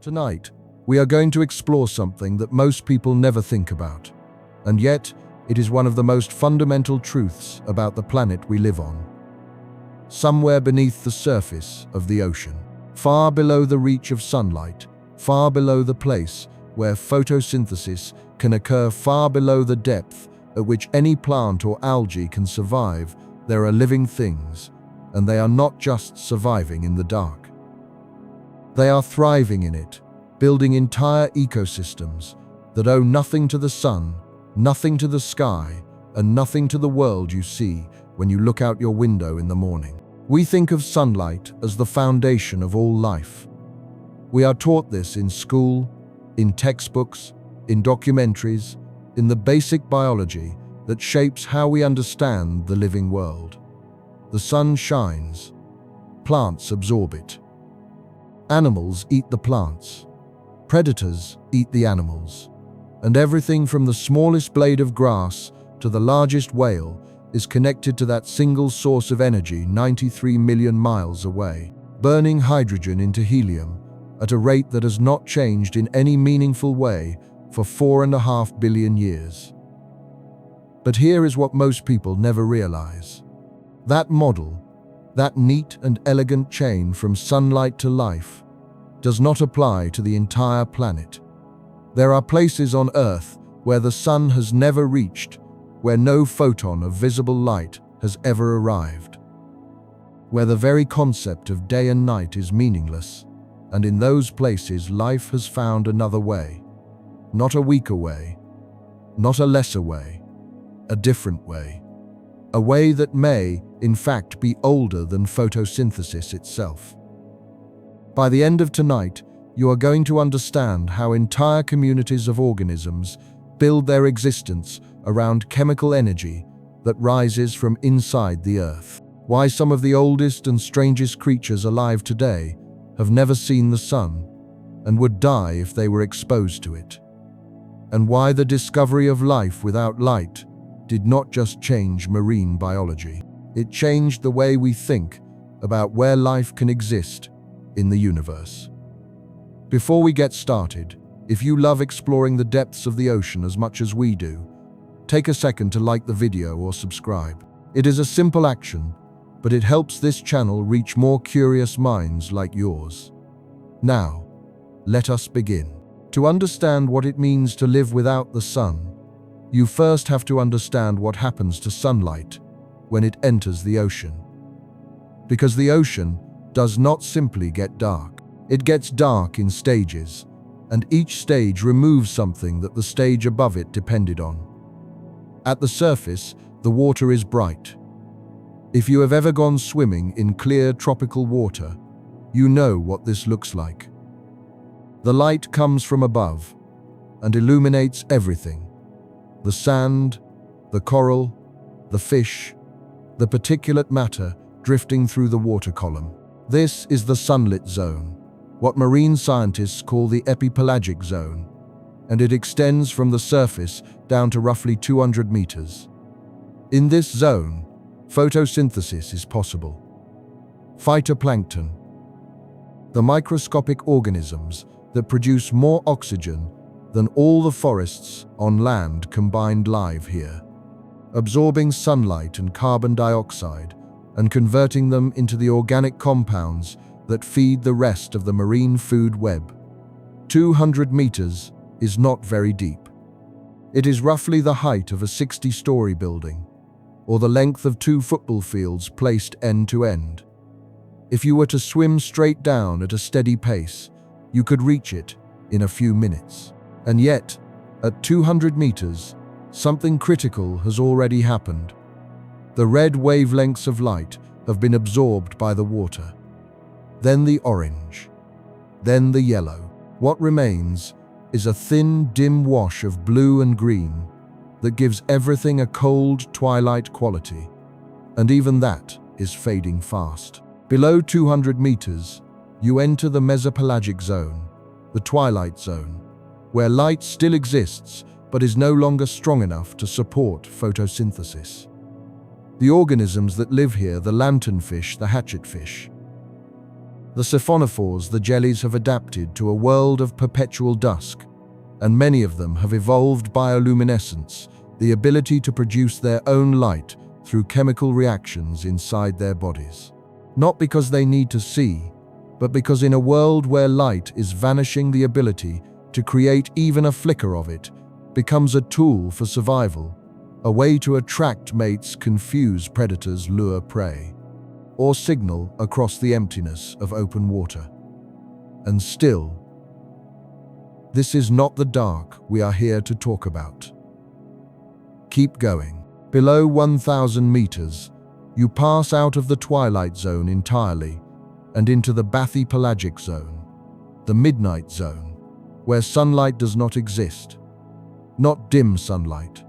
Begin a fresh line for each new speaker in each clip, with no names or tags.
Tonight, we are going to explore something that most people never think about, and yet it is one of the most fundamental truths about the planet we live on. Somewhere beneath the surface of the ocean, far below the reach of sunlight, far below the place where photosynthesis can occur, far below the depth at which any plant or algae can survive, there are living things, and they are not just surviving in the dark. They are thriving in it, building entire ecosystems that owe nothing to the sun, nothing to the sky, and nothing to the world you see when you look out your window in the morning. We think of sunlight as the foundation of all life. We are taught this in school, in textbooks, in documentaries, in the basic biology that shapes how we understand the living world. The sun shines, plants absorb it. Animals eat the plants, predators eat the animals, and everything from the smallest blade of grass to the largest whale is connected to that single source of energy 93 million miles away, burning hydrogen into helium at a rate that has not changed in any meaningful way for 4.5 billion years. But here is what most people never realize. That model, that neat and elegant chain from sunlight to life, does not apply to the entire planet. There are places on Earth where the sun has never reached, where no photon of visible light has ever arrived, where the very concept of day and night is meaningless, and in those places life has found another way. Not a weaker way, not a lesser way, a different way. A way that may, in fact, be older than photosynthesis itself. By the end of tonight, you are going to understand how entire communities of organisms build their existence around chemical energy that rises from inside the Earth. Why some of the oldest and strangest creatures alive today have never seen the sun and would die if they were exposed to it. And why the discovery of life without light did not just change marine biology. It changed the way we think about where life can exist in the universe. Before we get started, if you love exploring the depths of the ocean as much as we do, take a second to like the video or subscribe. It is a simple action, but it helps this channel reach more curious minds like yours. Now, let us begin. To understand what it means to live without the sun, you first have to understand what happens to sunlight when it enters the ocean. Because the ocean does not simply get dark. It gets dark in stages, and each stage removes something that the stage above it depended on. At the surface, the water is bright. If you have ever gone swimming in clear tropical water, you know what this looks like. The light comes from above and illuminates everything. The sand, the coral, the fish, the particulate matter drifting through the water column. This is the sunlit zone, what marine scientists call the epipelagic zone, and it extends from the surface down to roughly 200 meters. In this zone, photosynthesis is possible. Phytoplankton, the microscopic organisms that produce more oxygen than all the forests on land combined, live here, absorbing sunlight and carbon dioxide and converting them into the organic compounds that feed the rest of the marine food web. 200 meters is not very deep. It is roughly the height of a 60-story building, or the length of 2 football fields placed end to end. If you were to swim straight down at a steady pace, you could reach it in a few minutes. And yet, at 200 meters, something critical has already happened. The red wavelengths of light have been absorbed by the water. Then the orange. Then the yellow. What remains is a thin, dim wash of blue and green that gives everything a cold twilight quality. And even that is fading fast. Below 200 meters, you enter the mesopelagic zone, the twilight zone, where light still exists but is no longer strong enough to support photosynthesis. The organisms that live here, the lanternfish, the hatchetfish, The siphonophores, the jellies, have adapted to a world of perpetual dusk, and many of them have evolved bioluminescence, the ability to produce their own light through chemical reactions inside their bodies. Not because they need to see, but because in a world where light is vanishing, the ability to create even a flicker of it becomes a tool for survival, a way to attract mates, confuse predators, lure prey, or signal across the emptiness of open water. And still, this is not the dark we are here to talk about. Keep going. Below 1,000 meters, you pass out of the twilight zone entirely and into the bathypelagic zone, the midnight zone, where sunlight does not exist. Not dim sunlight,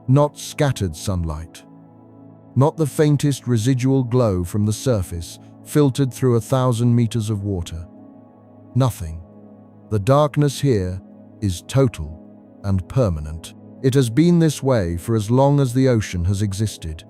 not scattered sunlight, not the faintest residual glow from the surface filtered through 1,000 meters of water. Nothing. The darkness here is total and permanent. It has been this way for as long as the ocean has existed,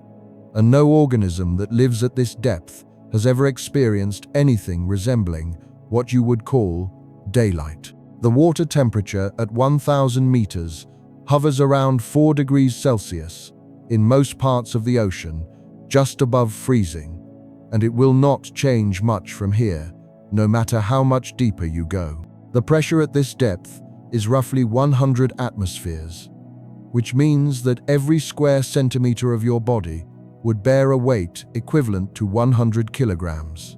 and no organism that lives at this depth has ever experienced anything resembling what you would call daylight. The water temperature at 1,000 meters hovers around 4 degrees Celsius in most parts of the ocean, just above freezing, and it will not change much from here, no matter how much deeper you go. The pressure at this depth is roughly 100 atmospheres, which means that every square centimeter of your body would bear a weight equivalent to 100 kilograms.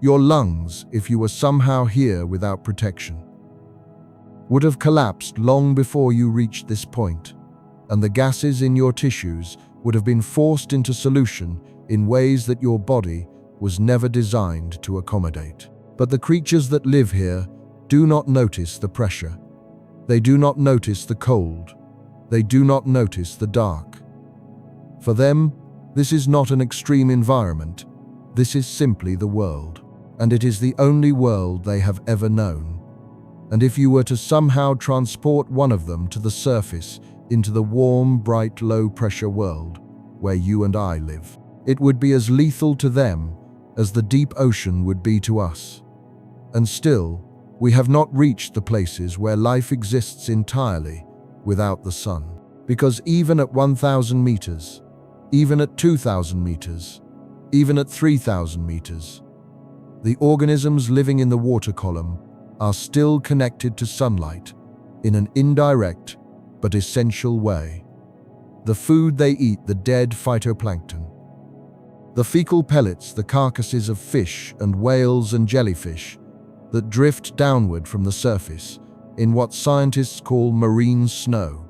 Your lungs, if you were somehow here without protection, would have collapsed long before you reached this point, and the gases in your tissues would have been forced into solution in ways that your body was never designed to accommodate. But the creatures that live here do not notice the pressure. They do not notice the cold. They do not notice the dark. For them, this is not an extreme environment. This is simply the world, and it is the only world they have ever known. And if you were to somehow transport one of them to the surface into the warm, bright, low-pressure world where you and I live, it would be as lethal to them as the deep ocean would be to us. And still, we have not reached the places where life exists entirely without the sun. Because even at 1,000 meters, even at 2,000 meters, even at 3,000 meters, the organisms living in the water column are still connected to sunlight in an indirect but essential way. The food they eat, the dead phytoplankton, the fecal pellets, the carcasses of fish and whales and jellyfish that drift downward from the surface in what scientists call marine snow.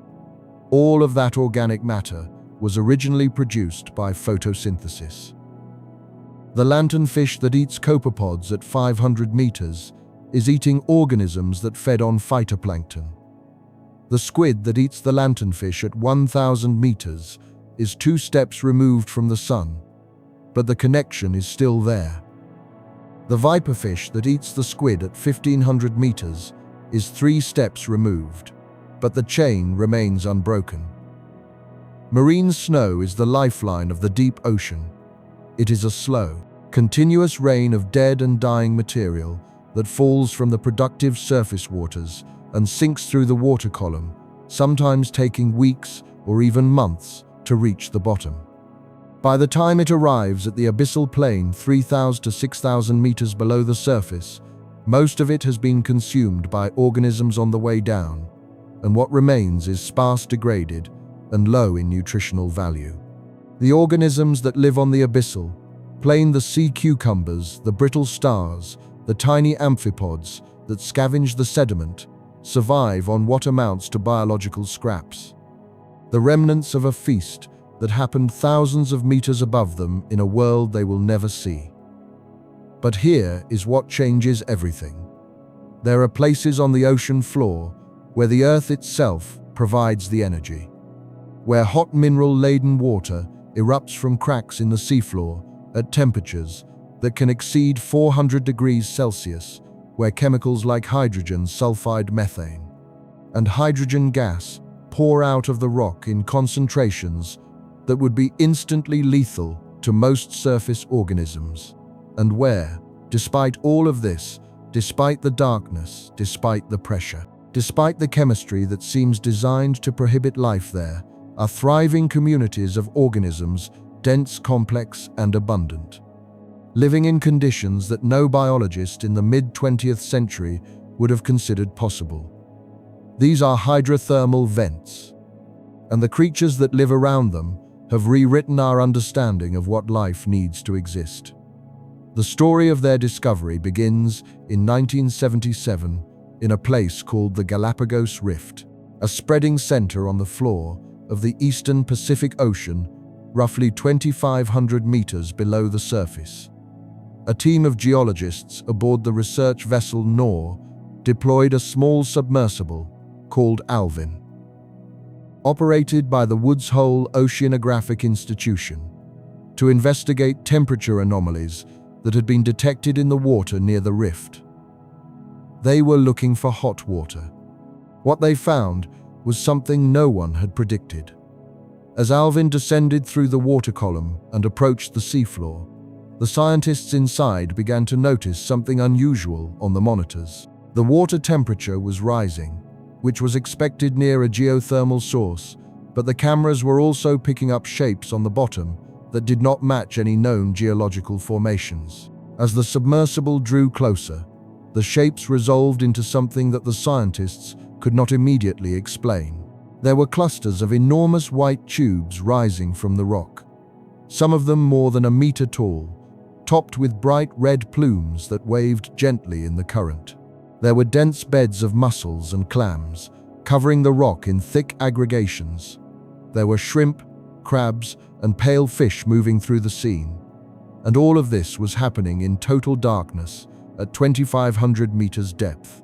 All of that organic matter was originally produced by photosynthesis. The lanternfish that eats copepods at 500 meters is eating organisms that fed on phytoplankton. The squid that eats the lanternfish at 1,000 meters is 2 steps removed from the sun, but the connection is still there. The viperfish that eats the squid at 1,500 meters is 3 steps removed, but the chain remains unbroken. Marine snow is the lifeline of the deep ocean. It is a slow, continuous rain of dead and dying material that falls from the productive surface waters and sinks through the water column, sometimes taking weeks or even months to reach the bottom. By the time it arrives at the abyssal plain 3,000 to 6,000 meters below the surface, most of it has been consumed by organisms on the way down, and what remains is sparse, degraded, and low in nutritional value. The organisms that live on the abyssal plain, the sea cucumbers, the brittle stars, the tiny amphipods that scavenge the sediment, survive on what amounts to biological scraps, the remnants of a feast that happened thousands of meters above them in a world they will never see. But here is what changes everything. There are places on the ocean floor where the earth itself provides the energy, where hot mineral-laden water erupts from cracks in the seafloor at temperatures that can exceed 400 degrees Celsius, where chemicals like hydrogen sulfide methane and hydrogen gas pour out of the rock in concentrations that would be instantly lethal to most surface organisms, and where, Despite all of this, despite the darkness, despite the pressure, despite the chemistry that seems designed to prohibit life there, are thriving communities of organisms, dense, complex, and abundant, living in conditions that no biologist in the mid-20th century would have considered possible. These are hydrothermal vents, and the creatures that live around them have rewritten our understanding of what life needs to exist. The story of their discovery begins in 1977 in a place called the Galapagos Rift, a spreading center on the floor of the eastern Pacific Ocean, roughly 2,500 meters below the surface. A team of geologists aboard the research vessel Nor deployed a small submersible called Alvin, operated by the Woods Hole Oceanographic Institution, to investigate temperature anomalies that had been detected in the water near the rift. They were looking for hot water. What they found was something no one had predicted. As Alvin descended through the water column and approached the seafloor, the scientists inside began to notice something unusual on the monitors. The water temperature was rising, which was expected near a geothermal source, but the cameras were also picking up shapes on the bottom that did not match any known geological formations. As the submersible drew closer, the shapes resolved into something that the scientists could not immediately explain. There were clusters of enormous white tubes rising from the rock, some of them more than a meter tall, topped with bright red plumes that waved gently in the current. There were dense beds of mussels and clams, covering the rock in thick aggregations. There were shrimp, crabs, and pale fish moving through the scene. And all of this was happening in total darkness at 2,500 meters depth.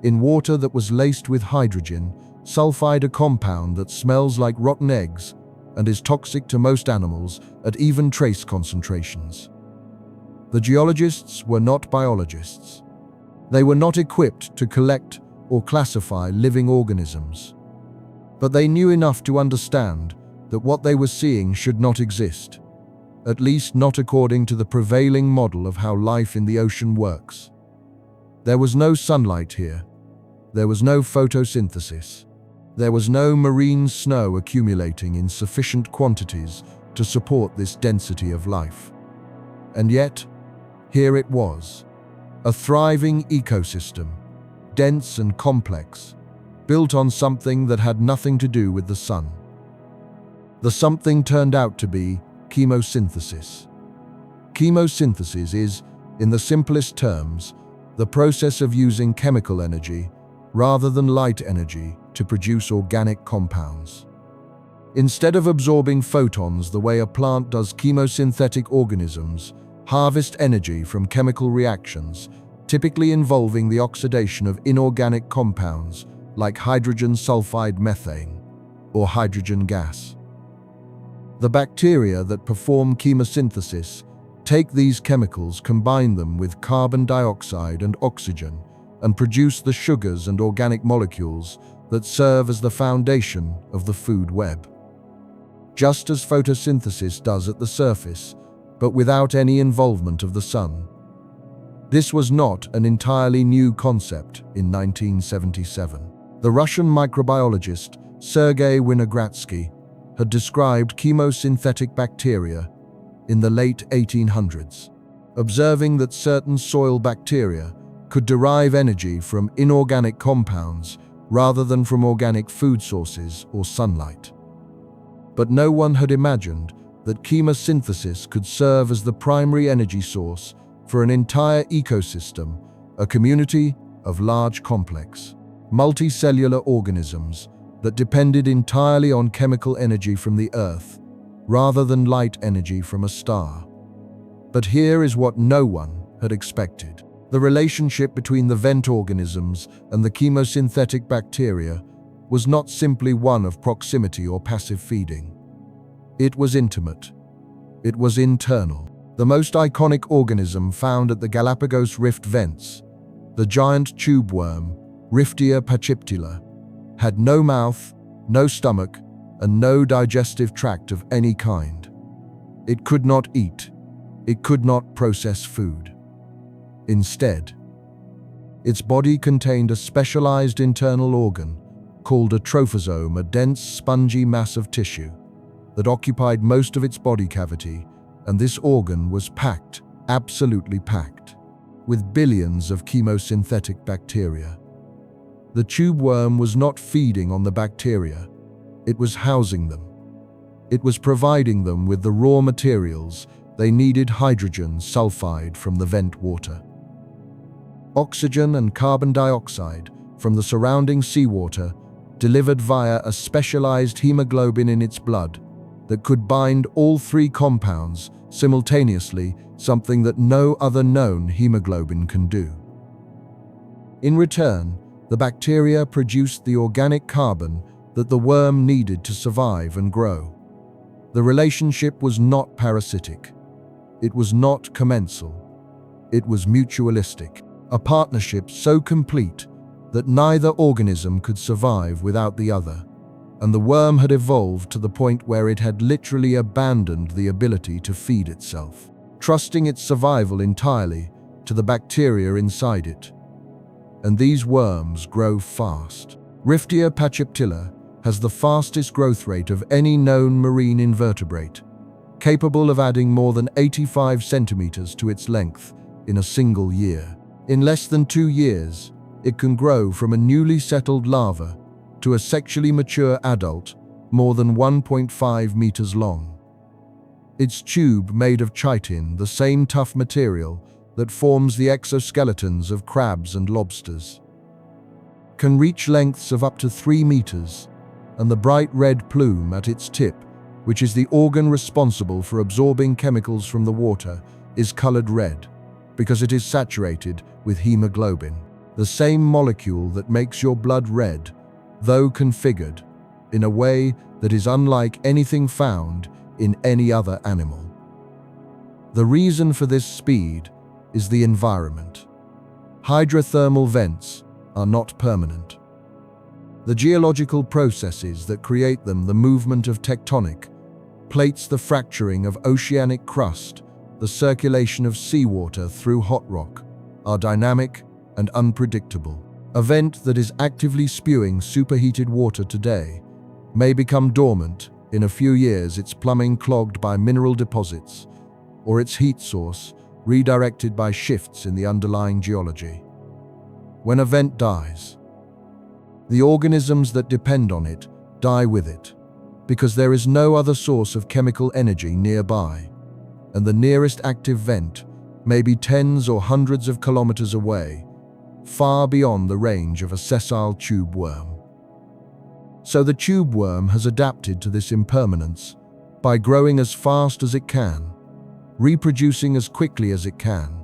In water that was laced with hydrogen sulfide, a compound that smells like rotten eggs and is toxic to most animals at even trace concentrations. The geologists were not biologists. They were not equipped to collect or classify living organisms. But they knew enough to understand that what they were seeing should not exist, at least not according to the prevailing model of how life in the ocean works. There was no sunlight here. There was no photosynthesis. There was no marine snow accumulating in sufficient quantities to support this density of life. And yet, here it was, a thriving ecosystem, dense and complex, built on something that had nothing to do with the sun. The something turned out to be chemosynthesis. Chemosynthesis is, in the simplest terms, the process of using chemical energy rather than light energy to produce organic compounds. Instead of absorbing photons the way a plant does, chemosynthetic organisms harvest energy from chemical reactions, typically involving the oxidation of inorganic compounds like hydrogen sulfide methane or hydrogen gas. The bacteria that perform chemosynthesis take these chemicals, combine them with carbon dioxide and oxygen, and produce the sugars and organic molecules that serve as the foundation of the food web. Just as photosynthesis does at the surface, but without any involvement of the sun. This was not an entirely new concept in 1977. The Russian microbiologist Sergei Winogradsky had described chemosynthetic bacteria in the late 1800s, observing that certain soil bacteria could derive energy from inorganic compounds rather than from organic food sources or sunlight. But no one had imagined that chemosynthesis could serve as the primary energy source for an entire ecosystem, a community of large, complex, multicellular organisms that depended entirely on chemical energy from the Earth, rather than light energy from a star. But here is what no one had expected. The relationship between the vent organisms and the chemosynthetic bacteria was not simply one of proximity or passive feeding. It was intimate. It was internal. The most iconic organism found at the Galapagos Rift vents, the giant tube worm, Riftia pachyptula, had no mouth, no stomach, and no digestive tract of any kind. It could not eat. It could not process food. Instead, its body contained a specialized internal organ called a trophosome, a dense, spongy mass of tissue that occupied most of its body cavity, and this organ was packed, absolutely packed, with billions of chemosynthetic bacteria. The tube worm was not feeding on the bacteria, it was housing them. It was providing them with the raw materials they needed: hydrogen sulfide from the vent water, oxygen and carbon dioxide from the surrounding seawater, delivered via a specialized hemoglobin in its blood that could bind all three compounds simultaneously, something that no other known hemoglobin can do. In return, the bacteria produced the organic carbon that the worm needed to survive and grow. The relationship was not parasitic. It was not commensal. It was mutualistic, a partnership so complete that neither organism could survive without the other, and the worm had evolved to the point where it had literally abandoned the ability to feed itself, trusting its survival entirely to the bacteria inside it. And these worms grow fast. Riftia pachyptilla has the fastest growth rate of any known marine invertebrate, capable of adding more than 85 centimeters to its length in a single year. In less than 2 years, it can grow from a newly settled larva to a sexually mature adult more than 1.5 meters long. Its tube, made of chitin, the same tough material that forms the exoskeletons of crabs and lobsters, can reach lengths of up to 3 meters, and the bright red plume at its tip, which is the organ responsible for absorbing chemicals from the water, is colored red because it is saturated with hemoglobin, the same molecule that makes your blood red, though configured in a way that is unlike anything found in any other animal. The reason for this speed is the environment. Hydrothermal vents are not permanent. The geological processes that create them, the movement of tectonic plates, the fracturing of oceanic crust, the circulation of seawater through hot rock, are dynamic and unpredictable. A vent that is actively spewing superheated water today may become dormant in a few years, its plumbing clogged by mineral deposits, or its heat source redirected by shifts in the underlying geology. When a vent dies, the organisms that depend on it die with it, because there is no other source of chemical energy nearby, and the nearest active vent may be tens or hundreds of kilometers away, far beyond the range of a sessile tube worm. So the tube worm has adapted to this impermanence by growing as fast as it can, reproducing as quickly as it can,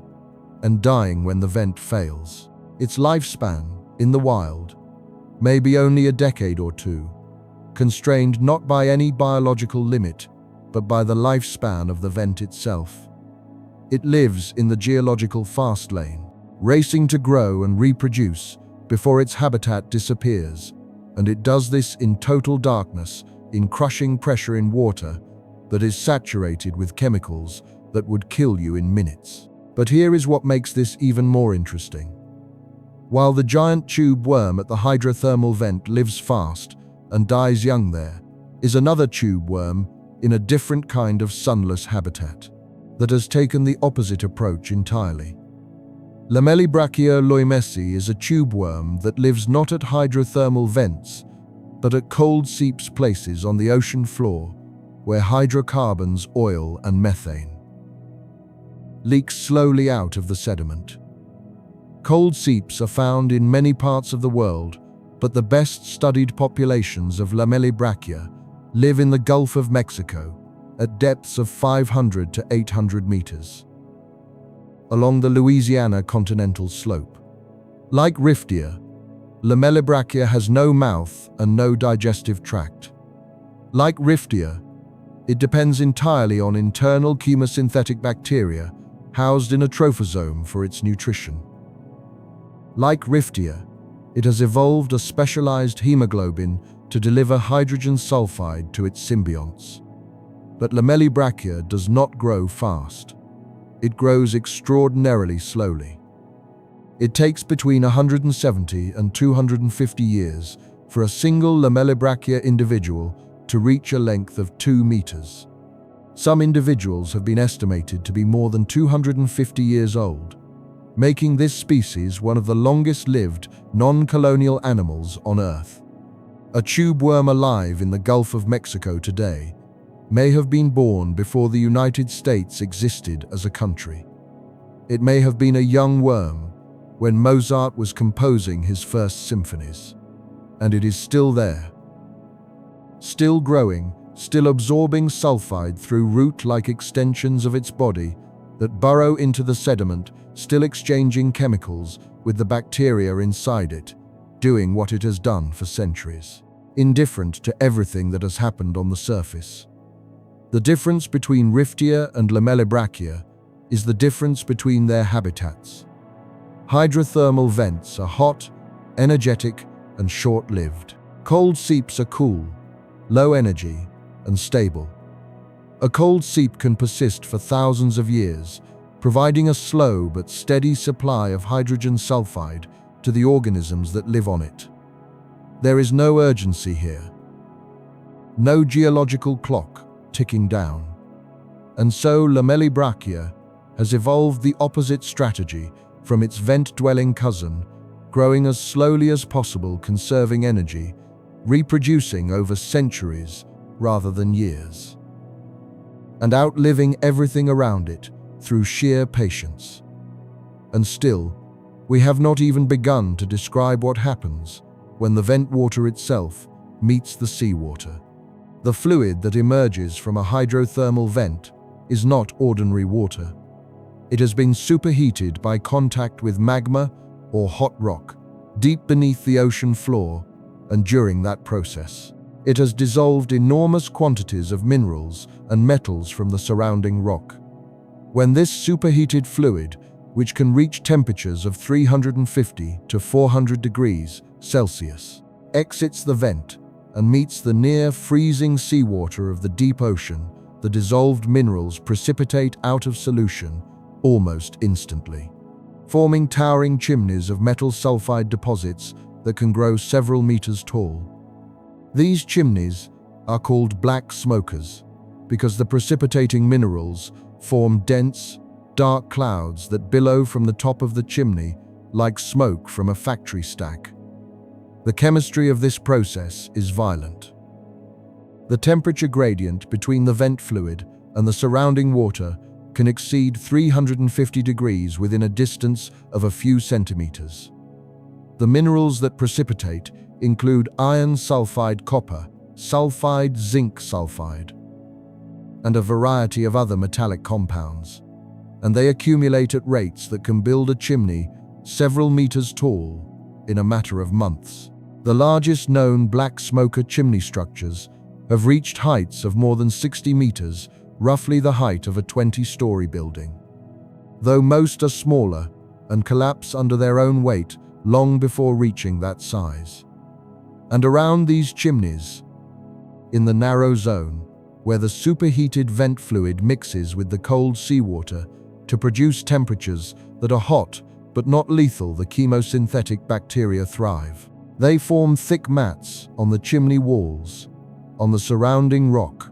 and dying when the vent fails. Its lifespan, in the wild, may be only a decade or two, constrained not by any biological limit, but by the lifespan of the vent itself. It lives in the geological fast lane, racing to grow and reproduce before its habitat disappears, and it does this in total darkness, in crushing pressure in water that is saturated with chemicals that would kill you in minutes. But here is what makes this even more interesting. While the giant tube worm at the hydrothermal vent lives fast and dies young, there is another tube worm in a different kind of sunless habitat that has taken the opposite approach entirely. Lamellibrachia loimesi is a tube worm that lives not at hydrothermal vents, but at cold seeps, places on the ocean floor where hydrocarbons, oil and methane leak slowly out of the sediment. Cold seeps are found in many parts of the world, but the best studied populations of Lamellibrachia live in the Gulf of Mexico at depths of 500 to 800 meters, along the Louisiana continental slope. Like Riftia, Lamellibrachia has no mouth and no digestive tract. Like Riftia, it depends entirely on internal chemosynthetic bacteria housed in a trophosome for its nutrition. Like Riftia, it has evolved a specialized hemoglobin to deliver hydrogen sulfide to its symbionts. But Lamellibrachia does not grow fast. It grows extraordinarily slowly. It takes between 170 and 250 years for a single Lamellibrachia individual to reach a length of 2 meters. Some individuals have been estimated to be more than 250 years old, making this species one of the longest-lived non-colonial animals on Earth. A tube worm alive in the Gulf of Mexico today may have been born before the United States existed as a country. It may have been a young worm when Mozart was composing his first symphonies, and it is still there, still growing, still absorbing sulfide through root-like extensions of its body that burrow into the sediment, still exchanging chemicals with the bacteria inside it, doing what it has done for centuries, indifferent to everything that has happened on the surface. The difference between Riftia and Lamellibrachia is the difference between their habitats. Hydrothermal vents are hot, energetic, and short-lived. Cold seeps are cool, low energy, and stable. A cold seep can persist for thousands of years, providing a slow but steady supply of hydrogen sulfide to the organisms that live on it. There is no urgency here, no geological clock ticking down. And so Lamellibrachia has evolved the opposite strategy from its vent-dwelling cousin, growing as slowly as possible, conserving energy, reproducing over centuries rather than years, and outliving everything around it through sheer patience. And still, we have not even begun to describe what happens when the vent water itself meets the seawater. The fluid that emerges from a hydrothermal vent is not ordinary water. It has been superheated by contact with magma or hot rock deep beneath the ocean floor, and during that process, it has dissolved enormous quantities of minerals and metals from the surrounding rock. When this superheated fluid, which can reach temperatures of 350 to 400 degrees Celsius, exits the vent and meets the near-freezing seawater of the deep ocean, the dissolved minerals precipitate out of solution almost instantly, forming towering chimneys of metal sulfide deposits that can grow several meters tall. These chimneys are called black smokers because the precipitating minerals form dense, dark clouds that billow from the top of the chimney like smoke from a factory stack. The chemistry of this process is violent. The temperature gradient between the vent fluid and the surrounding water can exceed 350 degrees within a distance of a few centimeters. The minerals that precipitate include iron sulfide copper, sulfide zinc sulfide, and a variety of other metallic compounds, and they accumulate at rates that can build a chimney several meters tall in a matter of months. The largest known black smoker chimney structures have reached heights of more than 60 meters, roughly the height of a 20-story building. Though most are smaller and collapse under their own weight long before reaching that size. And around these chimneys, in the narrow zone where the superheated vent fluid mixes with the cold seawater to produce temperatures that are hot but not lethal, the chemosynthetic bacteria thrive. They form thick mats on the chimney walls, on the surrounding rock,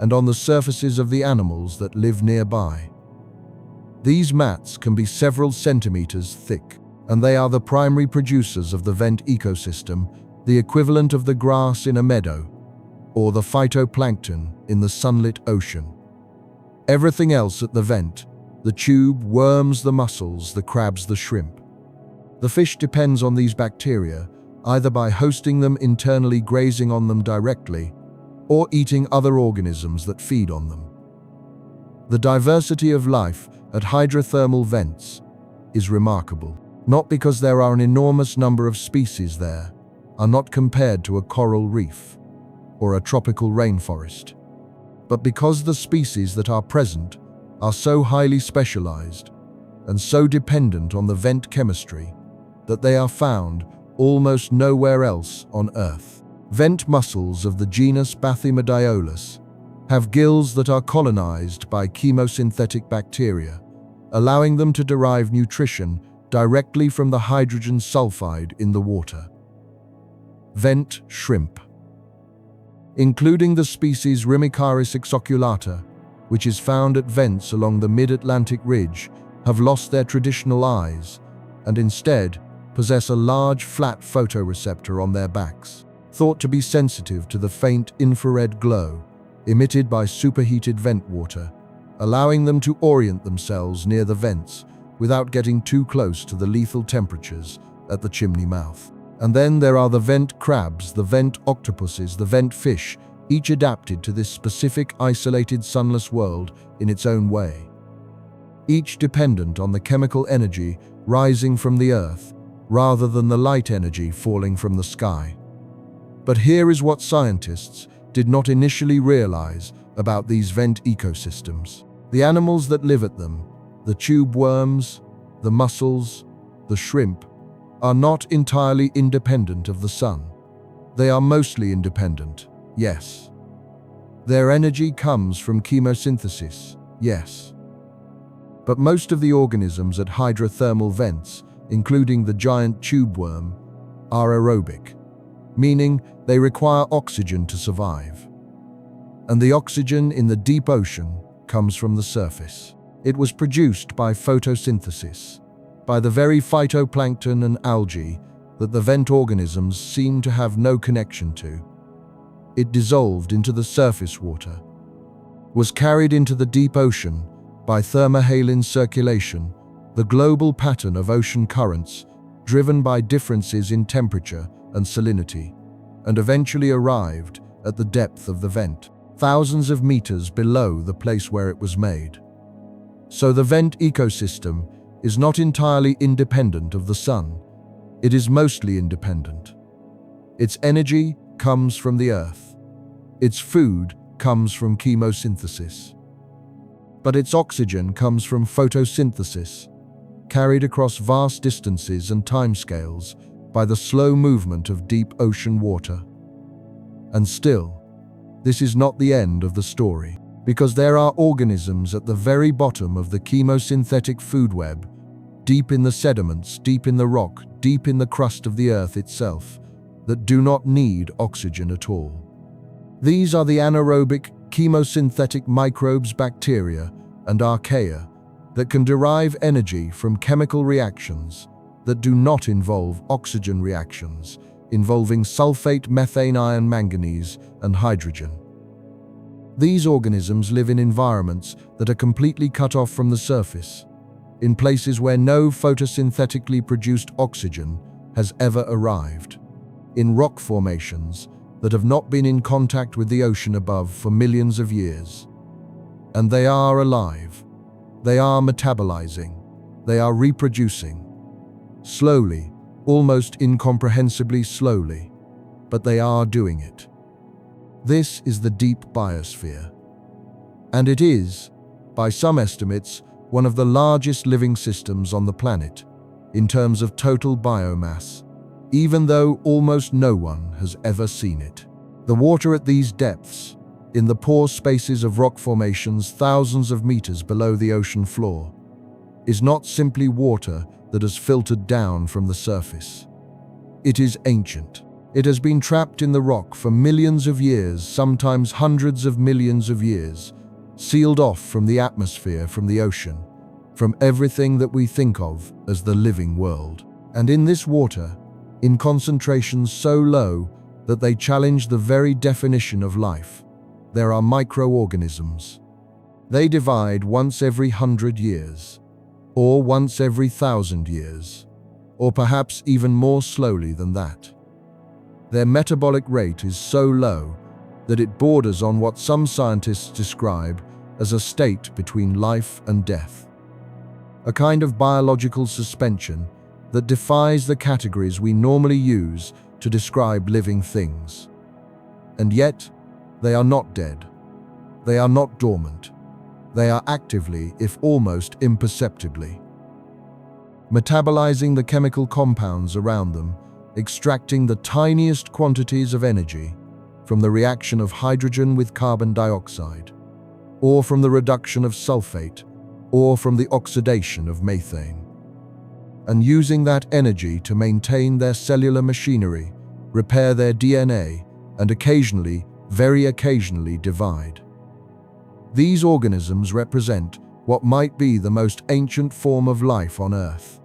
and on the surfaces of the animals that live nearby. These mats can be several centimeters thick, and they are the primary producers of the vent ecosystem, the equivalent of the grass in a meadow, or the phytoplankton in the sunlit ocean. Everything else at the vent, the tube, worms, the mussels, the crabs, the shrimp. The fish depends on these bacteria, either by hosting them internally, grazing on them directly, or eating other organisms that feed on them. The diversity of life at hydrothermal vents is remarkable, not because there are an enormous number of species there, are not compared to a coral reef or a tropical rainforest, but because the species that are present are so highly specialized and so dependent on the vent chemistry that they are found almost nowhere else on Earth. Vent mussels of the genus Bathymediolus have gills that are colonized by chemosynthetic bacteria, allowing them to derive nutrition directly from the hydrogen sulfide in the water. Vent shrimp. Including the species Rimicaris exoculata, which is found at vents along the mid-Atlantic ridge, have lost their traditional eyes and instead possess a large flat photoreceptor on their backs, thought to be sensitive to the faint infrared glow emitted by superheated vent water, allowing them to orient themselves near the vents without getting too close to the lethal temperatures at the chimney mouth. And then there are the vent crabs, the vent octopuses, the vent fish, each adapted to this specific isolated sunless world in its own way. Each dependent on the chemical energy rising from the earth rather than the light energy falling from the sky. But here is what scientists did not initially realize about these vent ecosystems. The animals that live at them, the tube worms, the mussels, the shrimp, are not entirely independent of the sun. They are mostly independent, yes. Their energy comes from chemosynthesis, yes. But most of the organisms at hydrothermal vents, including the giant tube worm, are aerobic, meaning they require oxygen to survive. And the oxygen in the deep ocean comes from the surface. It was produced by photosynthesis, by the very phytoplankton and algae that the vent organisms seem to have no connection to. It dissolved into the surface water, was carried into the deep ocean by thermohaline circulation, the global pattern of ocean currents driven by differences in temperature and salinity, and eventually arrived at the depth of the vent, thousands of meters below the place where it was made. So the vent ecosystem is not entirely independent of the sun. It is mostly independent. Its energy comes from the earth. Its food comes from chemosynthesis. But its oxygen comes from photosynthesis, carried across vast distances and timescales by the slow movement of deep ocean water. And still, this is not the end of the story, because there are organisms at the very bottom of the chemosynthetic food web, deep in the sediments, deep in the rock, deep in the crust of the earth itself, that do not need oxygen at all. These are the anaerobic, chemosynthetic microbes, bacteria, and archaea that can derive energy from chemical reactions that do not involve oxygen reactions, involving sulfate, methane, iron, manganese, and hydrogen. These organisms live in environments that are completely cut off from the surface, in places where no photosynthetically produced oxygen has ever arrived, in rock formations that have not been in contact with the ocean above for millions of years. And they are alive. They are metabolizing. They are reproducing. Slowly, almost incomprehensibly slowly, but they are doing it. This is the deep biosphere. And it is, by some estimates, one of the largest living systems on the planet in terms of total biomass, even though almost no one has ever seen it. The water at these depths, in the pore spaces of rock formations thousands of meters below the ocean floor, is not simply water that has filtered down from the surface. It is ancient. It has been trapped in the rock for millions of years, sometimes hundreds of millions of years, sealed off from the atmosphere, from the ocean, from everything that we think of as the living world. And in this water, in concentrations so low that they challenge the very definition of life, there are microorganisms. They divide once every 100 years, or once every 1,000 years, or perhaps even more slowly than that. Their metabolic rate is so low that it borders on what some scientists describe as a state between life and death, a kind of biological suspension that defies the categories we normally use to describe living things. And yet, they are not dead. They are not dormant. They are actively, if almost imperceptibly, metabolizing the chemical compounds around them, extracting the tiniest quantities of energy from the reaction of hydrogen with carbon dioxide, or from the reduction of sulfate, or from the oxidation of methane. and using that energy to maintain their cellular machinery, repair their DNA, and occasionally, very occasionally, divide. These organisms represent what might be the most ancient form of life on Earth.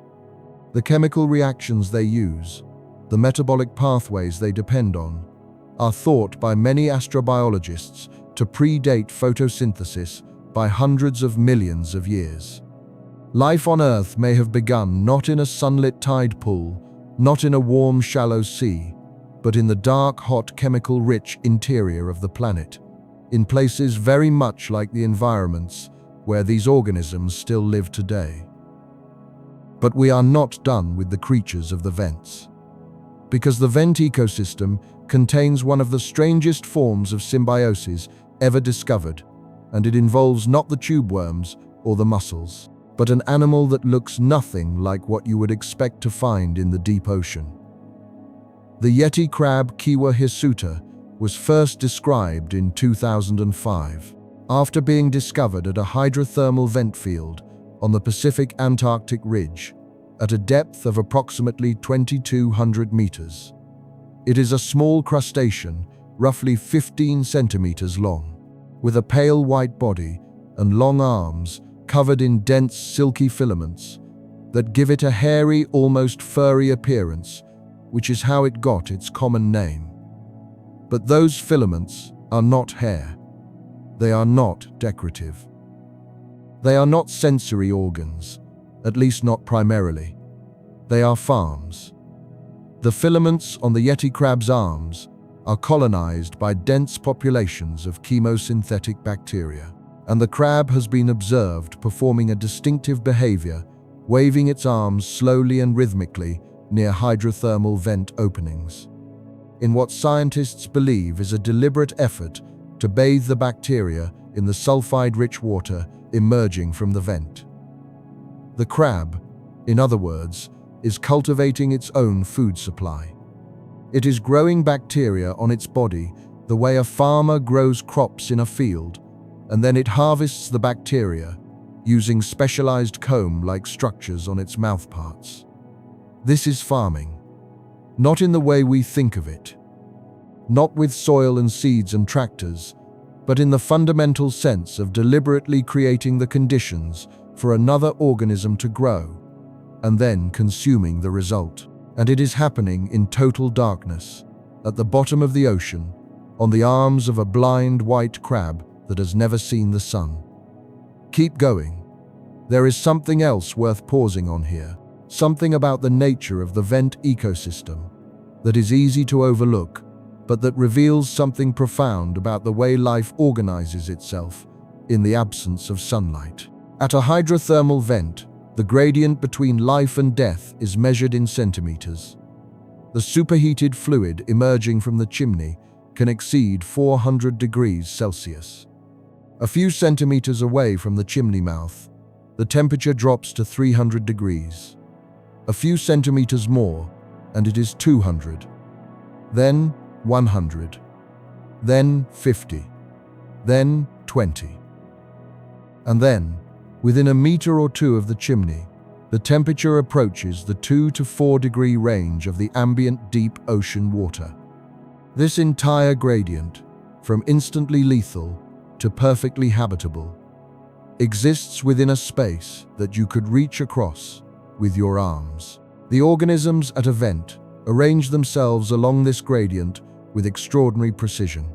The chemical reactions they use, the metabolic pathways they depend on, are thought by many astrobiologists to predate photosynthesis by hundreds of millions of years. Life on Earth may have begun not in a sunlit tide pool, not in a warm, shallow sea, but in the dark, hot, chemical-rich interior of the planet, in places very much like the environments where these organisms still live today. But we are not done with the creatures of the vents. Because the vent ecosystem contains one of the strangest forms of symbiosis ever discovered, and it involves not the tube worms or the mussels, but an animal that looks nothing like what you would expect to find in the deep ocean. The Yeti crab Kiwa hirsuta was first described in 2005, after being discovered at a hydrothermal vent field on the Pacific Antarctic Ridge, at a depth of approximately 2,200 meters. It is a small crustacean, roughly 15 centimeters long, with a pale white body and long arms covered in dense silky filaments that give it a hairy, almost furry appearance, which is how it got its common name. But those filaments are not hair. They are not decorative. They are not sensory organs, at least not primarily. They are farms. The filaments on the Yeti crab's arms are colonized by dense populations of chemosynthetic bacteria, and the crab has been observed performing a distinctive behavior, waving its arms slowly and rhythmically near hydrothermal vent openings, in what scientists believe is a deliberate effort to bathe the bacteria in the sulfide-rich water emerging from the vent. The crab, in other words, is cultivating its own food supply. It is growing bacteria on its body the way a farmer grows crops in a field, and then it harvests the bacteria using specialized comb-like structures on its mouthparts. This is farming, not in the way we think of it, not with soil and seeds and tractors, but in the fundamental sense of deliberately creating the conditions for another organism to grow, and then consuming the result. And it is happening in total darkness, at the bottom of the ocean, on the arms of a blind white crab that has never seen the sun. Keep going. There is something else worth pausing on here, something about the nature of the vent ecosystem that is easy to overlook, but that reveals something profound about the way life organizes itself in the absence of sunlight. At a hydrothermal vent, the gradient between life and death is measured in centimeters. The superheated fluid emerging from the chimney can exceed 400 degrees Celsius. A few centimeters away from the chimney mouth, the temperature drops to 300 degrees. A few centimeters more, and it is 200. Then 100. Then 50. Then 20. And then, within a meter or two of the chimney, the temperature approaches the 2 to 4 degree range of the ambient deep ocean water. This entire gradient, from instantly lethal to perfectly habitable, exists within a space that you could reach across with your arms. The organisms at a vent arrange themselves along this gradient with extraordinary precision.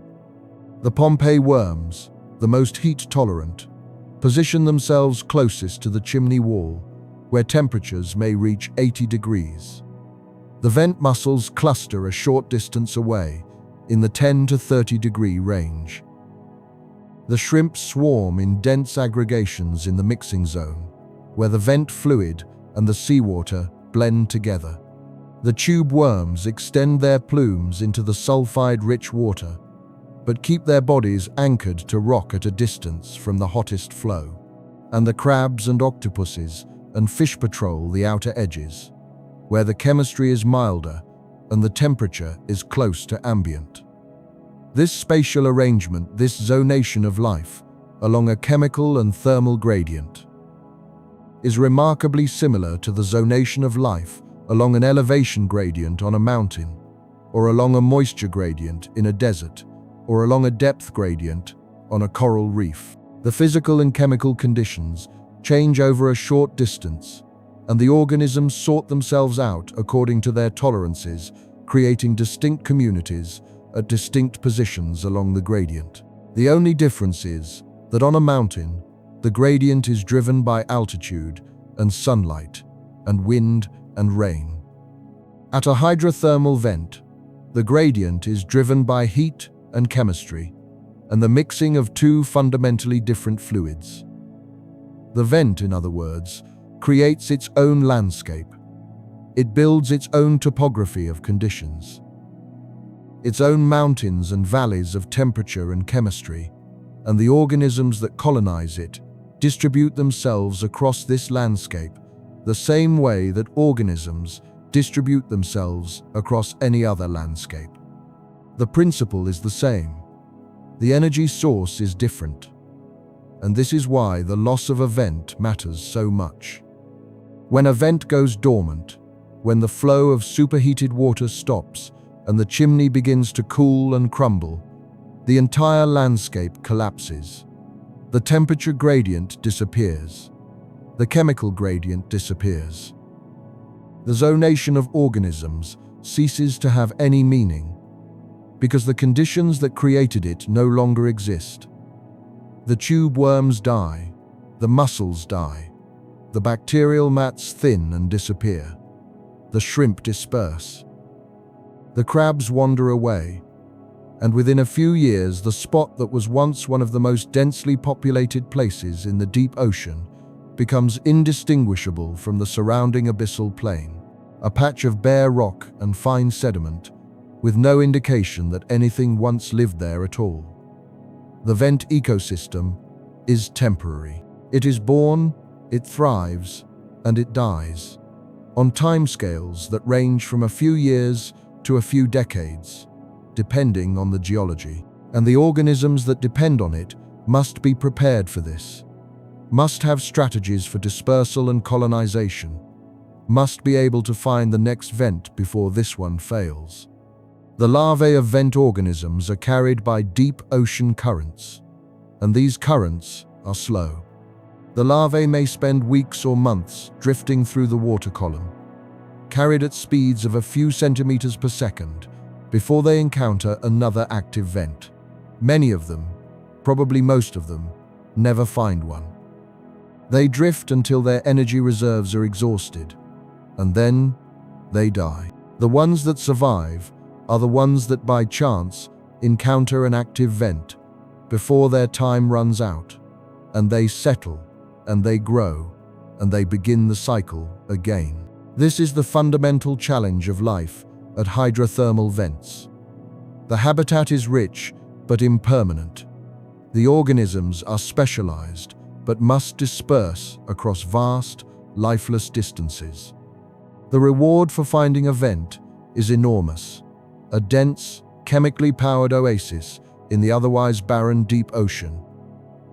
The Pompeii worms, the most heat-tolerant, position themselves closest to the chimney wall, where temperatures may reach 80 degrees. The vent mussels cluster a short distance away, in the 10 to 30 degree range. The shrimp swarm in dense aggregations in the mixing zone, where the vent fluid and the seawater blend together. The tube worms extend their plumes into the sulfide-rich water, but keep their bodies anchored to rock at a distance from the hottest flow. And the crabs and octopuses and fish patrol the outer edges, where the chemistry is milder and the temperature is close to ambient. This spatial arrangement, this zonation of life, along a chemical and thermal gradient, is remarkably similar to the zonation of life along an elevation gradient on a mountain, or along a moisture gradient in a desert, or along a depth gradient on a coral reef. The physical and chemical conditions change over a short distance, and the organisms sort themselves out according to their tolerances, creating distinct communities at distinct positions along the gradient. The only difference is that on a mountain, the gradient is driven by altitude and sunlight, and wind and rain. At a hydrothermal vent, the gradient is driven by heat and chemistry, and the mixing of two fundamentally different fluids. The vent, in other words, creates its own landscape. It builds its own topography of conditions, its own mountains and valleys of temperature and chemistry, and the organisms that colonize it distribute themselves across this landscape the same way that organisms distribute themselves across any other landscape. The principle is the same. The energy source is different. And this is why the loss of a vent matters so much. When a vent goes dormant, when the flow of superheated water stops and the chimney begins to cool and crumble, the entire landscape collapses. The temperature gradient disappears. The chemical gradient disappears. The zonation of organisms ceases to have any meaning because the conditions that created it no longer exist. The tube worms die, the mussels die, the bacterial mats thin and disappear, the shrimp disperse, the crabs wander away, and within a few years the spot that was once one of the most densely populated places in the deep ocean becomes indistinguishable from the surrounding abyssal plain, a patch of bare rock and fine sediment, with no indication that anything once lived there at all. The vent ecosystem is temporary. It is born, it thrives, and it dies, on timescales that range from a few years to a few decades, depending on the geology. And the organisms that depend on it must be prepared for this, must have strategies for dispersal and colonization, must be able to find the next vent before this one fails. The larvae of vent organisms are carried by deep ocean currents, and these currents are slow. The larvae may spend weeks or months drifting through the water column, carried at speeds of a few centimeters per second, before they encounter another active vent. Many of them, probably most of them, never find one. They drift until their energy reserves are exhausted, and then they die. The ones that survive are the ones that by chance encounter an active vent before their time runs out, and they settle, and they grow, and they begin the cycle again. This is the fundamental challenge of life at hydrothermal vents. The habitat is rich but impermanent. The organisms are specialized but must disperse across vast, lifeless distances. The reward for finding a vent is enormous, a dense, chemically powered oasis in the otherwise barren deep ocean.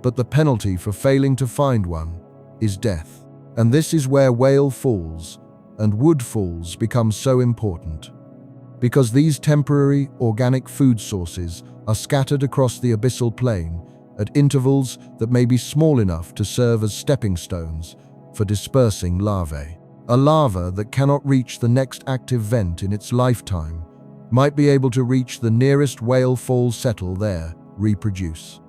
But the penalty for failing to find one is death. And this is where whale falls and wood falls become so important. Because these temporary organic food sources are scattered across the abyssal plain at intervals that may be small enough to serve as stepping stones for dispersing larvae. A larva that cannot reach the next active vent in its lifetime might be able to reach the nearest whale fall, settle there, reproduce,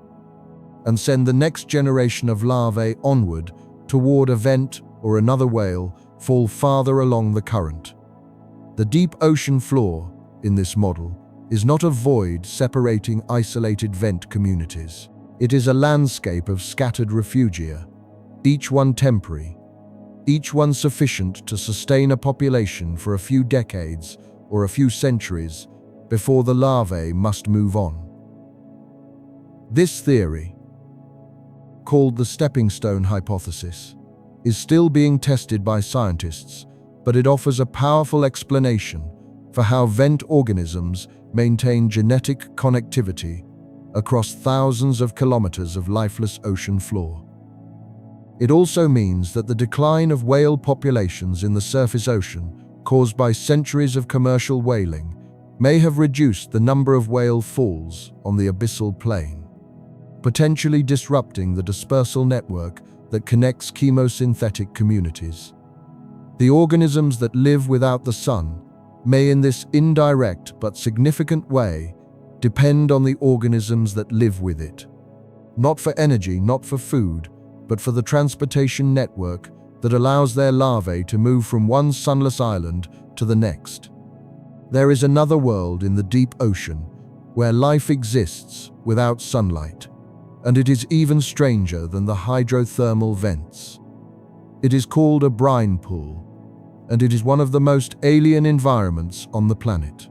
and send the next generation of larvae onward toward a vent or another whale fall farther along the current. The deep ocean floor, in this model, is not a void separating isolated vent communities. It is a landscape of scattered refugia, each one temporary, each one sufficient to sustain a population for a few decades or a few centuries before the larvae must move on. This theory, called the stepping stone hypothesis, is still being tested by scientists, but it offers a powerful explanation for how vent organisms maintain genetic connectivity across thousands of kilometers of lifeless ocean floor. It also means that the decline of whale populations in the surface ocean, caused by centuries of commercial whaling, may have reduced the number of whale falls on the abyssal plain, potentially disrupting the dispersal network that connects chemosynthetic communities. The organisms that live without the sun may, in this indirect but significant way, depend on the organisms that live with it. Not for energy, not for food, but for the transportation network that allows their larvae to move from one sunless island to the next. There is another world in the deep ocean where life exists without sunlight, and it is even stranger than the hydrothermal vents. It is called a brine pool, and it is one of the most alien environments on the planet.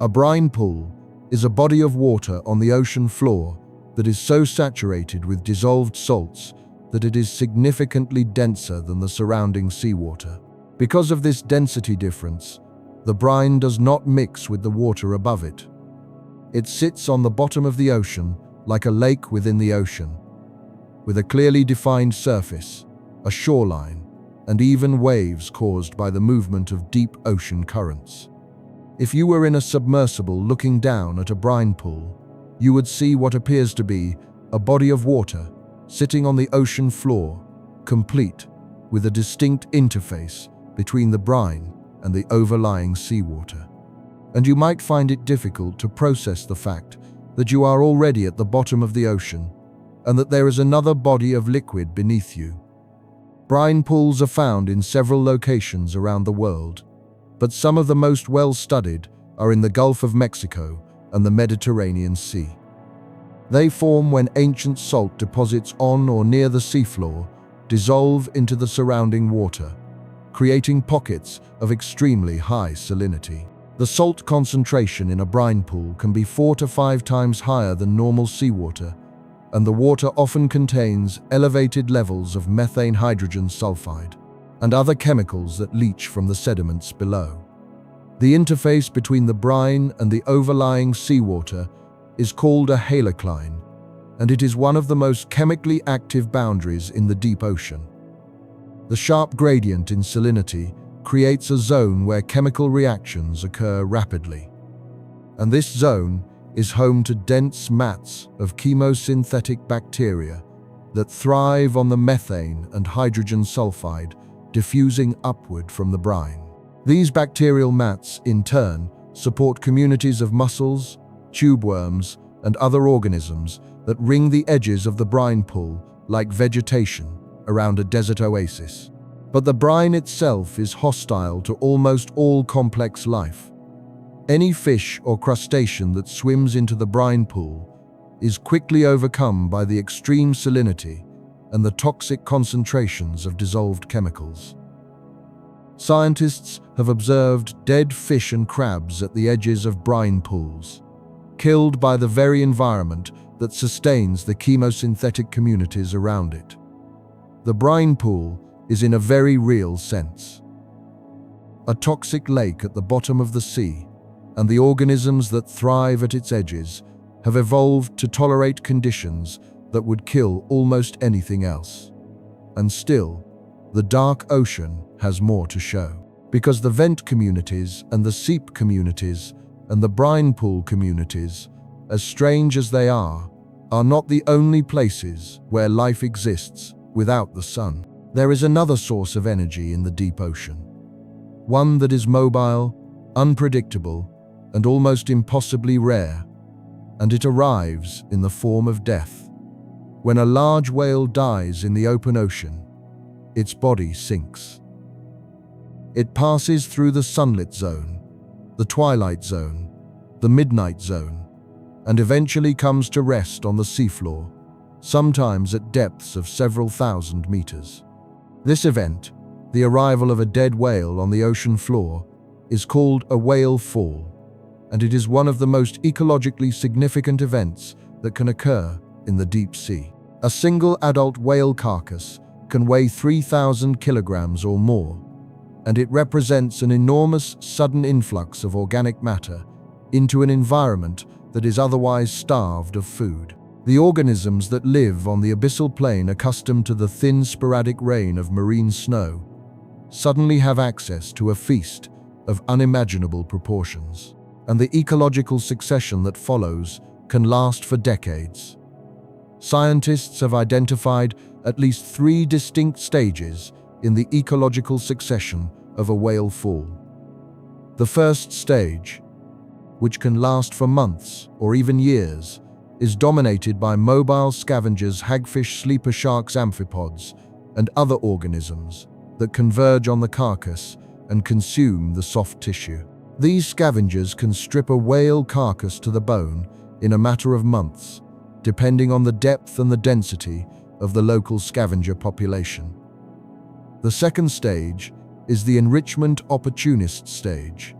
A brine pool is a body of water on the ocean floor that is so saturated with dissolved salts that it is significantly denser than the surrounding seawater. Because of this density difference, the brine does not mix with the water above it. It sits on the bottom of the ocean like a lake within the ocean, with a clearly defined surface, a shoreline, and even waves caused by the movement of deep ocean currents. If you were in a submersible looking down at a brine pool, you would see what appears to be a body of water sitting on the ocean floor, complete with a distinct interface between the brine and the overlying seawater. And you might find it difficult to process the fact that you are already at the bottom of the ocean and that there is another body of liquid beneath you. Brine pools are found in several locations around the world, but some of the most well-studied are in the Gulf of Mexico and the Mediterranean Sea. They form when ancient salt deposits on or near the seafloor dissolve into the surrounding water, creating pockets of extremely high salinity. The salt concentration in a brine pool can be 4 to 5 times higher than normal seawater, and the water often contains elevated levels of methane hydrogen sulfide and other chemicals that leach from the sediments below. The interface between the brine and the overlying seawater is called a halocline, and it is one of the most chemically active boundaries in the deep ocean. The sharp gradient in salinity creates a zone where chemical reactions occur rapidly. And this zone is home to dense mats of chemosynthetic bacteria that thrive on the methane and hydrogen sulfide diffusing upward from the brine. These bacterial mats, in turn, support communities of mussels, tube worms, and other organisms that ring the edges of the brine pool like vegetation around a desert oasis. But the brine itself is hostile to almost all complex life. Any fish or crustacean that swims into the brine pool is quickly overcome by the extreme salinity and the toxic concentrations of dissolved chemicals. Scientists have observed dead fish and crabs at the edges of brine pools, killed by the very environment that sustains the chemosynthetic communities around it. The brine pool is in a very real sense a toxic lake at the bottom of the sea, and the organisms that thrive at its edges have evolved to tolerate conditions that would kill almost anything else. And still, the dark ocean has more to show, because the vent communities and the seep communities and the brine pool communities, as strange as they are not the only places where life exists without the sun. There is another source of energy in the deep ocean, one that is mobile, unpredictable, and almost impossibly rare, and it arrives in the form of death. When a large whale dies in the open ocean, its body sinks. It passes through the sunlit zone, the twilight zone, the midnight zone, and eventually comes to rest on the seafloor, sometimes at depths of several thousand meters. This event, the arrival of a dead whale on the ocean floor, is called a whale fall, and it is one of the most ecologically significant events that can occur in the deep sea. A single adult whale carcass can weigh 3,000 kilograms or more, and it represents an enormous sudden influx of organic matter into an environment that is otherwise starved of food. The organisms that live on the abyssal plain, accustomed to the thin, sporadic rain of marine snow, suddenly have access to a feast of unimaginable proportions. And the ecological succession that follows can last for decades. Scientists have identified at least 3 distinct stages in the ecological succession of a whale fall. The first stage, which can last for months or even years, is dominated by mobile scavengers, hagfish, sleeper sharks, amphipods, and other organisms that converge on the carcass and consume the soft tissue. These scavengers can strip a whale carcass to the bone in a matter of months, depending on the depth and the density of the local scavenger population. The second stage is the enrichment opportunist stage,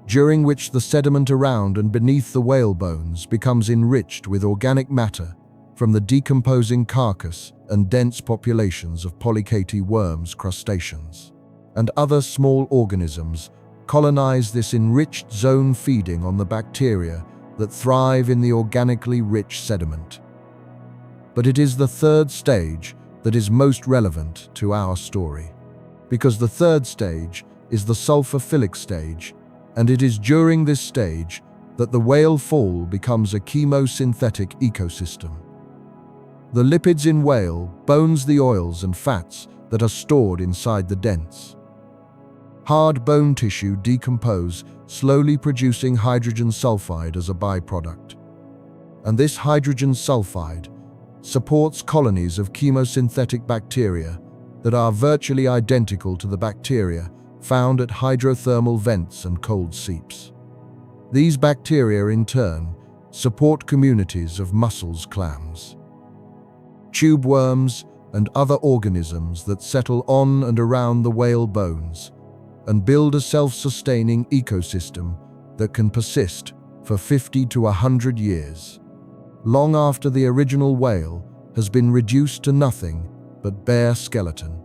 during which the sediment around and beneath the whale bones becomes enriched with organic matter from the decomposing carcass, and dense populations of polychaete worms, crustaceans, and other small organisms colonize this enriched zone, feeding on the bacteria that thrive in the organically rich sediment. But it is the third stage that is most relevant to our story, because the third stage is the sulfur-philic stage, and it is during this stage that the whale fall becomes a chemosynthetic ecosystem. The lipids in whale bones, the oils and fats that are stored inside the dense, hard bone tissue, decompose, slowly producing hydrogen sulfide as a byproduct. And this hydrogen sulfide supports colonies of chemosynthetic bacteria that are virtually identical to the bacteria found at hydrothermal vents and cold seeps. These bacteria, in turn, support communities of mussels, clams, tube worms, and other organisms that settle on and around the whale bones and build a self-sustaining ecosystem that can persist for 50 to 100 years, long after the original whale has been reduced to nothing but bare skeleton.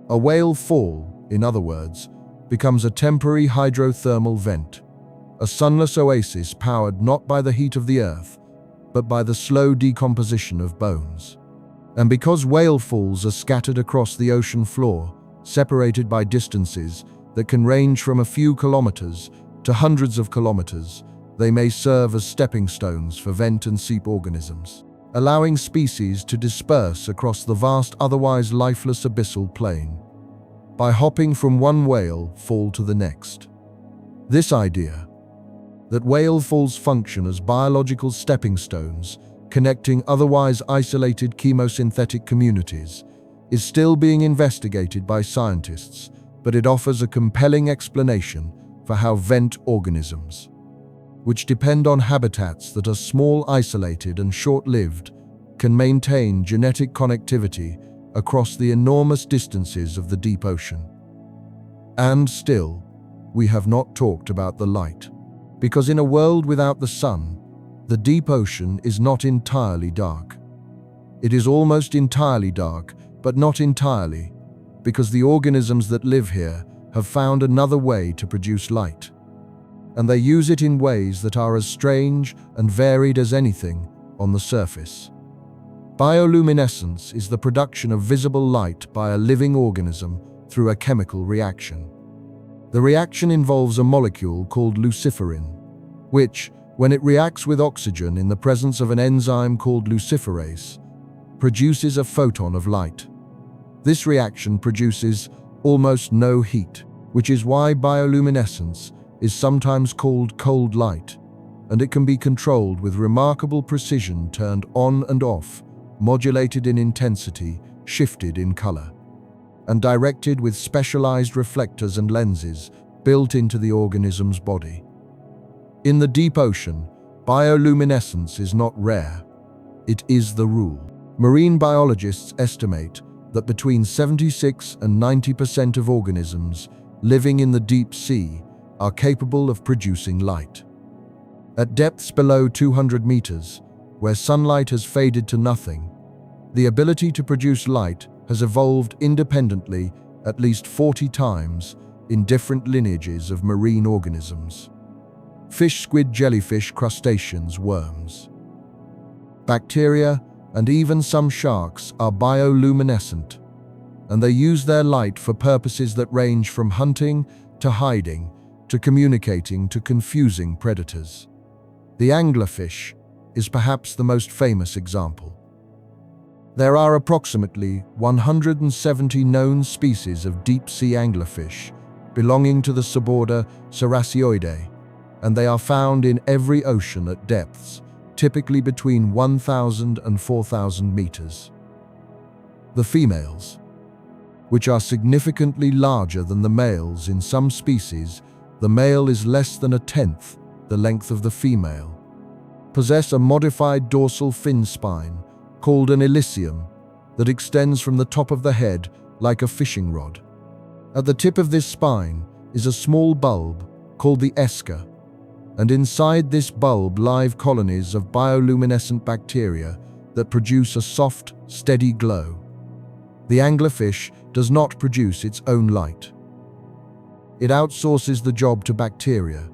A whale fall, in other words, becomes a temporary hydrothermal vent, a sunless oasis powered not by the heat of the earth, but by the slow decomposition of bones. And because whale falls are scattered across the ocean floor, separated by distances that can range from a few kilometers to hundreds of kilometers, they may serve as stepping stones for vent and seep organisms, allowing species to disperse across the vast, otherwise lifeless abyssal plain by hopping from one whale fall to the next. This idea that whale falls function as biological stepping stones connecting otherwise isolated chemosynthetic communities is still being investigated by scientists, but it offers a compelling explanation for how vent organisms, which depend on habitats that are small, isolated, and short-lived, can maintain genetic connectivity across the enormous distances of the deep ocean. And still, we have not talked about the light, because in a world without the sun, the deep ocean is not entirely dark. It is almost entirely dark, but not entirely, because the organisms that live here have found another way to produce light. And they use it in ways that are as strange and varied as anything on the surface. Bioluminescence is the production of visible light by a living organism through a chemical reaction. The reaction involves a molecule called luciferin, which, when it reacts with oxygen in the presence of an enzyme called luciferase, produces a photon of light. This reaction produces almost no heat, which is why bioluminescence is sometimes called cold light, and it can be controlled with remarkable precision, turned on and off, modulated in intensity, shifted in color, and directed with specialized reflectors and lenses built into the organism's body. In the deep ocean, bioluminescence is not rare. It is the rule. Marine biologists estimate that between 76 and 90% of organisms living in the deep sea are capable of producing light. At depths below 200 meters, where sunlight has faded to nothing, the ability to produce light has evolved independently at least 40 times in different lineages of marine organisms: fish, squid, jellyfish, crustaceans, worms. Bacteria, and even some sharks, are bioluminescent, and they use their light for purposes that range from hunting to hiding to communicating to confusing predators. The anglerfish is perhaps the most famous example. There are approximately 170 known species of deep-sea anglerfish belonging to the suborder Ceracioidae, and they are found in every ocean at depths, typically between 1,000 and 4,000 meters. The females, which are significantly larger than the males in some species, the male is less than a tenth the length of the female, possess a modified dorsal fin spine called an elysium that extends from the top of the head like a fishing rod. At the tip of this spine is a small bulb called the esker, and inside this bulb live colonies of bioluminescent bacteria that produce a soft, steady glow. The anglerfish does not produce its own light. It outsources the job to bacteria,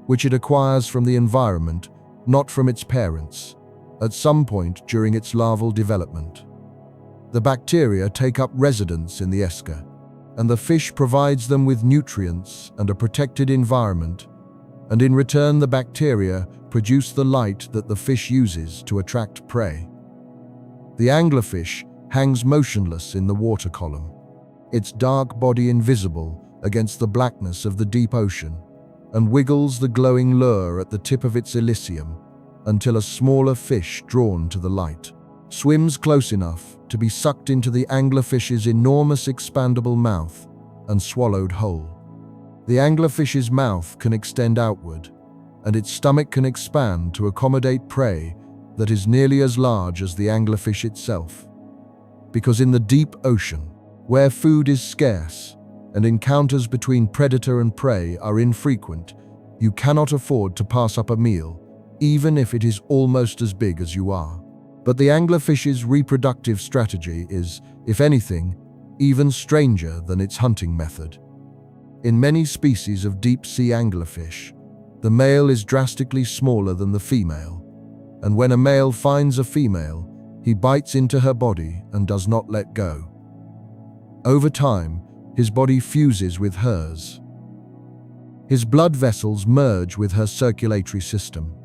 which it acquires from the environment, not from its parents, at some point during its larval development. The bacteria take up residence in the esker, and the fish provides them with nutrients and a protected environment, and in return the bacteria produce the light that the fish uses to attract prey. The anglerfish hangs motionless in the water column, its dark body invisible against the blackness of the deep ocean, and wiggles the glowing lure at the tip of its elysium until a smaller fish drawn to the light swims close enough to be sucked into the anglerfish's enormous expandable mouth and swallowed whole. The anglerfish's mouth can extend outward, and its stomach can expand to accommodate prey that is nearly as large as the anglerfish itself. Because in the deep ocean, where food is scarce and encounters between predator and prey are infrequent, you cannot afford to pass up a meal, even if it is almost as big as you are. But the anglerfish's reproductive strategy is, if anything, even stranger than its hunting method. In many species of deep-sea anglerfish, the male is drastically smaller than the female, and when a male finds a female, he bites into her body and does not let go. Over time, his body fuses with hers. His blood vessels merge with her circulatory system.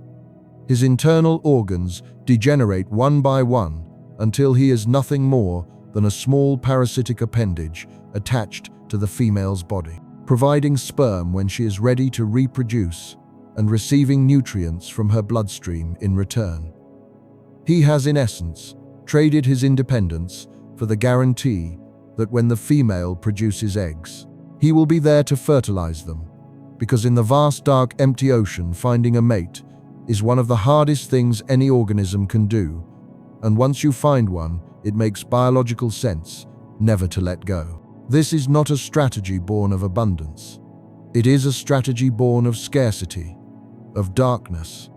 His internal organs degenerate one by one until he is nothing more than a small parasitic appendage attached to the female's body, providing sperm when she is ready to reproduce and receiving nutrients from her bloodstream in return. He has, in essence, traded his independence for the guarantee that when the female produces eggs, he will be there to fertilize them, because in the vast dark empty ocean finding a mate is one of the hardest things any organism can do, and once you find one, it makes biological sense never to let go. This is not a strategy born of abundance. It is a strategy born of scarcity, of darkness,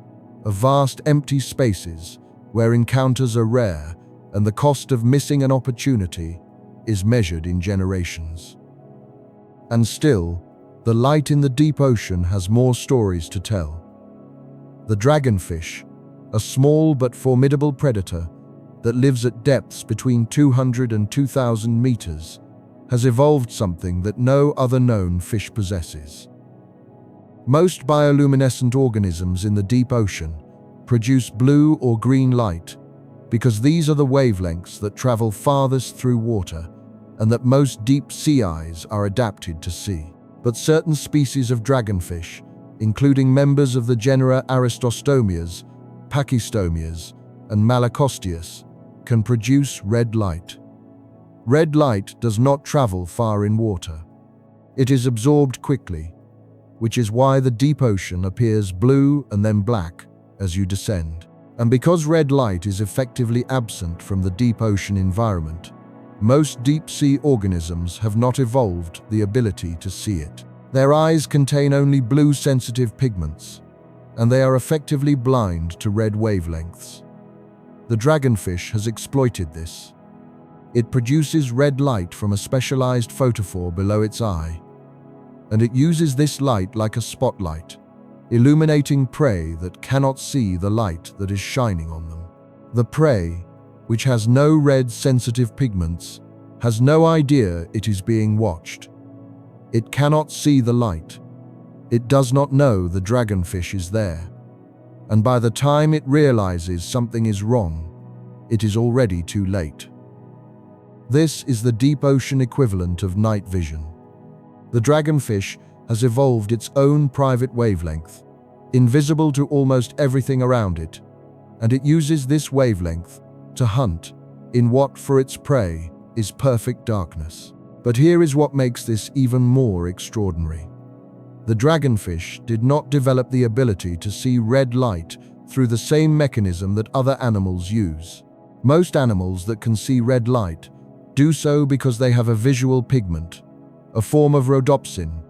of vast empty spaces where encounters are rare and the cost of missing an opportunity is measured in generations. And still, the light in the deep ocean has more stories to tell. The dragonfish, a small but formidable predator that lives at depths between 200 and 2,000 meters, has evolved something that no other known fish possesses. Most bioluminescent organisms in the deep ocean produce blue or green light because these are the wavelengths that travel farthest through water and that most deep sea eyes are adapted to see. But certain species of dragonfish, including members of the genera Aristostomias, Pachystomias, and Malacosteus, can produce red light. Red light does not travel far in water. It is absorbed quickly, which is why the deep ocean appears blue and then black as you descend. And because red light is effectively absent from the deep ocean environment, most deep-sea organisms have not evolved the ability to see it. Their eyes contain only blue-sensitive pigments, and they are effectively blind to red wavelengths. The dragonfish has exploited this. It produces red light from a specialized photophore below its eye, and it uses this light like a spotlight, illuminating prey that cannot see the light that is shining on them. The prey, which has no red sensitive pigments, has no idea it is being watched. It cannot see the light. It does not know the dragonfish is there. And by the time it realizes something is wrong, it is already too late. This is the deep ocean equivalent of night vision. The dragonfish has evolved its own private wavelength, invisible to almost everything around it, and it uses this wavelength to hunt in what, for its prey, is perfect darkness. But here is what makes this even more extraordinary. The dragonfish did not develop the ability to see red light through the same mechanism that other animals use. Most animals that can see red light do so because they have a visual pigment, a form of rhodopsin,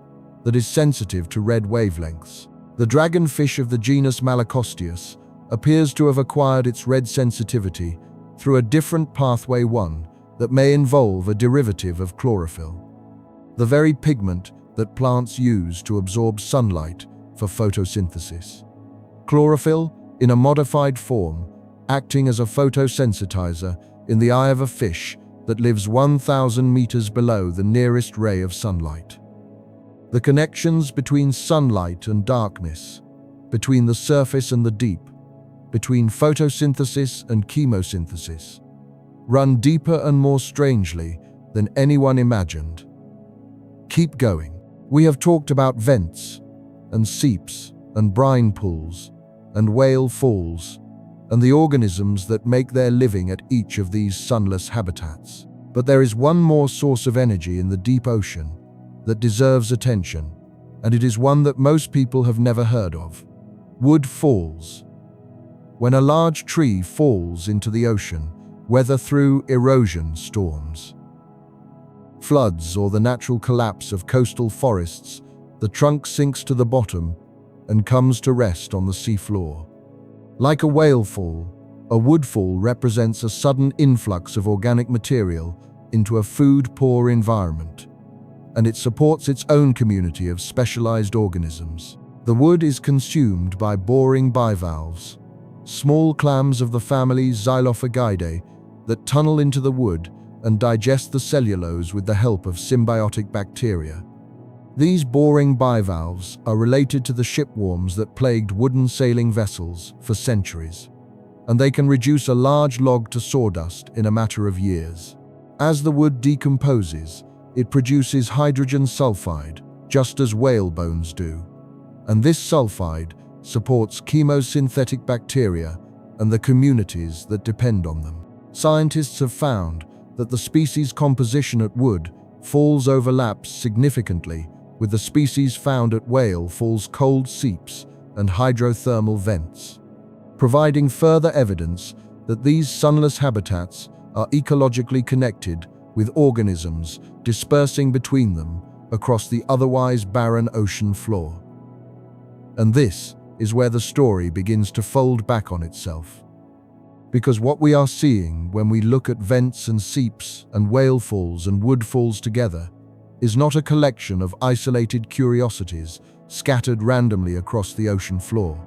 that is sensitive to red wavelengths. The dragonfish of the genus Malacosteus appears to have acquired its red sensitivity through a different pathway, one that may involve a derivative of chlorophyll, the very pigment that plants use to absorb sunlight for photosynthesis. Chlorophyll, in a modified form, acting as a photosensitizer in the eye of a fish that lives 1,000 meters below the nearest ray of sunlight. The connections between sunlight and darkness, between the surface and the deep, between photosynthesis and chemosynthesis, run deeper and more strangely than anyone imagined. Keep going. We have talked about vents, and seeps, and brine pools, and whale falls, and the organisms that make their living at each of these sunless habitats. But there is one more source of energy in the deep ocean that deserves attention, and it is one that most people have never heard of. Wood falls. When a large tree falls into the ocean, whether through erosion storms, floods, or the natural collapse of coastal forests, the trunk sinks to the bottom and comes to rest on the seafloor. Like a whale fall, a woodfall represents a sudden influx of organic material into a food-poor environment, and it supports its own community of specialized organisms. The wood is consumed by boring bivalves, small clams of the family Xylophagidae that tunnel into the wood and digest the cellulose with the help of symbiotic bacteria. These boring bivalves are related to the shipworms that plagued wooden sailing vessels for centuries, and they can reduce a large log to sawdust in a matter of years. As the wood decomposes, it produces hydrogen sulfide, just as whale bones do, and this sulfide supports chemosynthetic bacteria and the communities that depend on them. Scientists have found that the species composition at wood falls overlaps significantly with the species found at whale falls cold seeps and hydrothermal vents, providing further evidence that these sunless habitats are ecologically connected with organisms dispersing between them across the otherwise barren ocean floor. And this is where the story begins to fold back on itself. Because what we are seeing when we look at vents and seeps and whale falls and wood falls together is not a collection of isolated curiosities scattered randomly across the ocean floor.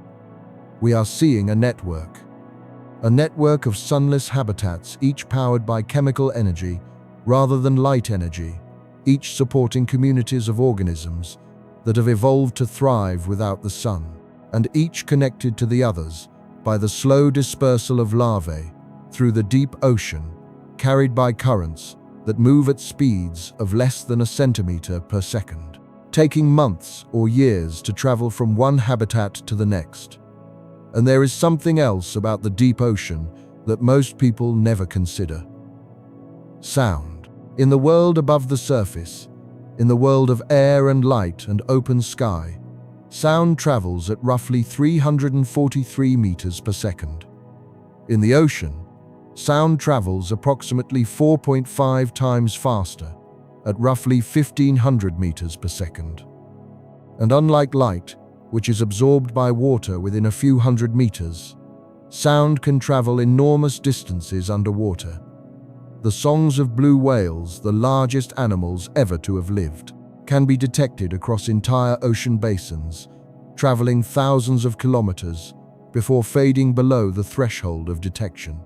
We are seeing a network of sunless habitats, each powered by chemical energy rather than light energy, each supporting communities of organisms that have evolved to thrive without the sun, and each connected to the others by the slow dispersal of larvae through the deep ocean, carried by currents that move at speeds of less than a centimeter per second, taking months or years to travel from one habitat to the next. And there is something else about the deep ocean that most people never consider. Sound. In the world above the surface, in the world of air and light and open sky, sound travels at roughly 343 meters per second. In the ocean, sound travels approximately 4.5 times faster, at roughly 1,500 meters per second. And unlike light, which is absorbed by water within a few hundred meters, sound can travel enormous distances underwater. The songs of blue whales, the largest animals ever to have lived, can be detected across entire ocean basins, traveling thousands of kilometers before fading below the threshold of detection.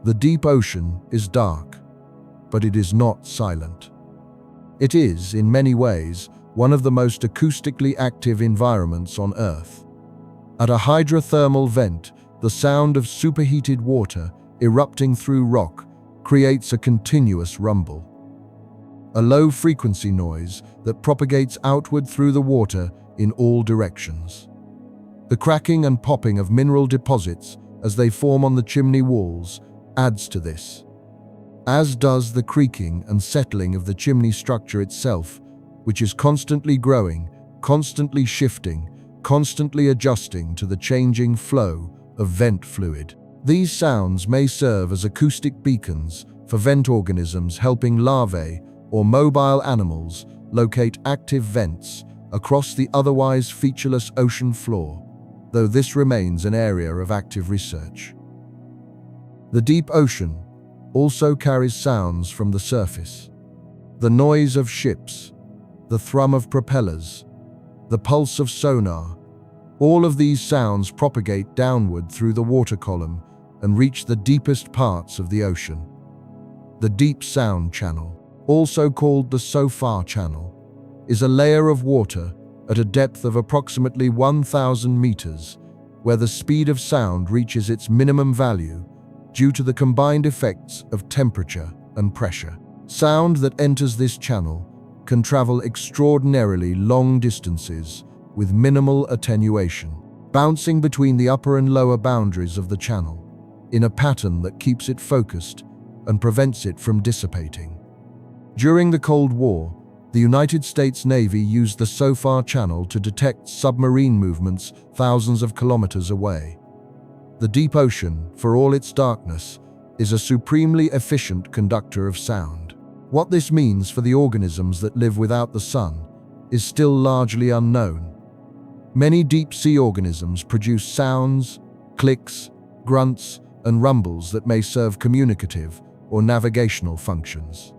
The deep ocean is dark, but it is not silent. It is, in many ways, one of the most acoustically active environments on Earth. At a hydrothermal vent, the sound of superheated water erupting through rock creates a continuous rumble. A low-frequency noise that propagates outward through the water in all directions. The cracking and popping of mineral deposits as they form on the chimney walls adds to this, as does the creaking and settling of the chimney structure itself, which is constantly growing, constantly shifting, constantly adjusting to the changing flow of vent fluid. These sounds may serve as acoustic beacons for vent organisms, helping larvae or mobile animals locate active vents across the otherwise featureless ocean floor, though this remains an area of active research. The deep ocean also carries sounds from the surface. The noise of ships, the thrum of propellers, the pulse of sonar, all of these sounds propagate downward through the water column and reach the deepest parts of the ocean. The deep sound channel, also called the SOFAR channel, is a layer of water at a depth of approximately 1,000 meters, where the speed of sound reaches its minimum value due to the combined effects of temperature and pressure. Sound that enters this channel can travel extraordinarily long distances with minimal attenuation, bouncing between the upper and lower boundaries of the channel in a pattern that keeps it focused and prevents it from dissipating. During the Cold War, the United States Navy used the SOFAR channel to detect submarine movements thousands of kilometers away. The deep ocean, for all its darkness, is a supremely efficient conductor of sound. What this means for the organisms that live without the sun is still largely unknown. Many deep-sea organisms produce sounds, clicks, grunts, and rumbles that may serve communicative or navigational functions.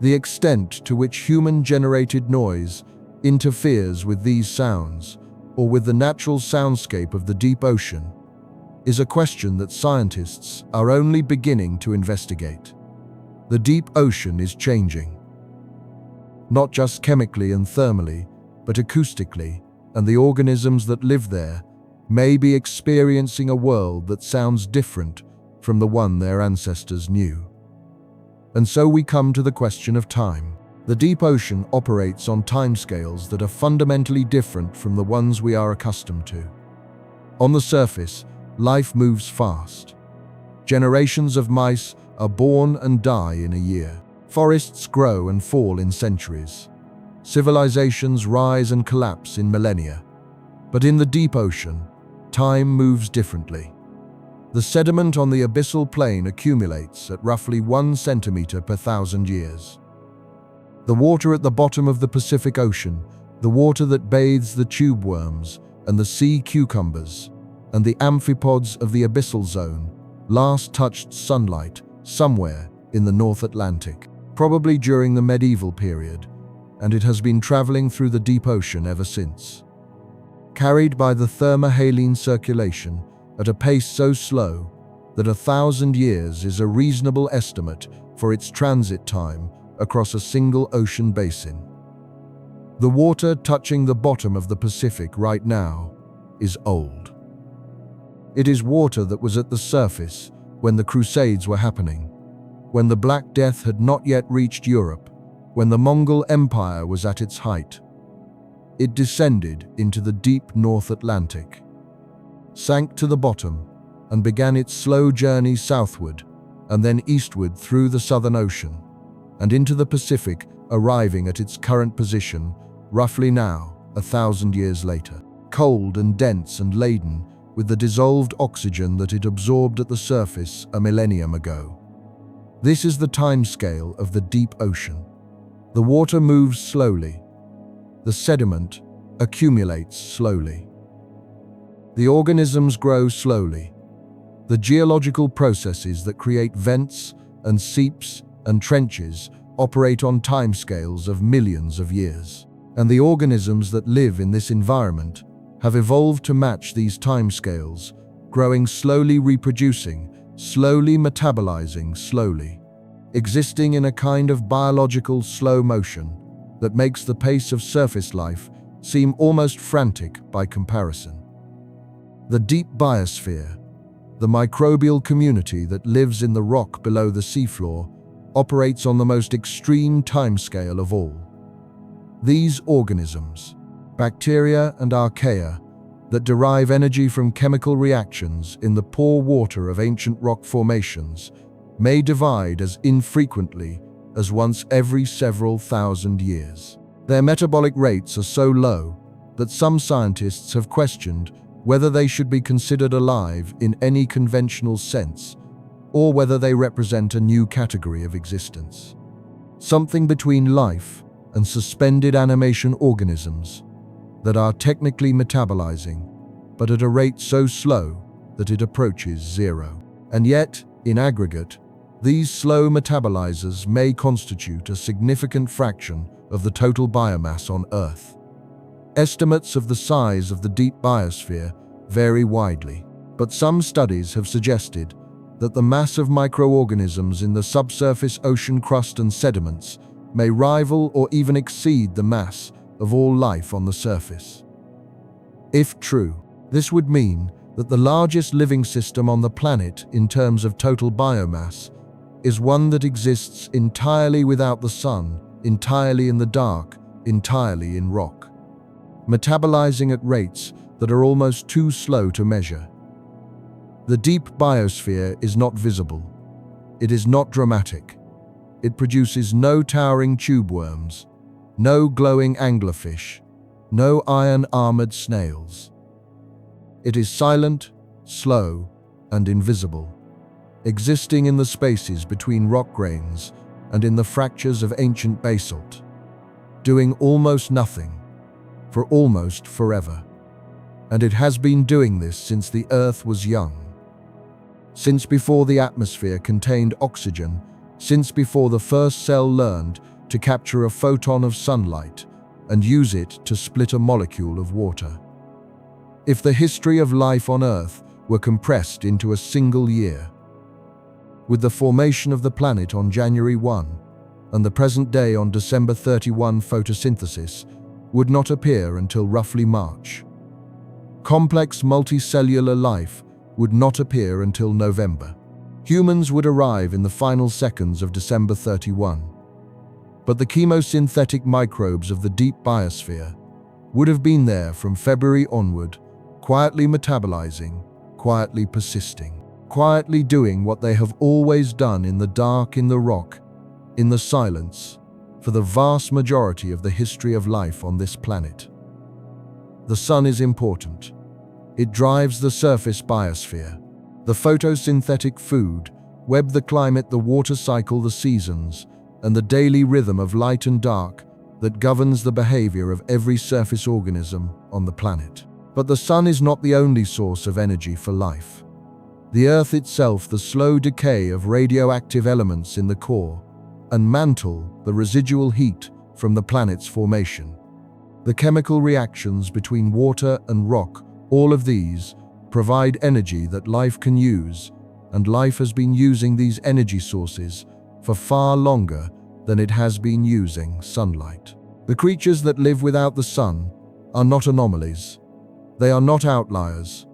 The extent to which human-generated noise interferes with these sounds, or with the natural soundscape of the deep ocean, is a question that scientists are only beginning to investigate. The deep ocean is changing, not just chemically and thermally, but acoustically, and the organisms that live there may be experiencing a world that sounds different from the one their ancestors knew. And so we come to the question of time. The deep ocean operates on timescales that are fundamentally different from the ones we are accustomed to. On the surface, life moves fast. Generations of mice are born and die in a year. Forests grow and fall in centuries. Civilizations rise and collapse in millennia. But in the deep ocean, time moves differently. The sediment on the abyssal plain accumulates at roughly 1 centimeter per 1,000 years. The water at the bottom of the Pacific Ocean, the water that bathes the tube worms and the sea cucumbers, and the amphipods of the abyssal zone, last touched sunlight somewhere in the North Atlantic, probably during the medieval period, and it has been traveling through the deep ocean ever since. Carried by the thermohaline circulation at a pace so slow that 1,000 years is a reasonable estimate for its transit time across a single ocean basin. The water touching the bottom of the Pacific right now is old. It is water that was at the surface when the Crusades were happening, when the Black Death had not yet reached Europe, when the Mongol Empire was at its height. It descended into the deep North Atlantic, sank to the bottom, and began its slow journey southward and then eastward through the Southern Ocean and into the Pacific, arriving at its current position roughly now 1,000 years later, cold and dense and laden with the dissolved oxygen that it absorbed at the surface a millennium ago. This is the timescale of the deep ocean. The water moves slowly. The sediment accumulates slowly. The organisms grow slowly. The geological processes that create vents and seeps and trenches operate on timescales of millions of years. And the organisms that live in this environment have evolved to match these timescales, growing slowly, reproducing, slowly metabolizing, slowly, existing in a kind of biological slow motion that makes the pace of surface life seem almost frantic by comparison. The deep biosphere, the microbial community that lives in the rock below the seafloor, operates on the most extreme timescale of all. These organisms, bacteria and archaea, that derive energy from chemical reactions in the pore water of ancient rock formations, may divide as infrequently as once every several thousand years. Their metabolic rates are so low that some scientists have questioned whether they should be considered alive in any conventional sense, or whether they represent a new category of existence. Something between life and suspended animation organisms that are technically metabolizing, but at a rate so slow that it approaches zero. And yet, in aggregate, these slow metabolizers may constitute a significant fraction of the total biomass on Earth. Estimates of the size of the deep biosphere vary widely, but some studies have suggested that the mass of microorganisms in the subsurface ocean crust and sediments may rival or even exceed the mass of all life on the surface. If true, this would mean that the largest living system on the planet in terms of total biomass is one that exists entirely without the sun, entirely in the dark, entirely in rock, metabolizing at rates that are almost too slow to measure. The deep biosphere is not visible. It is not dramatic. It produces no towering tube worms, no glowing anglerfish, no iron-armored snails. It is silent, slow, and invisible, existing in the spaces between rock grains and in the fractures of ancient basalt, doing almost nothing for almost forever. And it has been doing this since the Earth was young, since before the atmosphere contained oxygen, since before the first cell learned to capture a photon of sunlight and use it to split a molecule of water. If the history of life on Earth were compressed into a single year, with the formation of the planet on January 1 and the present day on December 31, photosynthesis would not appear until roughly March. Complex multicellular life would not appear until November. Humans would arrive in the final seconds of December 31. But the chemosynthetic microbes of the deep biosphere would have been there from February onward, quietly metabolizing, quietly persisting, quietly doing what they have always done in the dark, in the rock, in the silence, for the vast majority of the history of life on this planet. The sun is important. It drives the surface biosphere, the photosynthetic food, web, the climate, the water cycle, the seasons, and the daily rhythm of light and dark that governs the behavior of every surface organism on the planet. But the sun is not the only source of energy for life. The Earth itself, the slow decay of radioactive elements in the core, and mantle, the residual heat from the planet's formation. The chemical reactions between water and rock, all of these provide energy that life can use, and life has been using these energy sources for far longer than it has been using sunlight. The creatures that live without the sun are not anomalies. They are not outliers.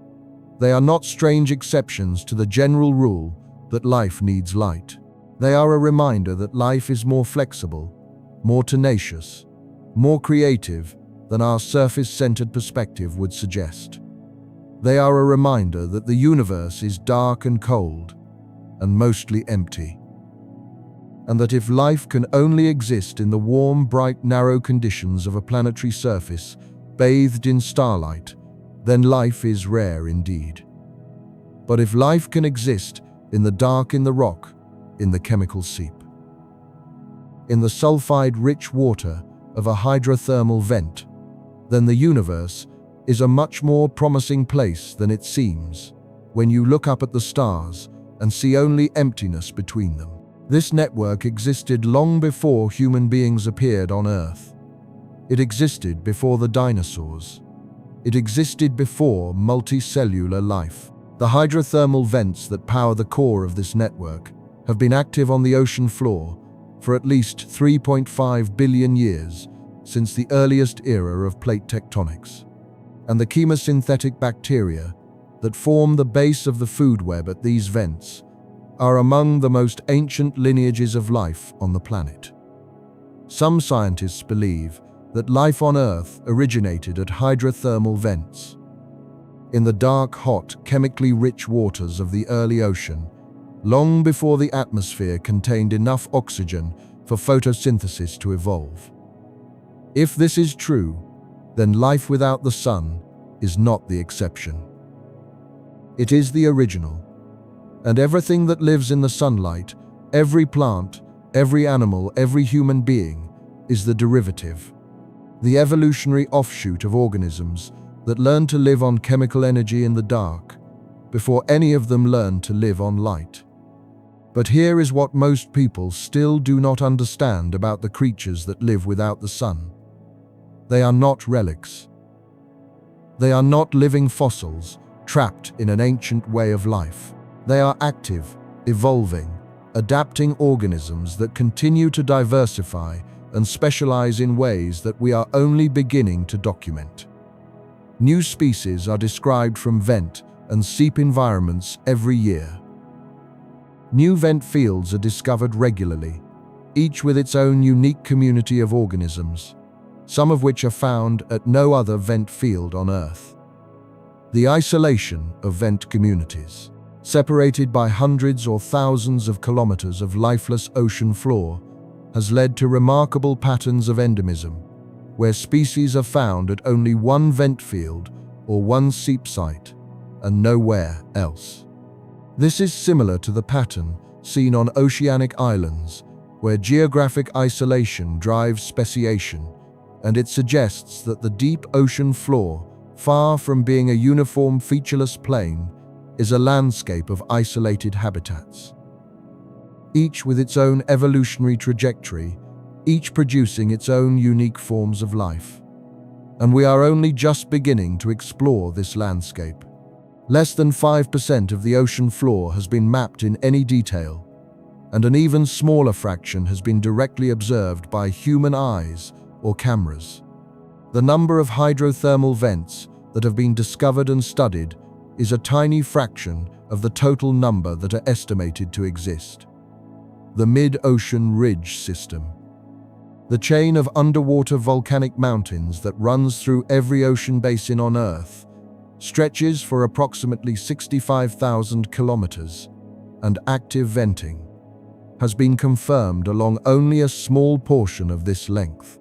They are not strange exceptions to the general rule that life needs light. They are a reminder that life is more flexible, more tenacious, more creative than our surface-centered perspective would suggest. They are a reminder that the universe is dark and cold, and mostly empty. And that if life can only exist in the warm, bright, narrow conditions of a planetary surface, bathed in starlight, then life is rare indeed. But if life can exist in the dark, in the rock, in the chemical seep, in the sulfide-rich water of a hydrothermal vent, then the universe is a much more promising place than it seems when you look up at the stars and see only emptiness between them. This network existed long before human beings appeared on Earth. It existed before the dinosaurs. It existed before multicellular life. The hydrothermal vents that power the core of this network have been active on the ocean floor for at least 3.5 billion years, since the earliest era of plate tectonics. And the chemosynthetic bacteria that form the base of the food web at these vents are among the most ancient lineages of life on the planet. Some scientists believe that life on Earth originated at hydrothermal vents. In the dark, hot, chemically rich waters of the early ocean, long before the atmosphere contained enough oxygen for photosynthesis to evolve. If this is true, then life without the sun is not the exception. It is the original. And everything that lives in the sunlight, every plant, every animal, every human being, is the derivative, the evolutionary offshoot of organisms that learn to live on chemical energy in the dark, before any of them learn to live on light. But here is what most people still do not understand about the creatures that live without the sun. They are not relics. They are not living fossils trapped in an ancient way of life. They are active, evolving, adapting organisms that continue to diversify and specialize in ways that we are only beginning to document. New species are described from vent and seep environments every year. New vent fields are discovered regularly, each with its own unique community of organisms, some of which are found at no other vent field on Earth. The isolation of vent communities, separated by hundreds or thousands of kilometers of lifeless ocean floor, has led to remarkable patterns of endemism, where species are found at only one vent field or one seep site, and nowhere else. This is similar to the pattern seen on oceanic islands, where geographic isolation drives speciation, and it suggests that the deep ocean floor, far from being a uniform featureless plain, is a landscape of isolated habitats. Each with its own evolutionary trajectory, each producing its own unique forms of life. And we are only just beginning to explore this landscape. Less than 5% of the ocean floor has been mapped in any detail, and an even smaller fraction has been directly observed by human eyes or cameras. The number of hydrothermal vents that have been discovered and studied is a tiny fraction of the total number that are estimated to exist. The mid-ocean ridge system. The chain of underwater volcanic mountains that runs through every ocean basin on Earth stretches for approximately 65,000 kilometers, and active venting has been confirmed along only a small portion of this length.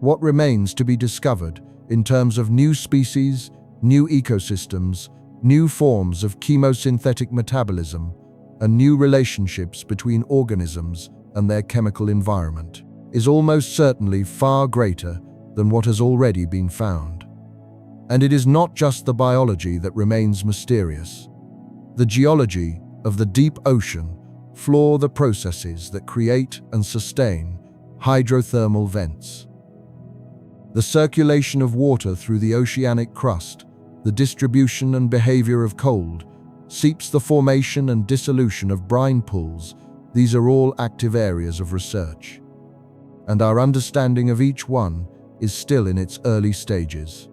What remains to be discovered in terms of new species, new ecosystems, new forms of chemosynthetic metabolism, and new relationships between organisms and their chemical environment is almost certainly far greater than what has already been found. And it is not just the biology that remains mysterious. The geology of the deep ocean floor the processes that create and sustain hydrothermal vents. The circulation of water through the oceanic crust, the distribution and behavior of cold, seeps, the formation and dissolution of brine pools, these are all active areas of research. And our understanding of each one is still in its early stages.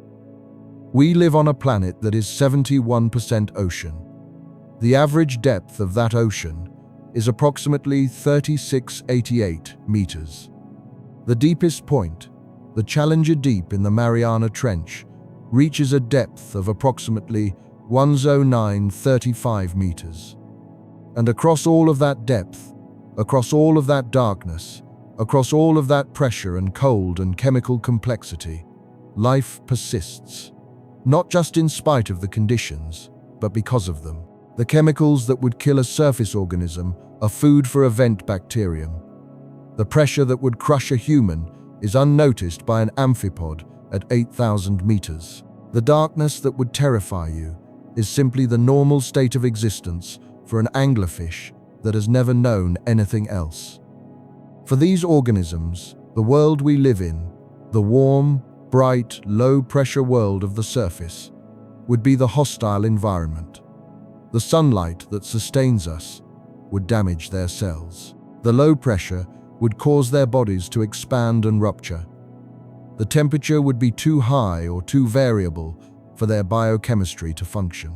We live on a planet that is 71% ocean. The average depth of that ocean is approximately 3688 meters. The deepest point, the Challenger Deep in the Mariana Trench, reaches a depth of approximately 10935 meters. And across all of that depth, across all of that darkness, across all of that pressure and cold and chemical complexity, life persists. Not just in spite of the conditions, but because of them. The chemicals that would kill a surface organism are food for a vent bacterium. The pressure that would crush a human is unnoticed by an amphipod at 8,000 meters. The darkness that would terrify you is simply the normal state of existence for an anglerfish that has never known anything else. For these organisms, the world we live in, the warm, bright, low-pressure world of the surface would be the hostile environment. The sunlight that sustains us would damage their cells. The low pressure would cause their bodies to expand and rupture. The temperature would be too high or too variable for their biochemistry to function.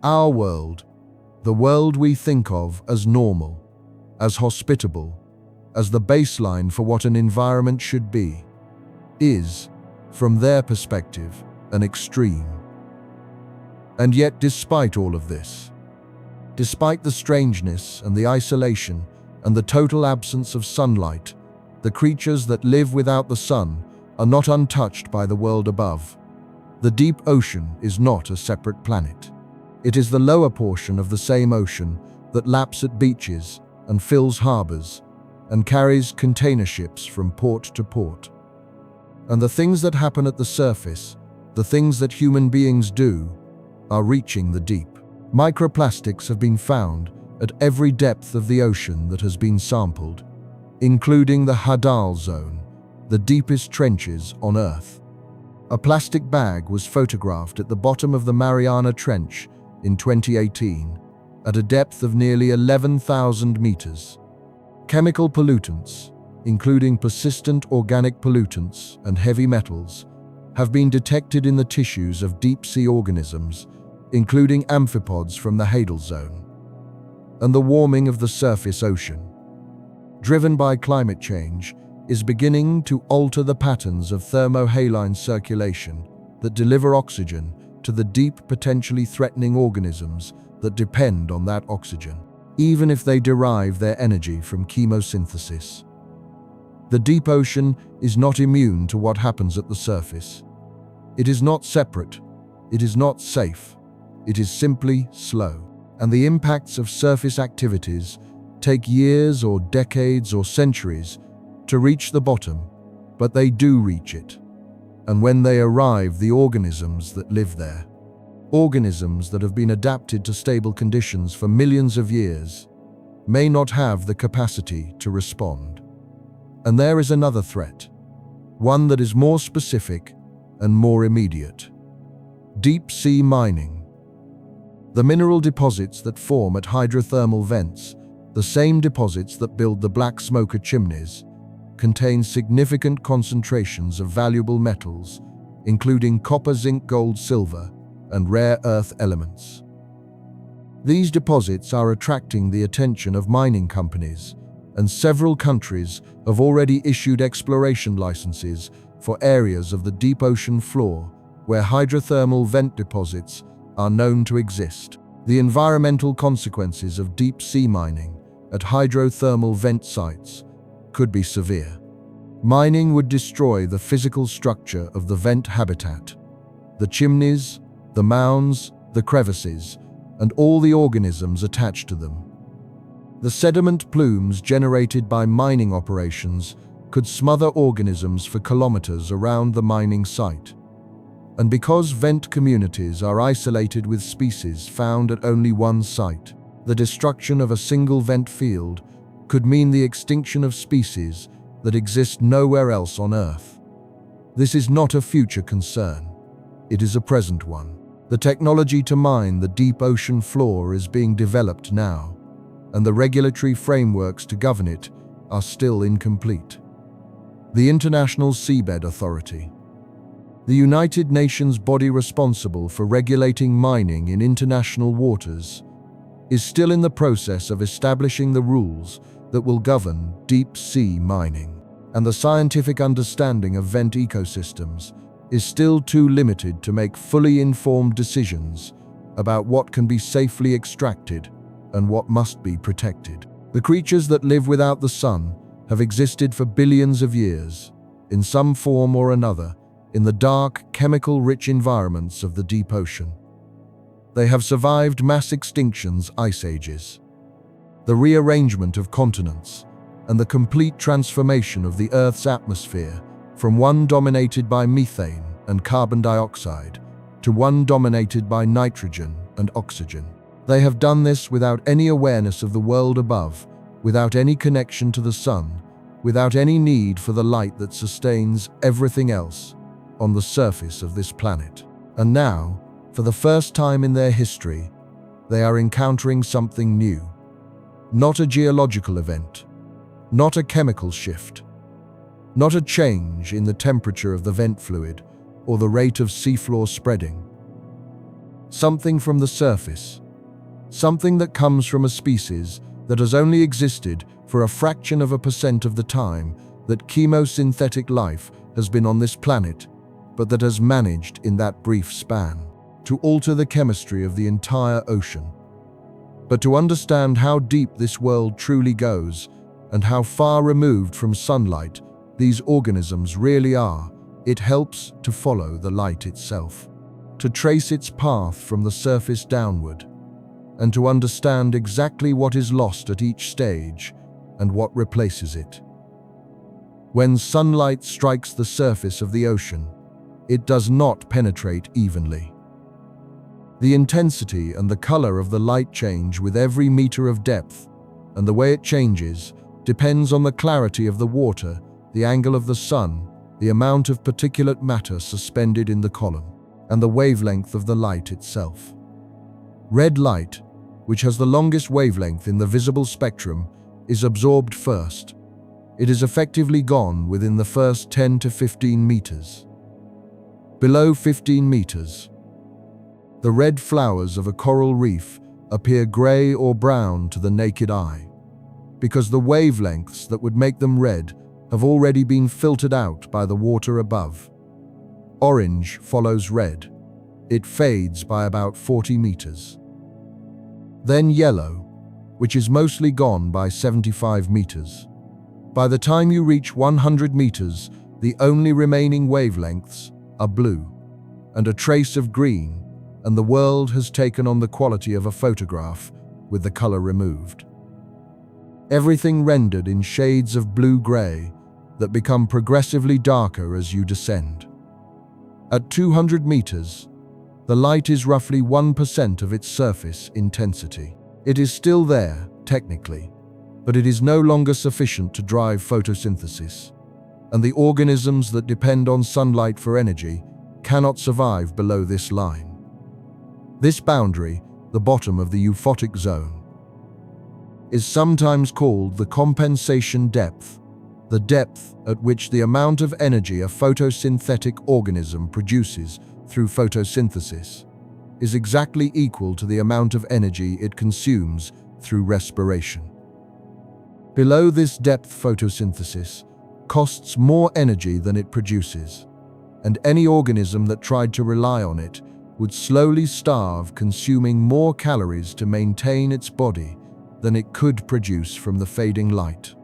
Our world, the world we think of as normal, as hospitable, as the baseline for what an environment should be, is, from their perspective, an extreme. And yet, despite all of this, despite the strangeness and the isolation and the total absence of sunlight, the creatures that live without the sun are not untouched by the world above. The deep ocean is not a separate planet. It is the lower portion of the same ocean that laps at beaches and fills harbors and carries container ships from port to port. And the things that happen at the surface, the things that human beings do, are reaching the deep. Microplastics have been found at every depth of the ocean that has been sampled, including the Hadal Zone, the deepest trenches on Earth. A plastic bag was photographed at the bottom of the Mariana Trench in 2018, at a depth of nearly 11,000 meters. Chemical pollutants, including persistent organic pollutants and heavy metals, have been detected in the tissues of deep-sea organisms, including amphipods from the Hadal Zone. And the warming of the surface ocean, driven by climate change, is beginning to alter the patterns of thermohaline circulation that deliver oxygen to the deep, potentially threatening organisms that depend on that oxygen, even if they derive their energy from chemosynthesis. The deep ocean is not immune to what happens at the surface. It is not separate. It is not safe. It is simply slow. And the impacts of surface activities take years or decades or centuries to reach the bottom, but they do reach it. And when they arrive, the organisms that live there, organisms that have been adapted to stable conditions for millions of years, may not have the capacity to respond. And there is another threat, one that is more specific and more immediate. Deep-sea mining. The mineral deposits that form at hydrothermal vents, the same deposits that build the black smoker chimneys, contain significant concentrations of valuable metals, including copper, zinc, gold, silver, and rare earth elements. These deposits are attracting the attention of mining companies, and several countries have already issued exploration licenses for areas of the deep ocean floor where hydrothermal vent deposits are known to exist. The environmental consequences of deep-sea mining at hydrothermal vent sites could be severe. Mining would destroy the physical structure of the vent habitat, the chimneys, the mounds, the crevices, and all the organisms attached to them. The sediment plumes generated by mining operations could smother organisms for kilometers around the mining site. And because vent communities are isolated with species found at only one site, the destruction of a single vent field could mean the extinction of species that exist nowhere else on Earth. This is not a future concern. It is a present one. The technology to mine the deep ocean floor is being developed now, and the regulatory frameworks to govern it are still incomplete. The International Seabed Authority, the United Nations body responsible for regulating mining in international waters, is still in the process of establishing the rules that will govern deep-sea mining, and the scientific understanding of vent ecosystems is still too limited to make fully informed decisions about what can be safely extracted and what must be protected. The creatures that live without the sun have existed for billions of years, in some form or another, in the dark, chemical-rich environments of the deep ocean. They have survived mass extinctions, ice ages, the rearrangement of continents, and the complete transformation of the Earth's atmosphere from one dominated by methane and carbon dioxide to one dominated by nitrogen and oxygen. They have done this without any awareness of the world above, without any connection to the sun, without any need for the light that sustains everything else, on the surface of this planet. And now, for the first time in their history, they are encountering something new. Not a geological event, not a chemical shift, not a change in the temperature of the vent fluid or the rate of seafloor spreading. Something from the surface, something that comes from a species that has only existed for a fraction of a percent of the time that chemosynthetic life has been on this planet, but that has managed in that brief span to alter the chemistry of the entire ocean. But to understand how deep this world truly goes and how far removed from sunlight these organisms really are, it helps to follow the light itself, to trace its path from the surface downward, and to understand exactly what is lost at each stage and what replaces it. When sunlight strikes the surface of the ocean, it does not penetrate evenly. The intensity and the color of the light change with every meter of depth, and the way it changes depends on the clarity of the water, the angle of the sun, the amount of particulate matter suspended in the column, and the wavelength of the light itself. Red light, which has the longest wavelength in the visible spectrum, is absorbed first. It is effectively gone within the first 10 to 15 meters. Below 15 meters, the red flowers of a coral reef appear gray or brown to the naked eye, because the wavelengths that would make them red have already been filtered out by the water above. Orange follows red. It fades by about 40 meters. Then yellow, which is mostly gone by 75 meters. By the time you reach 100 meters, the only remaining wavelengths are blue and a trace of green, and the world has taken on the quality of a photograph with the color removed. Everything rendered in shades of blue-gray that become progressively darker as you descend. At 200 meters, the light is roughly 1% of its surface intensity. It is still there, technically, but it is no longer sufficient to drive photosynthesis, and the organisms that depend on sunlight for energy cannot survive below this line. This boundary, the bottom of the euphotic zone, is sometimes called the compensation depth, the depth at which the amount of energy a photosynthetic organism produces through photosynthesis is exactly equal to the amount of energy it consumes through respiration. Below this depth, photosynthesis costs more energy than it produces, and any organism that tried to rely on it would slowly starve, consuming more calories to maintain its body than it could produce from the fading light.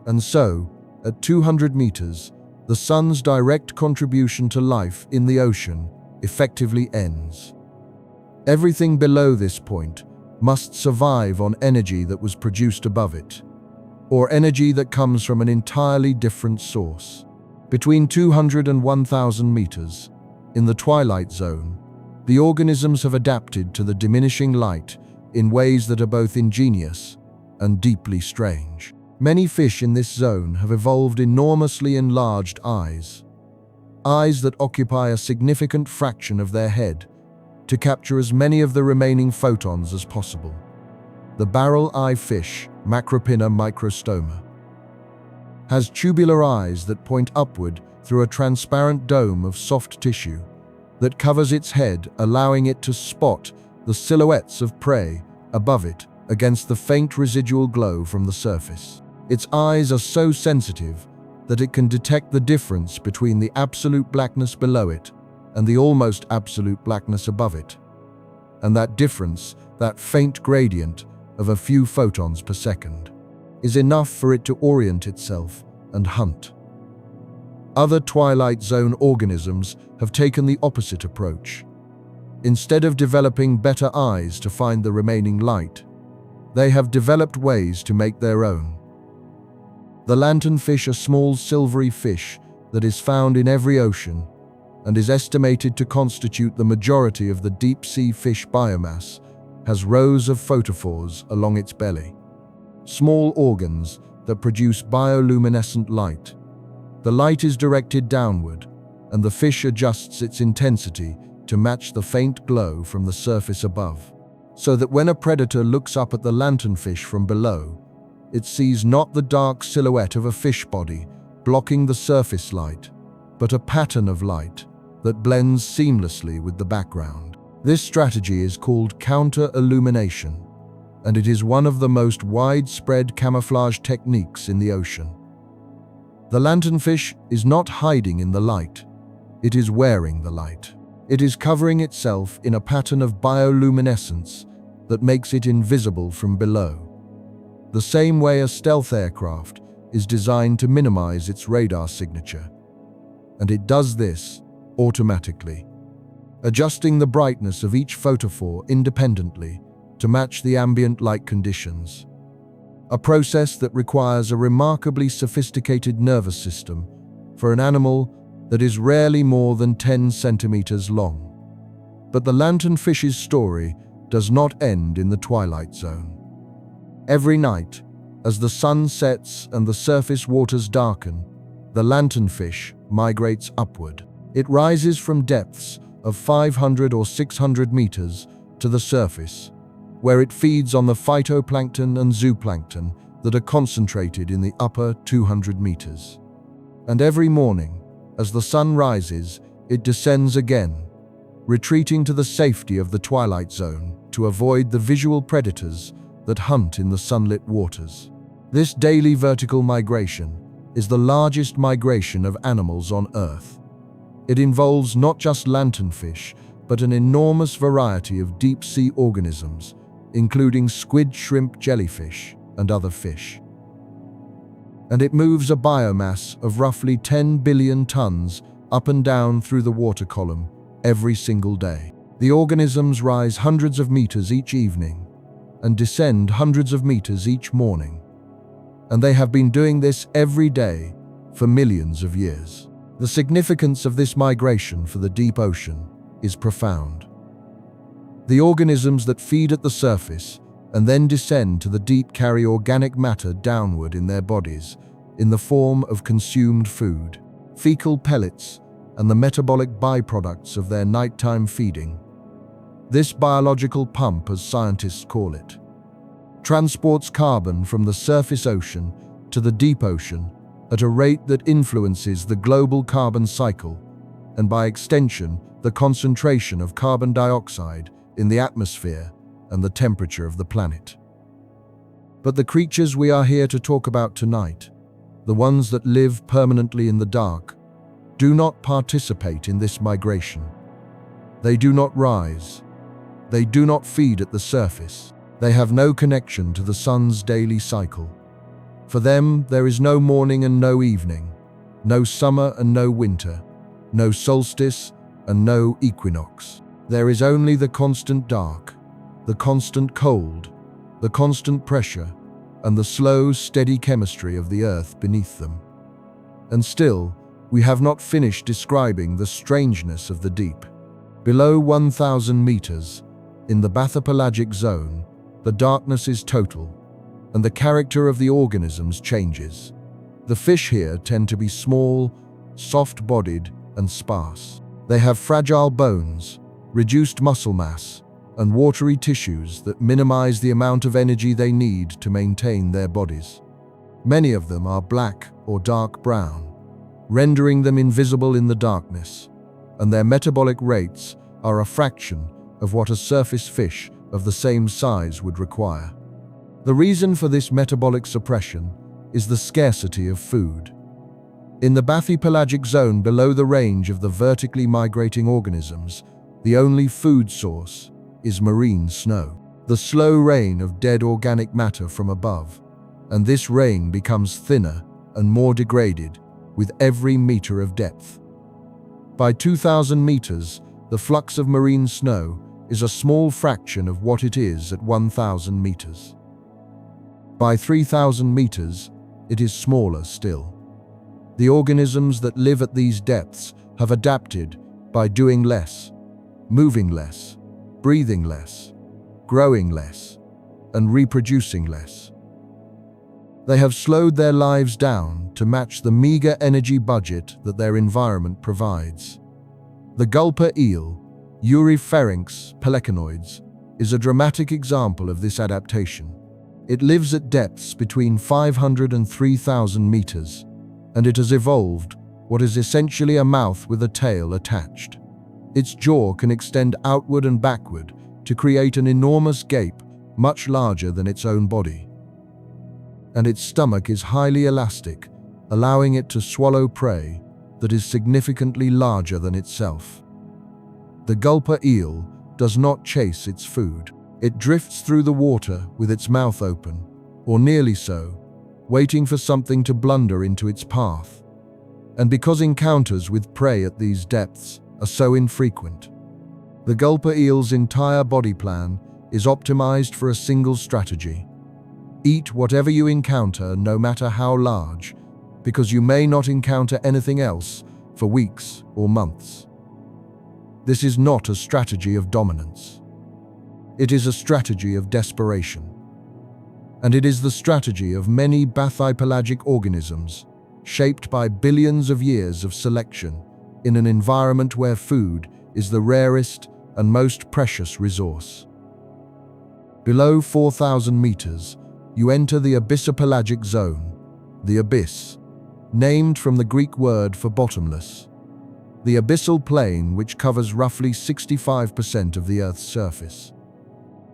And so, at 200 meters, the sun's direct contribution to life in the ocean effectively ends. Everything below this point must survive on energy that was produced above it, or energy that comes from an entirely different source. Between 200 and 1,000 meters, in the twilight zone, the organisms have adapted to the diminishing light in ways that are both ingenious and deeply strange. Many fish in this zone have evolved enormously enlarged eyes that occupy a significant fraction of their head to capture as many of the remaining photons as possible. The barrel eye fish, Macropinna microstoma, has tubular eyes that point upward through a transparent dome of soft tissue that covers its head, allowing it to spot the silhouettes of prey above it against the faint residual glow from the surface. Its eyes are so sensitive that it can detect the difference between the absolute blackness below it and the almost absolute blackness above it. And that difference, that faint gradient of a few photons per second, is enough for it to orient itself and hunt. Other twilight zone organisms have taken the opposite approach. Instead of developing better eyes to find the remaining light, they have developed ways to make their own. The lanternfish, a small silvery fish that is found in every ocean and is estimated to constitute the majority of the deep-sea fish biomass, has rows of photophores along its belly, small organs that produce bioluminescent light. The light is directed downward, and the fish adjusts its intensity to match the faint glow from the surface above, so that when a predator looks up at the lanternfish from below, it sees not the dark silhouette of a fish body blocking the surface light, but a pattern of light that blends seamlessly with the background. This strategy is called counter-illumination, and it is one of the most widespread camouflage techniques in the ocean. The lanternfish is not hiding in the light, it is wearing the light. It is covering itself in a pattern of bioluminescence that makes it invisible from below, the same way a stealth aircraft is designed to minimize its radar signature. And it does this automatically, adjusting the brightness of each photophore independently to match the ambient light conditions, a process that requires a remarkably sophisticated nervous system for an animal that is rarely more than 10 centimeters long. But the lanternfish's story does not end in the twilight zone. Every night, as the sun sets and the surface waters darken, the lanternfish migrates upward. It rises from depths of 500 or 600 meters to the surface, where it feeds on the phytoplankton and zooplankton that are concentrated in the upper 200 meters. And every morning, as the sun rises, it descends again, retreating to the safety of the twilight zone to avoid the visual predators that hunt in the sunlit waters. This daily vertical migration is the largest migration of animals on Earth. It involves not just lanternfish, but an enormous variety of deep-sea organisms, including squid, shrimp, jellyfish, and other fish. And it moves a biomass of roughly 10 billion tons up and down through the water column every single day. The organisms rise hundreds of meters each evening and descend hundreds of meters each morning. And they have been doing this every day for millions of years. The significance of this migration for the deep ocean is profound. The organisms that feed at the surface and then descend to the deep carry organic matter downward in their bodies in the form of consumed food, fecal pellets, and the metabolic byproducts of their nighttime feeding. This biological pump, as scientists call it, transports carbon from the surface ocean to the deep ocean at a rate that influences the global carbon cycle and, by extension, the concentration of carbon dioxide in the atmosphere and the temperature of the planet. But the creatures we are here to talk about tonight, the ones that live permanently in the dark, do not participate in this migration. They do not rise. They do not feed at the surface. They have no connection to the sun's daily cycle. For them, there is no morning and no evening, no summer and no winter, no solstice and no equinox. There is only the constant dark, the constant cold, the constant pressure, and the slow, steady chemistry of the earth beneath them. And still, we have not finished describing the strangeness of the deep. Below 1,000 meters, in the bathypelagic zone, the darkness is total, and the character of the organisms changes. The fish here tend to be small, soft-bodied, and sparse. They have fragile bones, reduced muscle mass, and watery tissues that minimize the amount of energy they need to maintain their bodies. Many of them are black or dark brown, rendering them invisible in the darkness, and their metabolic rates are a fraction of what a surface fish of the same size would require. The reason for this metabolic suppression is the scarcity of food. In the bathypelagic zone below the range of the vertically migrating organisms, the only food source is marine snow, the slow rain of dead organic matter from above, and this rain becomes thinner and more degraded with every meter of depth. By 2,000 meters, the flux of marine snow is a small fraction of what it is at 1,000 meters. By 3,000 meters, it is smaller still. The organisms that live at these depths have adapted by doing less, moving less, breathing less, growing less, and reproducing less. They have slowed their lives down to match the meager energy budget that their environment provides. The gulper eel, Eurypharynx pelechinoides, is a dramatic example of this adaptation. It lives at depths between 500 and 3,000 meters, and it has evolved what is essentially a mouth with a tail attached. Its jaw can extend outward and backward to create an enormous gape much larger than its own body. And its stomach is highly elastic, allowing it to swallow prey that is significantly larger than itself. The gulper eel does not chase its food. It drifts through the water with its mouth open, or nearly so, waiting for something to blunder into its path. And because encounters with prey at these depths are so infrequent, the gulper eel's entire body plan is optimized for a single strategy. Eat whatever you encounter, no matter how large, because you may not encounter anything else for weeks or months. This is not a strategy of dominance. It is a strategy of desperation. And it is the strategy of many bathypelagic organisms, shaped by billions of years of selection in an environment where food is the rarest and most precious resource. Below 4,000 meters, you enter the abyssopelagic zone, the abyss, named from the Greek word for bottomless. The abyssal plain, which covers roughly 65% of the Earth's surface,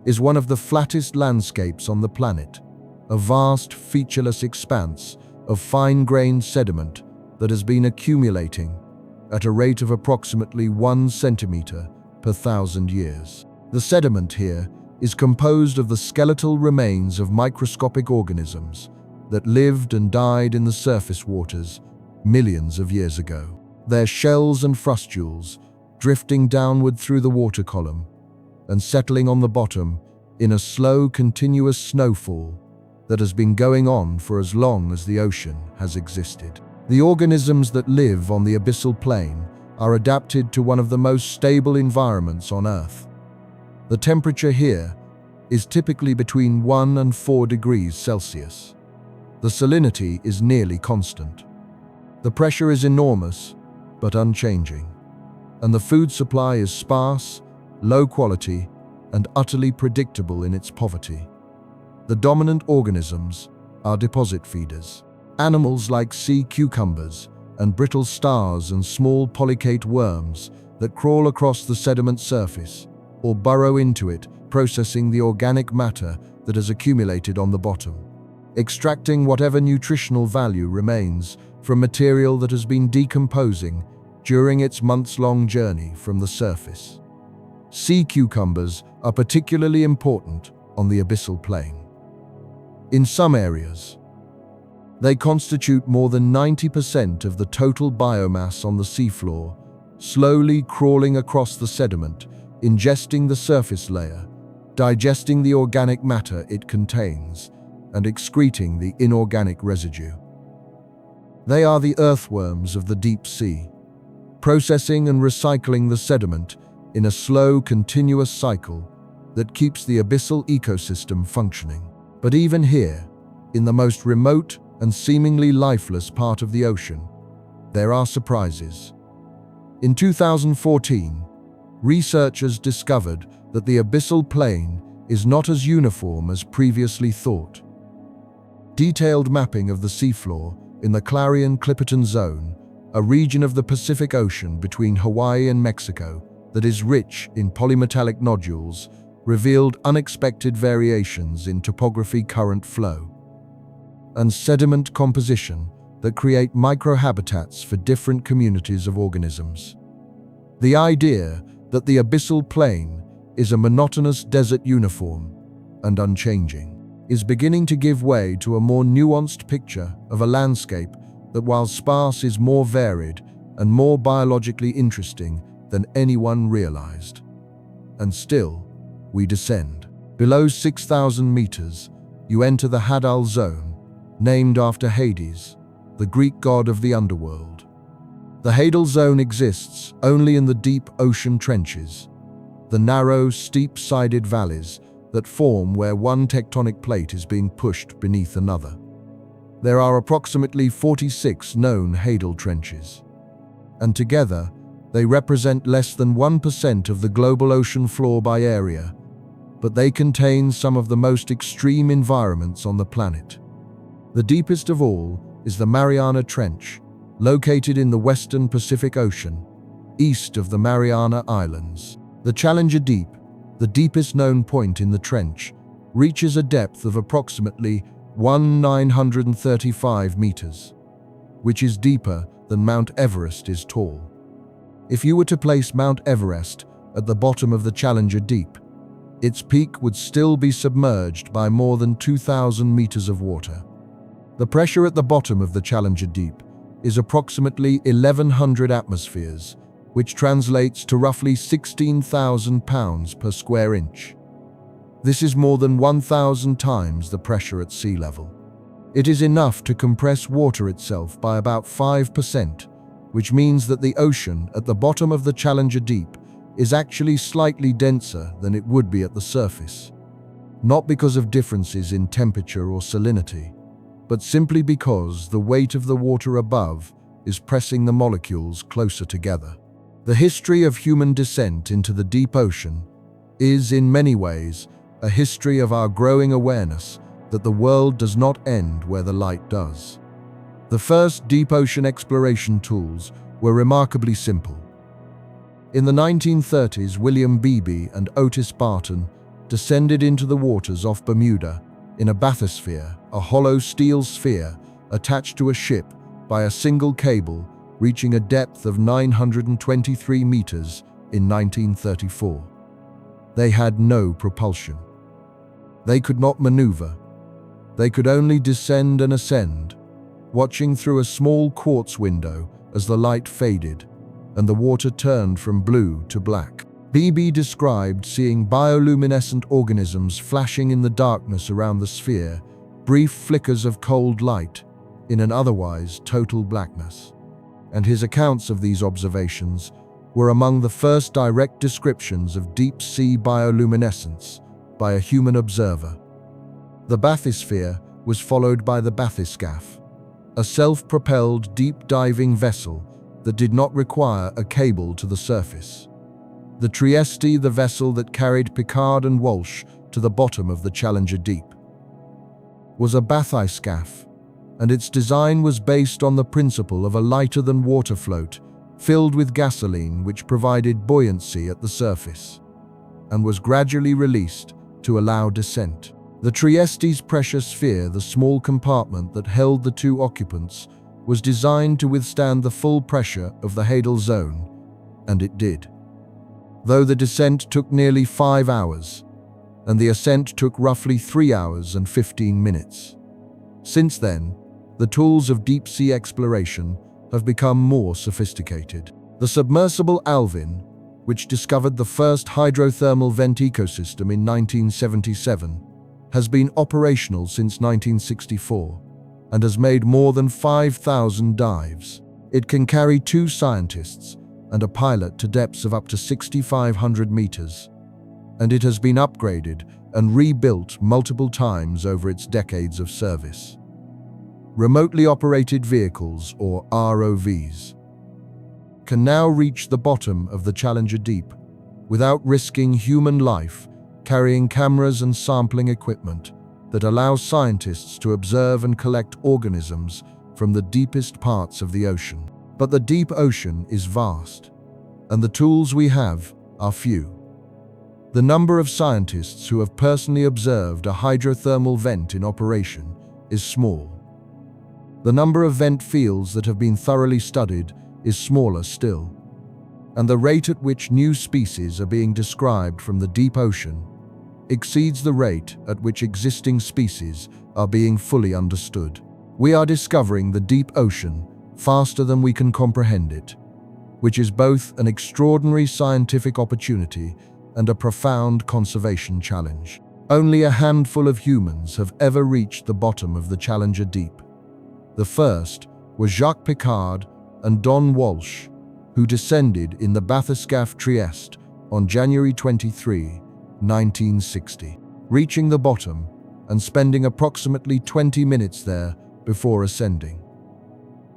is one of the flattest landscapes on the planet, a vast, featureless expanse of fine-grained sediment that has been accumulating at a rate of approximately 1 centimeter per 1,000 years. The sediment here is composed of the skeletal remains of microscopic organisms that lived and died in the surface waters millions of years ago. Their shells and frustules drifting downward through the water column and settling on the bottom in a slow, continuous snowfall that has been going on for as long as the ocean has existed. The organisms that live on the abyssal plain are adapted to one of the most stable environments on Earth. The temperature here is typically between 1 and 4 degrees Celsius. The salinity is nearly constant. The pressure is enormous, but unchanging. And the food supply is sparse, low quality, and utterly predictable in its poverty. The dominant organisms are deposit feeders. Animals like sea cucumbers and brittle stars and small polycate worms that crawl across the sediment surface or burrow into it, processing the organic matter that has accumulated on the bottom, extracting whatever nutritional value remains from material that has been decomposing during its months-long journey from the surface. Sea cucumbers are particularly important on the abyssal plain. In some areas, they constitute more than 90% of the total biomass on the seafloor, slowly crawling across the sediment, ingesting the surface layer, digesting the organic matter it contains, and excreting the inorganic residue. They are the earthworms of the deep sea, processing and recycling the sediment in a slow, continuous cycle that keeps the abyssal ecosystem functioning. But even here, in the most remote and seemingly lifeless part of the ocean, there are surprises. In 2014, researchers discovered that the abyssal plain is not as uniform as previously thought. Detailed mapping of the seafloor in the Clarion-Clipperton Zone, a region of the Pacific Ocean between Hawaii and Mexico that is rich in polymetallic nodules, revealed unexpected variations in topography, current flow, and sediment composition that create microhabitats for different communities of organisms. The idea that the abyssal plain is a monotonous desert uniform and unchanging is beginning to give way to a more nuanced picture of a landscape that, while sparse, is more varied and more biologically interesting than anyone realized. And still, we descend. Below 6,000 meters, you enter the Hadal Zone, named after Hades, the Greek god of the underworld. The Hadal Zone exists only in the deep ocean trenches, the narrow, steep-sided valleys that form where one tectonic plate is being pushed beneath another. There are approximately 46 known Hadal trenches, and together they represent less than 1% of the global ocean floor by area, but they contain some of the most extreme environments on the planet. The deepest of all is the Mariana Trench, located in the western Pacific Ocean, east of the Mariana Islands. The Challenger Deep, the deepest known point in the trench, reaches a depth of approximately 1,935 meters, which is deeper than Mount Everest is tall. If you were to place Mount Everest at the bottom of the Challenger Deep, its peak would still be submerged by more than 2,000 meters of water. The pressure at the bottom of the Challenger Deep is approximately 1,100 atmospheres, which translates to roughly 16,000 pounds per square inch. This is more than 1,000 times the pressure at sea level. It is enough to compress water itself by about 5%, which means that the ocean at the bottom of the Challenger Deep is actually slightly denser than it would be at the surface. Not because of differences in temperature or salinity, but simply because the weight of the water above is pressing the molecules closer together. The history of human descent into the deep ocean is, in many ways, a history of our growing awareness that the world does not end where the light does. The first deep ocean exploration tools were remarkably simple. In the 1930s, William Beebe and Otis Barton descended into the waters off Bermuda in a bathysphere, a hollow steel sphere attached to a ship by a single cable reaching a depth of 923 meters in 1934. They had no propulsion. They could not maneuver. They could only descend and ascend, watching through a small quartz window as the light faded and the water turned from blue to black. Beebe described seeing bioluminescent organisms flashing in the darkness around the sphere, brief flickers of cold light in an otherwise total blackness. And his accounts of these observations were among the first direct descriptions of deep-sea bioluminescence by a human observer. The bathysphere was followed by the bathyscaphe, a self-propelled deep-diving vessel that did not require a cable to the surface. The Trieste, the vessel that carried Picard and Walsh to the bottom of the Challenger Deep, was a bathyscaphe, and its design was based on the principle of a lighter-than-water float filled with gasoline which provided buoyancy at the surface, and was gradually released to allow descent. The Trieste's pressure sphere, the small compartment that held the two occupants, was designed to withstand the full pressure of the Hadal zone, and it did. Though the descent took nearly 5 hours, and the ascent took roughly 3 hours and 15 minutes. Since then, the tools of deep-sea exploration have become more sophisticated. The submersible Alvin, which discovered the first hydrothermal vent ecosystem in 1977, has been operational since 1964 and has made more than 5,000 dives. It can carry 2 scientists and a pilot to depths of up to 6,500 meters, and it has been upgraded and rebuilt multiple times over its decades of service. Remotely operated vehicles, or ROVs, can now reach the bottom of the Challenger Deep without risking human life, carrying cameras and sampling equipment that allows scientists to observe and collect organisms from the deepest parts of the ocean. But the deep ocean is vast, and the tools we have are few. The number of scientists who have personally observed a hydrothermal vent in operation is small. The number of vent fields that have been thoroughly studied is smaller still, and the rate at which new species are being described from the deep ocean exceeds the rate at which existing species are being fully understood. We are discovering the deep ocean faster than we can comprehend it, which is both an extraordinary scientific opportunity and a profound conservation challenge. Only a handful of humans have ever reached the bottom of the Challenger Deep. The first was Jacques Picard and Don Walsh, who descended in the bathyscaphe Trieste on January 23, 1960, reaching the bottom and spending approximately 20 minutes there before ascending.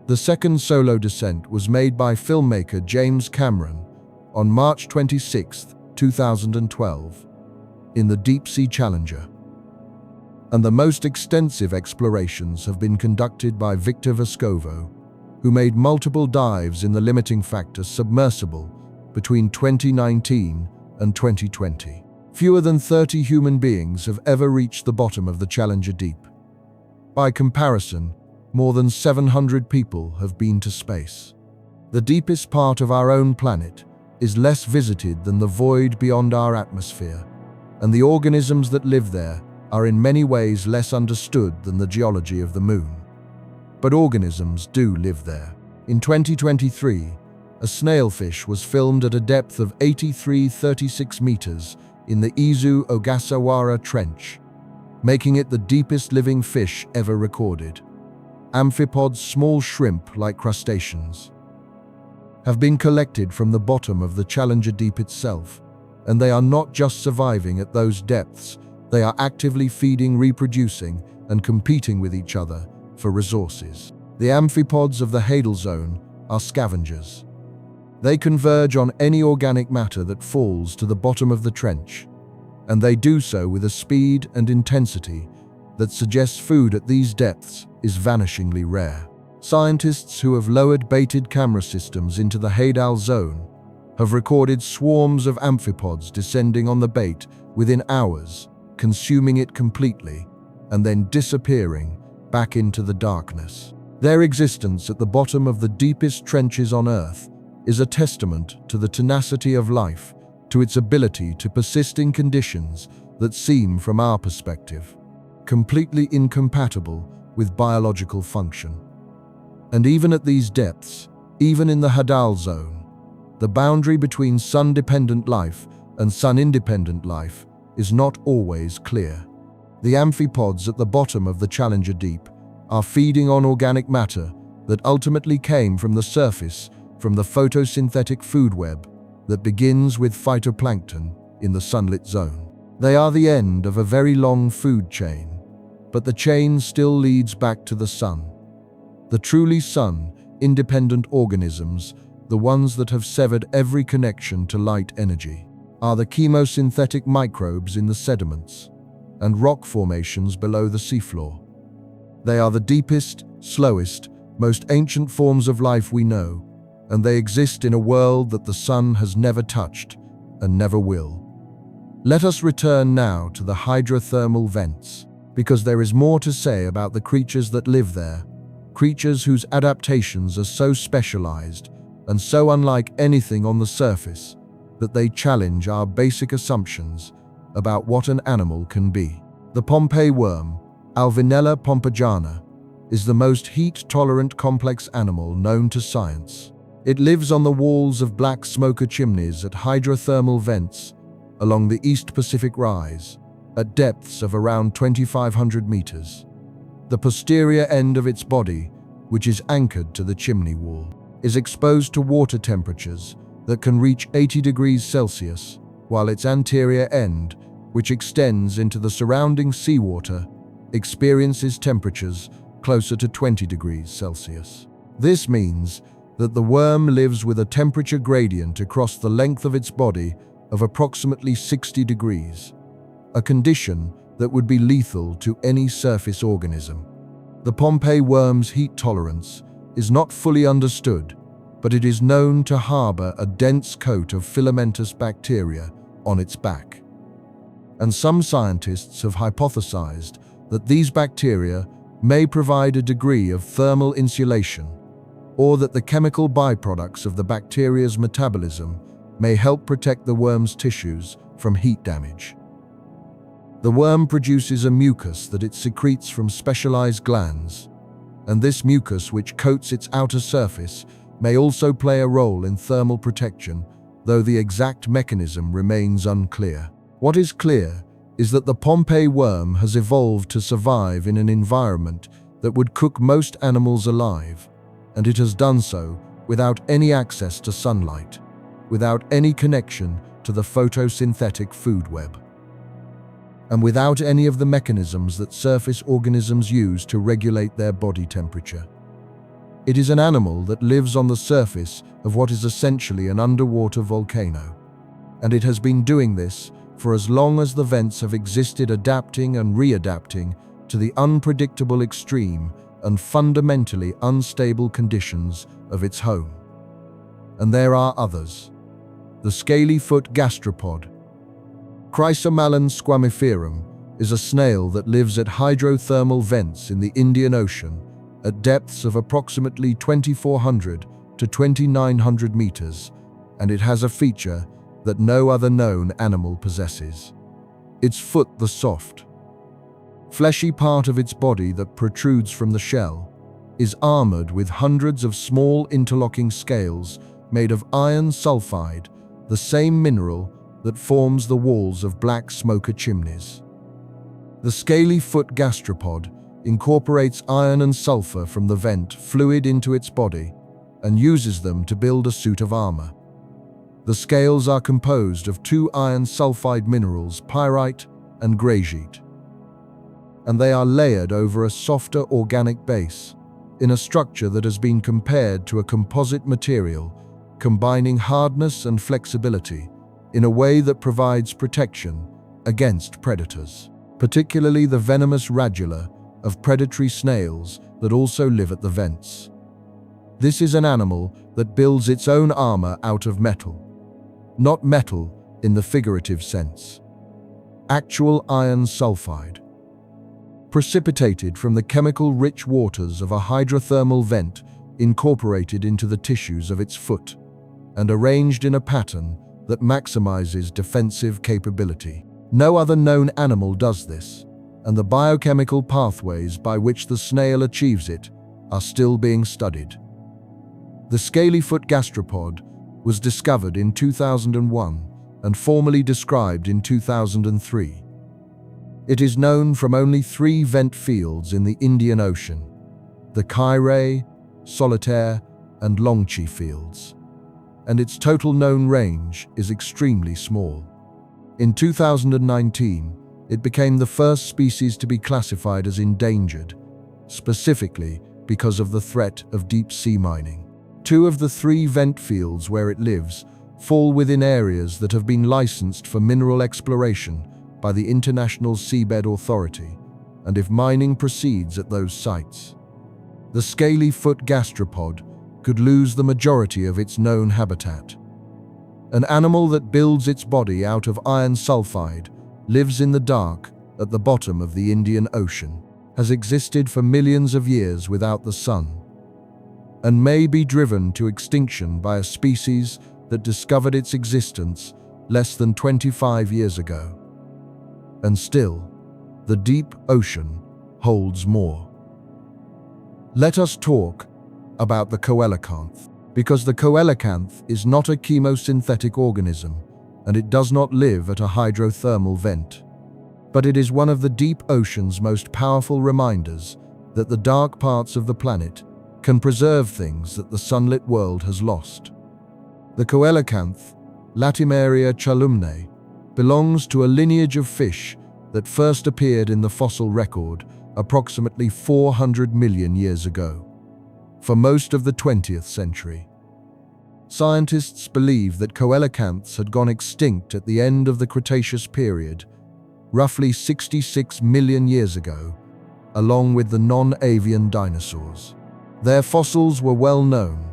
The second solo descent was made by filmmaker James Cameron on March 26, 2012, in the Deep-Sea Challenger. And the most extensive explorations have been conducted by Victor Vescovo, who made multiple dives in the limiting factor submersible between 2019 and 2020. Fewer than 30 human beings have ever reached the bottom of the Challenger Deep. By comparison, more than 700 people have been to space. The deepest part of our own planet is less visited than the void beyond our atmosphere, and the organisms that live there are in many ways less understood than the geology of the moon. But organisms do live there. In 2023, a snailfish was filmed at a depth of 83.36 meters in the Izu Ogasawara Trench, making it the deepest living fish ever recorded. Amphipods, small shrimp-like crustaceans, have been collected from the bottom of the Challenger Deep itself, and they are not just surviving at those depths, they are actively feeding, reproducing, and competing with each other for resources. The amphipods of the Hadal Zone are scavengers. They converge on any organic matter that falls to the bottom of the trench, and they do so with a speed and intensity that suggests food at these depths is vanishingly rare. Scientists who have lowered baited camera systems into the Hadal Zone have recorded swarms of amphipods descending on the bait within hours, consuming it completely, and then disappearing back into the darkness. Their existence at the bottom of the deepest trenches on Earth is a testament to the tenacity of life, to its ability to persist in conditions that seem, from our perspective, completely incompatible with biological function. And even at these depths, even in the Hadal Zone, the boundary between sun-dependent life and sun-independent life is not always clear. The amphipods at the bottom of the Challenger Deep are feeding on organic matter that ultimately came from the surface, from the photosynthetic food web that begins with phytoplankton in the sunlit zone. They are the end of a very long food chain, but the chain still leads back to the sun. The truly sun-independent organisms, the ones that have severed every connection to light energy, are the chemosynthetic microbes in the sediments and rock formations below the seafloor. They are the deepest, slowest, most ancient forms of life we know, and they exist in a world that the sun has never touched and never will. Let us return now to the hydrothermal vents, because there is more to say about the creatures that live there, creatures whose adaptations are so specialized and so unlike anything on the surface that they challenge our basic assumptions about what an animal can be. The Pompeii worm, Alvinella pompejana, is the most heat-tolerant complex animal known to science. It lives on the walls of black smoker chimneys at hydrothermal vents along the East Pacific Rise, at depths of around 2,500 meters. The posterior end of its body, which is anchored to the chimney wall, is exposed to water temperatures that can reach 80 degrees Celsius, while its anterior end, which extends into the surrounding seawater, experiences temperatures closer to 20 degrees Celsius. This means that the worm lives with a temperature gradient across the length of its body of approximately 60 degrees, a condition that would be lethal to any surface organism. The Pompeii worm's heat tolerance is not fully understood, but it is known to harbor a dense coat of filamentous bacteria on its back. And some scientists have hypothesized that these bacteria may provide a degree of thermal insulation, or that the chemical byproducts of the bacteria's metabolism may help protect the worm's tissues from heat damage. The worm produces a mucus that it secretes from specialized glands, and this mucus, which coats its outer surface, may also play a role in thermal protection, though the exact mechanism remains unclear. What is clear is that the Pompeii worm has evolved to survive in an environment that would cook most animals alive, and it has done so without any access to sunlight, without any connection to the photosynthetic food web. and without any of the mechanisms that surface organisms use to regulate their body temperature. It is an animal that lives on the surface of what is essentially an underwater volcano, and it has been doing this for as long as the vents have existed, adapting and readapting to the unpredictable, extreme, and fundamentally unstable conditions of its home. And there are others. The scaly-foot gastropod. Chrysomalon squamiferum is a snail that lives at hydrothermal vents in the Indian Ocean at depths of approximately 2,400 to 2,900 meters, and it has a feature that no other known animal possesses. Its foot, the soft, fleshy part of its body that protrudes from the shell, is armored with hundreds of small interlocking scales made of iron sulfide, the same mineral that forms the walls of black smoker chimneys. The scaly-foot gastropod incorporates iron and sulfur from the vent fluid into its body and uses them to build a suit of armor. The scales are composed of two iron sulfide minerals, pyrite and greigite, and they are layered over a softer organic base in a structure that has been compared to a composite material, combining hardness and flexibility in a way that provides protection against predators, particularly the venomous radula of predatory snails that also live at the vents. This is an animal that builds its own armor out of metal. Not metal in the figurative sense. Actual iron sulfide, precipitated from the chemical-rich waters of a hydrothermal vent incorporated into the tissues of its foot, and arranged in a pattern that maximizes defensive capability. No other known animal does this, and the biochemical pathways by which the snail achieves it are still being studied. The scaly-foot gastropod was discovered in 2001 and formally described in 2003. It is known from only 3 vent fields in the Indian Ocean: the Kairai, Solitaire, and Longchi fields, and its total known range is extremely small. In 2019, it became the first species to be classified as endangered, specifically because of the threat of deep-sea mining. 2 of the 3 vent fields where it lives fall within areas that have been licensed for mineral exploration by the International Seabed Authority, and if mining proceeds at those sites, the scaly-foot gastropod could lose the majority of its known habitat. An animal that builds its body out of iron sulfide, lives in the dark at the bottom of the Indian Ocean, has existed for millions of years without the sun, and may be driven to extinction by a species that discovered its existence less than 25 years ago. And still, the deep ocean holds more. Let us talk about the coelacanth, because the coelacanth is not a chemosynthetic organism, and it does not live at a hydrothermal vent. But it is one of the deep ocean's most powerful reminders that the dark parts of the planet can preserve things that the sunlit world has lost. The coelacanth, Latimeria chalumnae, belongs to a lineage of fish that first appeared in the fossil record approximately 400 million years ago, for most of the 20th century. Scientists believe that coelacanths had gone extinct at the end of the Cretaceous period, roughly 66 million years ago, along with the non-avian dinosaurs. Their fossils were well known,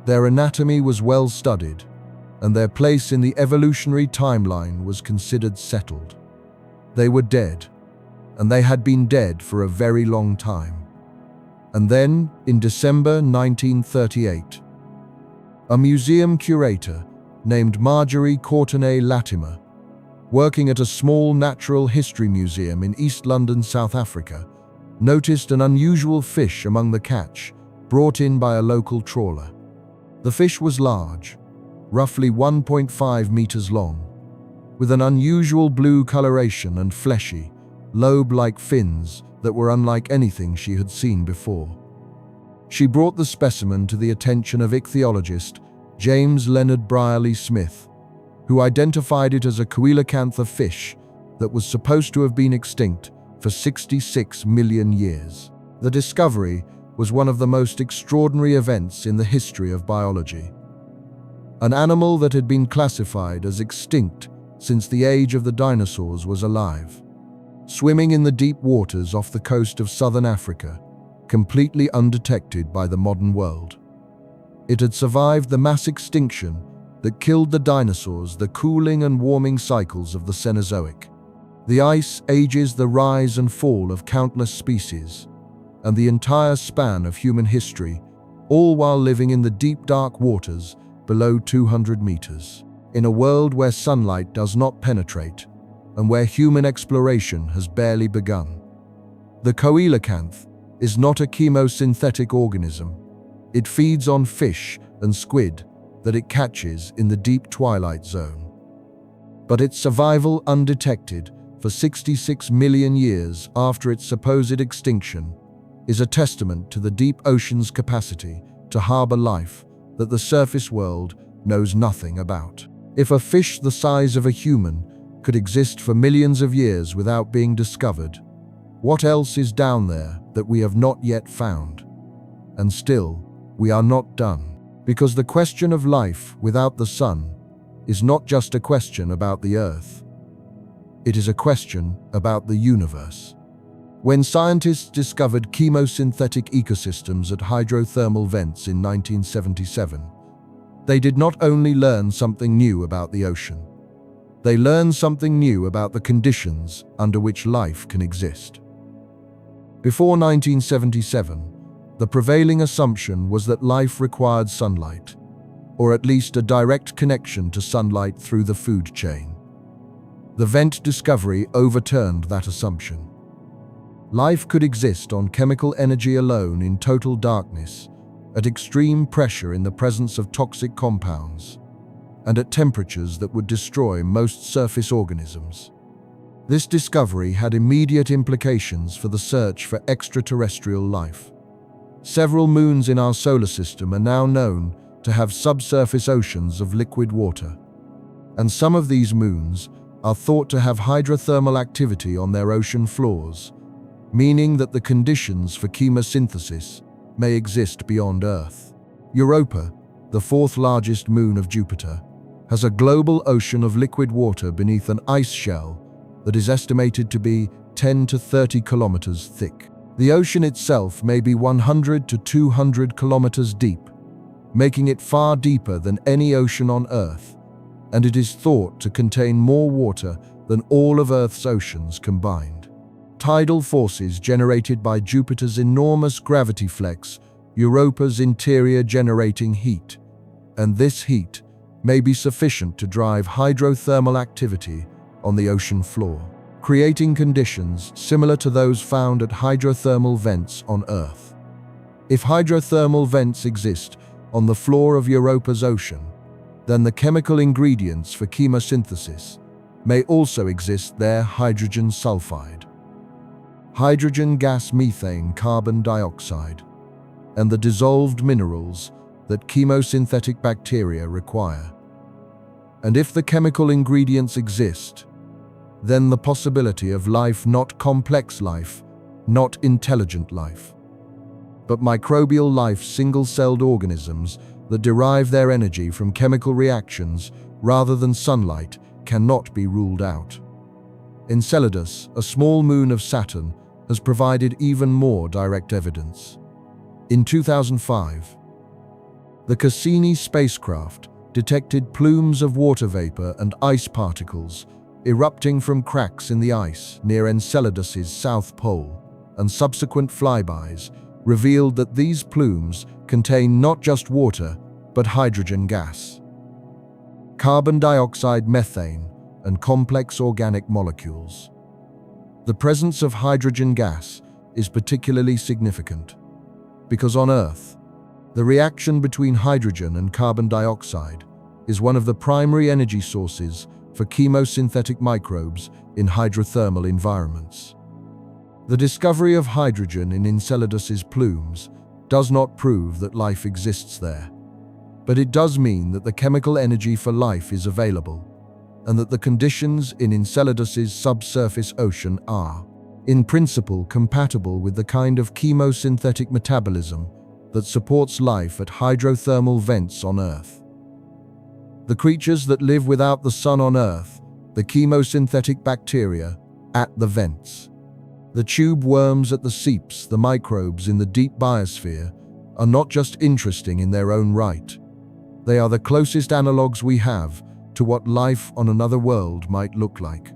their anatomy was well studied, and their place in the evolutionary timeline was considered settled. They were dead, and they had been dead for a very long time. And then, in December 1938, a museum curator named Marjorie Courtenay-Latimer, working at a small natural history museum in East London, South Africa, noticed an unusual fish among the catch brought in by a local trawler. The fish was large, roughly 1.5 meters long, with an unusual blue coloration and fleshy, lobe-like fins that were unlike anything she had seen before. She brought the specimen to the attention of ichthyologist James Leonard Brierly Smith, who identified it as a coelacantha fish that was supposed to have been extinct for 66 million years. The discovery was one of the most extraordinary events in the history of biology. An animal that had been classified as extinct since the age of the dinosaurs was alive, swimming in the deep waters off the coast of southern Africa, completely undetected by the modern world. It had survived the mass extinction that killed the dinosaurs, the cooling and warming cycles of the Cenozoic. The ice ages the rise and fall of countless species, and the entire span of human history, all while living in the deep dark waters below 200 meters. In a world where sunlight does not penetrate, and where human exploration has barely begun. The coelacanth is not a chemosynthetic organism. It feeds on fish and squid that it catches in the deep twilight zone. But its survival undetected for 66 million years after its supposed extinction is a testament to the deep ocean's capacity to harbor life that the surface world knows nothing about. If a fish the size of a human could exist for millions of years without being discovered, what else is down there that we have not yet found? And still, we are not done, because the question of life without the sun is not just a question about the Earth. It is a question about the universe. When scientists discovered chemosynthetic ecosystems at hydrothermal vents in 1977, they did not only learn something new about the ocean, they learned something new about the conditions under which life can exist. Before 1977, the prevailing assumption was that life required sunlight, or at least a direct connection to sunlight through the food chain. The vent discovery overturned that assumption. Life could exist on chemical energy alone in total darkness, at extreme pressure in the presence of toxic compounds, and at temperatures that would destroy most surface organisms. This discovery had immediate implications for the search for extraterrestrial life. Several moons in our solar system are now known to have subsurface oceans of liquid water, and some of these moons are thought to have hydrothermal activity on their ocean floors, meaning that the conditions for chemosynthesis may exist beyond Earth. Europa, the fourth largest moon of Jupiter, has a global ocean of liquid water beneath an ice shell that is estimated to be 10 to 30 kilometers thick. The ocean itself may be 100 to 200 kilometers deep, making it far deeper than any ocean on Earth, and it is thought to contain more water than all of Earth's oceans combined. Tidal forces generated by Jupiter's enormous gravity flex Europa's interior, generating heat, and this heat may be sufficient to drive hydrothermal activity on the ocean floor, creating conditions similar to those found at hydrothermal vents on Earth. If hydrothermal vents exist on the floor of Europa's ocean, then the chemical ingredients for chemosynthesis may also exist there: hydrogen sulfide, hydrogen gas, methane, carbon dioxide, and the dissolved minerals that chemosynthetic bacteria require. And if the chemical ingredients exist, then the possibility of life, not complex life, not intelligent life, but microbial life, single-celled organisms that derive their energy from chemical reactions rather than sunlight, cannot be ruled out. Enceladus, a small moon of Saturn, has provided even more direct evidence. In 2005, the Cassini spacecraft detected plumes of water vapor and ice particles erupting from cracks in the ice near Enceladus's south pole, and subsequent flybys revealed that these plumes contain not just water, but hydrogen gas, carbon dioxide, methane, and complex organic molecules. The presence of hydrogen gas is particularly significant because on Earth, the reaction between hydrogen and carbon dioxide is one of the primary energy sources for chemosynthetic microbes in hydrothermal environments. The discovery of hydrogen in Enceladus's plumes does not prove that life exists there, but it does mean that the chemical energy for life is available, and that the conditions in Enceladus's subsurface ocean are, in principle, compatible with the kind of chemosynthetic metabolism that supports life at hydrothermal vents on Earth. The creatures that live without the sun on Earth, the chemosynthetic bacteria at the vents. The tube worms at the seeps, the microbes in the deep biosphere, are not just interesting in their own right. They are the closest analogues we have to what life on another world might look like.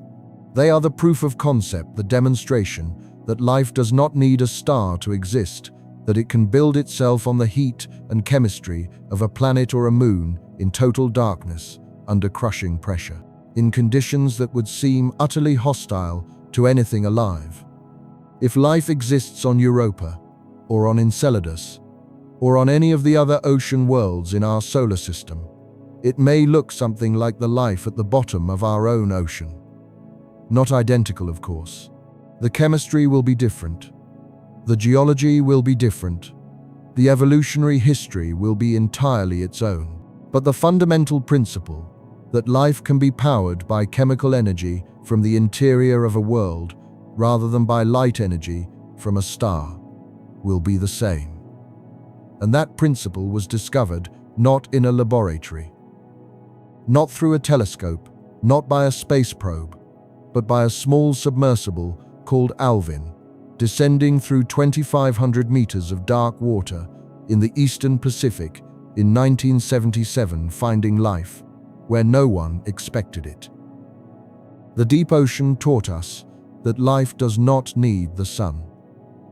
They are the proof of concept, the demonstration that life does not need a star to exist, that it can build itself on the heat and chemistry of a planet or a moon in total darkness, under crushing pressure, in conditions that would seem utterly hostile to anything alive. If life exists on Europa, or on Enceladus, or on any of the other ocean worlds in our solar system, it may look something like the life at the bottom of our own ocean. Not identical, of course. The chemistry will be different. The geology will be different. The evolutionary history will be entirely its own. But the fundamental principle that life can be powered by chemical energy from the interior of a world rather than by light energy from a star will be the same. And that principle was discovered not in a laboratory, not through a telescope, not by a space probe, but by a small submersible called Alvin, descending through 2,500 meters of dark water in the eastern Pacific in 1977, finding life where no one expected it. The deep ocean taught us that life does not need the sun,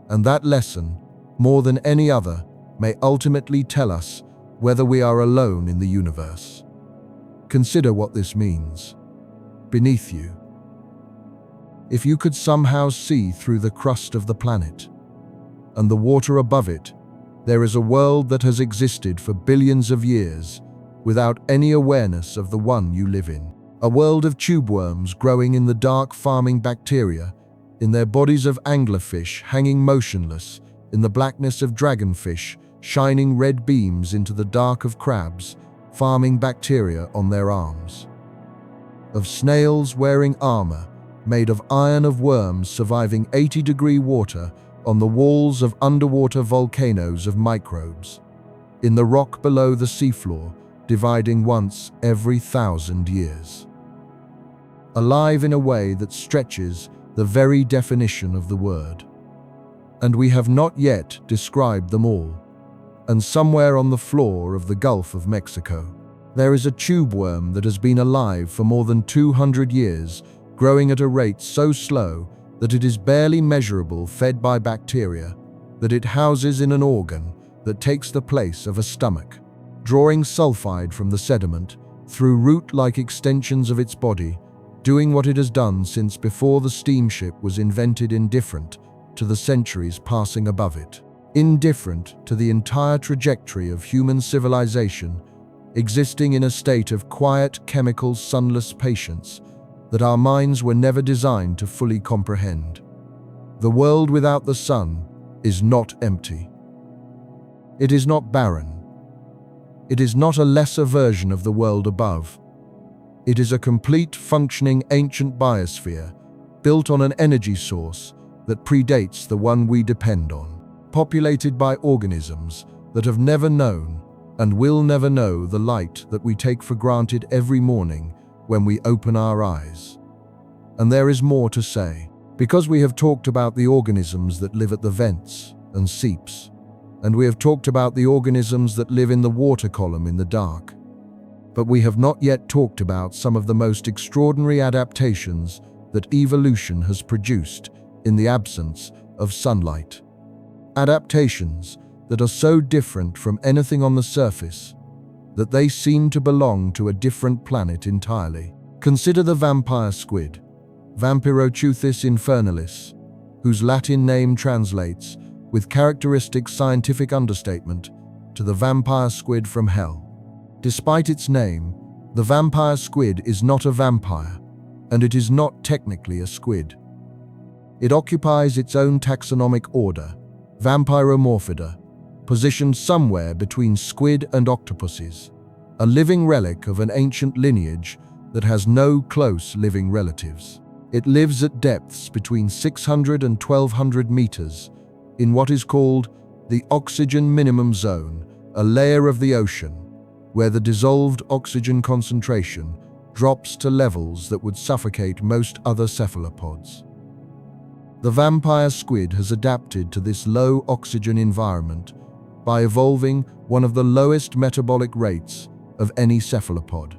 and that lesson, more than any other, may ultimately tell us whether we are alone in the universe. Consider what this means. Beneath you, if you could somehow see through the crust of the planet and the water above it, there is a world that has existed for billions of years without any awareness of the one you live in. A world of tube worms growing in the dark, farming bacteria in their bodies of anglerfish hanging motionless in the blackness of dragonfish, shining red beams into the dark of crabs, farming bacteria on their arms. Of snails wearing armor made of iron, of worms surviving 80-degree water on the walls of underwater volcanoes, of microbes in the rock below the seafloor, dividing once every 1,000 years. Alive in a way that stretches the very definition of the word. And we have not yet described them all. And somewhere on the floor of the Gulf of Mexico, there is a tube worm that has been alive for more than 200 years, growing at a rate so slow that it is barely measurable, fed by bacteria that it houses in an organ that takes the place of a stomach, drawing sulfide from the sediment through root-like extensions of its body, doing what it has done since before the steamship was invented, indifferent to the centuries passing above it, indifferent to the entire trajectory of human civilization, existing in a state of quiet, chemical, sunless patience that our minds were never designed to fully comprehend. The world without the sun is not empty. It is not barren. It is not a lesser version of the world above. It is a complete, functioning, ancient biosphere built on an energy source that predates the one we depend on, populated by organisms that have never known and will never know the light that we take for granted every morning when we open our eyes. And there is more to say, because we have talked about the organisms that live at the vents and seeps, and we have talked about the organisms that live in the water column in the dark. But we have not yet talked about some of the most extraordinary adaptations that evolution has produced in the absence of sunlight. Adaptations that are so different from anything on the surface that they seem to belong to a different planet entirely. Consider the vampire squid, Vampiroteuthis infernalis, whose Latin name translates, with characteristic scientific understatement, to the vampire squid from hell. Despite its name, the vampire squid is not a vampire, and it is not technically a squid. It occupies its own taxonomic order, Vampiromorphidae, positioned somewhere between squid and octopuses, a living relic of an ancient lineage that has no close living relatives. It lives at depths between 600 and 1200 meters in what is called the oxygen minimum zone, a layer of the ocean where the dissolved oxygen concentration drops to levels that would suffocate most other cephalopods. The vampire squid has adapted to this low oxygen environment by evolving one of the lowest metabolic rates of any cephalopod.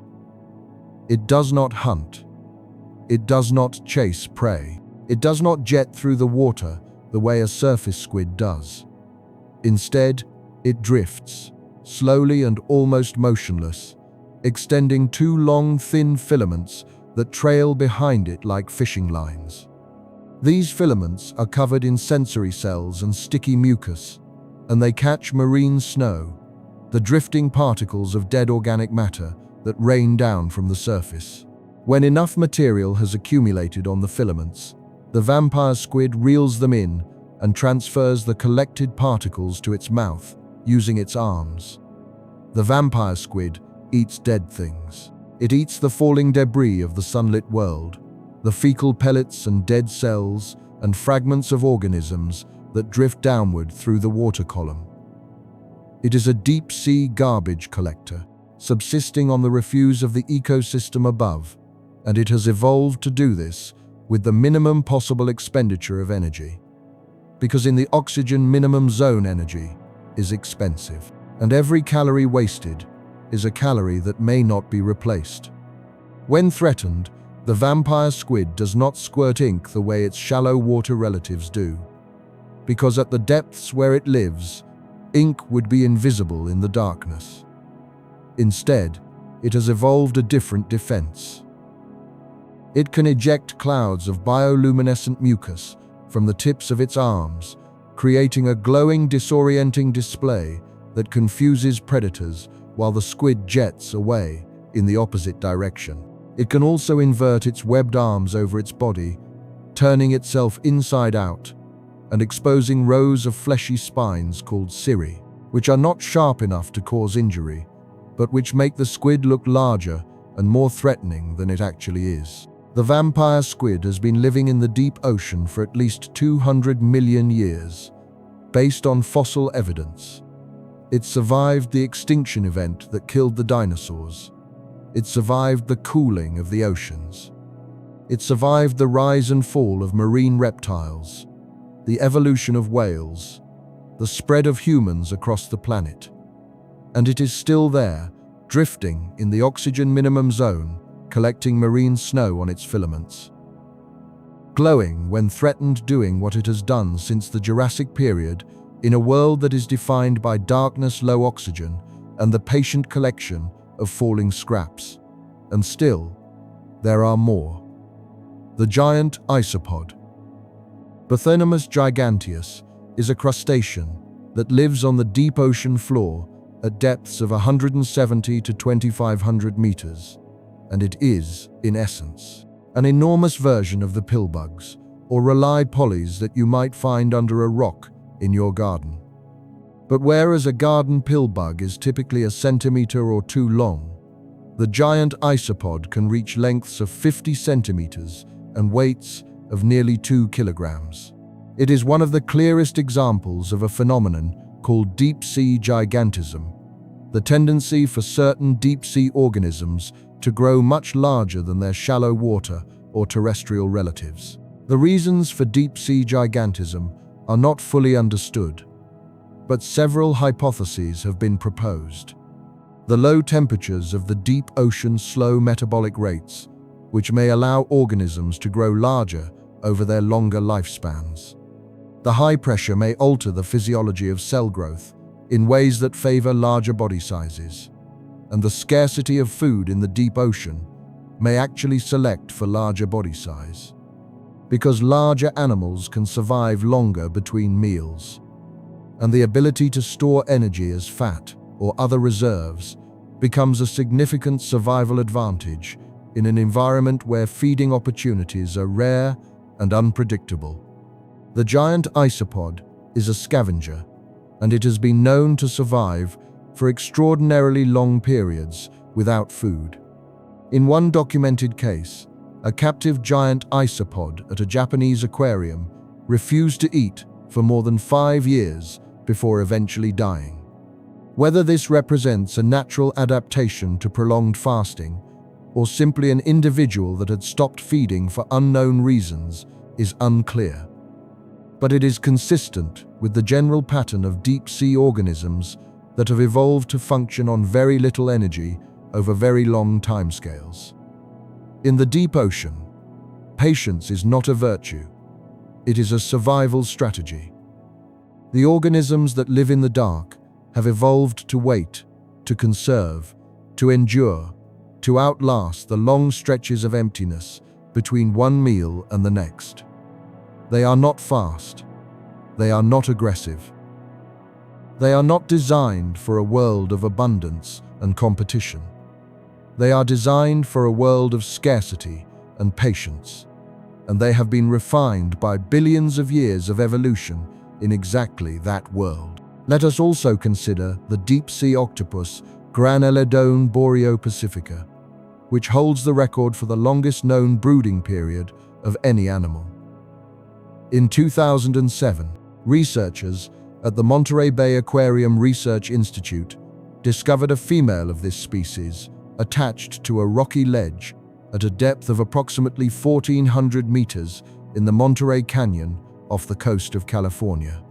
It does not hunt. It does not chase prey. It does not jet through the water the way a surface squid does. Instead, it drifts, slowly and almost motionless, extending two long, thin filaments that trail behind it like fishing lines. These filaments are covered in sensory cells and sticky mucus, and they catch marine snow, the drifting particles of dead organic matter that rain down from the surface. When enough material has accumulated on the filaments, the vampire squid reels them in and transfers the collected particles to its mouth using its arms. The vampire squid eats dead things. It eats the falling debris of the sunlit world, the fecal pellets and dead cells and fragments of organisms that drift downward through the water column. It is a deep-sea garbage collector, subsisting on the refuse of the ecosystem above, and it has evolved to do this with the minimum possible expenditure of energy. Because in the oxygen minimum zone, energy is expensive, and every calorie wasted is a calorie that may not be replaced. When threatened, the vampire squid does not squirt ink the way its shallow water relatives do, because at the depths where it lives, ink would be invisible in the darkness. Instead, it has evolved a different defense. It can eject clouds of bioluminescent mucus from the tips of its arms, creating a glowing, disorienting display that confuses predators while the squid jets away in the opposite direction. It can also invert its webbed arms over its body, turning itself inside out and exposing rows of fleshy spines called cirri, which are not sharp enough to cause injury, but which make the squid look larger and more threatening than it actually is. The vampire squid has been living in the deep ocean for at least 200 million years, based on fossil evidence. It survived the extinction event that killed the dinosaurs. It survived the cooling of the oceans. It survived the rise and fall of marine reptiles, the evolution of whales, the spread of humans across the planet. And it is still there, drifting in the oxygen minimum zone, collecting marine snow on its filaments. Glowing when threatened, doing what it has done since the Jurassic period, in a world that is defined by darkness, low oxygen, and the patient collection of falling scraps. And still, there are more. The giant isopod. Bathynomus giganteus is a crustacean that lives on the deep ocean floor at depths of 170 to 2,500 meters, and it is, in essence, an enormous version of the pillbugs or raleigh pollies that you might find under a rock in your garden. But whereas a garden pillbug is typically a centimeter or two long, the giant isopod can reach lengths of 50 centimeters and weights of nearly 2 kilograms. It is one of the clearest examples of a phenomenon called deep-sea gigantism, the tendency for certain deep-sea organisms to grow much larger than their shallow water or terrestrial relatives. The reasons for deep-sea gigantism are not fully understood, but several hypotheses have been proposed. The low temperatures of the deep ocean slow metabolic rates, which may allow organisms to grow larger over their longer lifespans. The high pressure may alter the physiology of cell growth in ways that favor larger body sizes, and the scarcity of food in the deep ocean may actually select for larger body size, because larger animals can survive longer between meals, and the ability to store energy as fat or other reserves becomes a significant survival advantage in an environment where feeding opportunities are rare and unpredictable. The giant isopod is a scavenger, and it has been known to survive for extraordinarily long periods without food. In one documented case, a captive giant isopod at a Japanese aquarium refused to eat for more than 5 years before eventually dying. Whether this represents a natural adaptation to prolonged fasting or simply an individual that had stopped feeding for unknown reasons is unclear. But it is consistent with the general pattern of deep-sea organisms that have evolved to function on very little energy over very long timescales. In the deep ocean, patience is not a virtue. It is a survival strategy. The organisms that live in the dark have evolved to wait, to conserve, to endure, to outlast the long stretches of emptiness between one meal and the next. They are not fast. They are not aggressive. They are not designed for a world of abundance and competition. They are designed for a world of scarcity and patience, and they have been refined by billions of years of evolution in exactly that world. Let us also consider the deep-sea octopus Granelodon boreopacifica, which holds the record for the longest known brooding period of any animal. In 2007, researchers at the Monterey Bay Aquarium Research Institute discovered a female of this species attached to a rocky ledge at a depth of approximately 1,400 meters in the Monterey Canyon off the coast of California.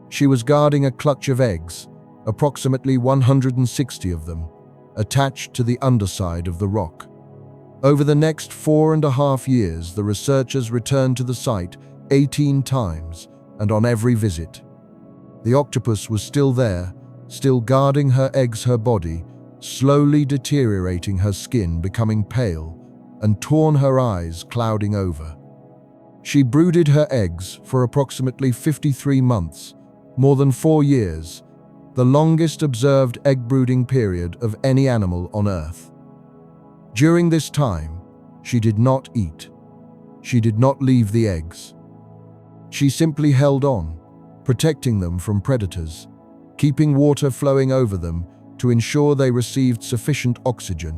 She was guarding a clutch of eggs, approximately 160 of them, attached to the underside of the rock. Over the next 4.5 years, the researchers returned to the site 18 times, and on every visit, the octopus was still there, still guarding her eggs, her body, slowly deteriorating, her skin becoming pale, and torn, her eyes clouding over. She brooded her eggs for approximately 53 months, more than 4 years, the longest observed egg-brooding period of any animal on Earth. During this time, she did not eat. She did not leave the eggs. She simply held on, protecting them from predators, keeping water flowing over them to ensure they received sufficient oxygen,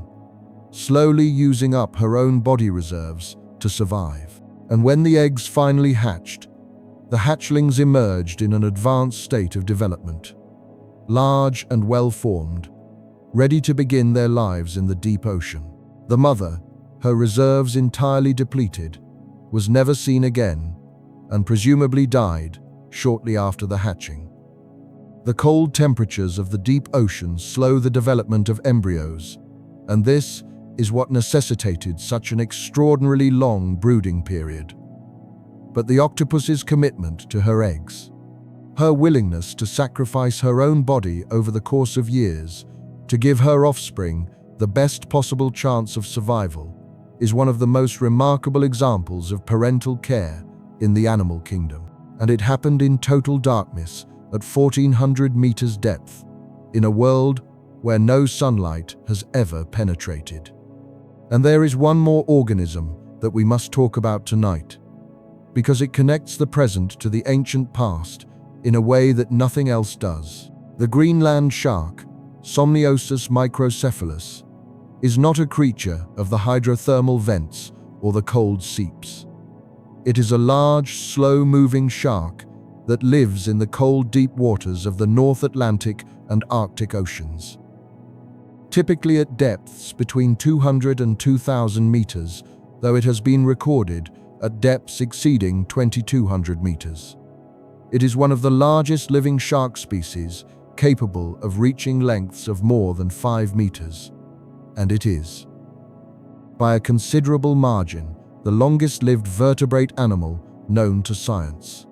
slowly using up her own body reserves to survive. And when the eggs finally hatched, the hatchlings emerged in an advanced state of development, large and well-formed, ready to begin their lives in the deep ocean. The mother, her reserves entirely depleted, was never seen again and presumably died shortly after the hatching. The cold temperatures of the deep ocean slow the development of embryos, and this is what necessitated such an extraordinarily long brooding period. But the octopus's commitment to her eggs, her willingness to sacrifice her own body over the course of years to give her offspring the best possible chance of survival, is one of the most remarkable examples of parental care in the animal kingdom. And it happened in total darkness at 1,400 meters depth, in a world where no sunlight has ever penetrated. And there is one more organism that we must talk about tonight, because it connects the present to the ancient past in a way that nothing else does. The Greenland shark, Somniosus microcephalus, is not a creature of the hydrothermal vents or the cold seeps. It is a large, slow-moving shark that lives in the cold, deep waters of the North Atlantic and Arctic Oceans. Typically at depths between 200 and 2,000 meters, though it has been recorded at depths exceeding 2,200 meters. It is one of the largest living shark species capable of reaching lengths of more than 5 meters. And it is, by a considerable margin, the longest-lived vertebrate animal known to science.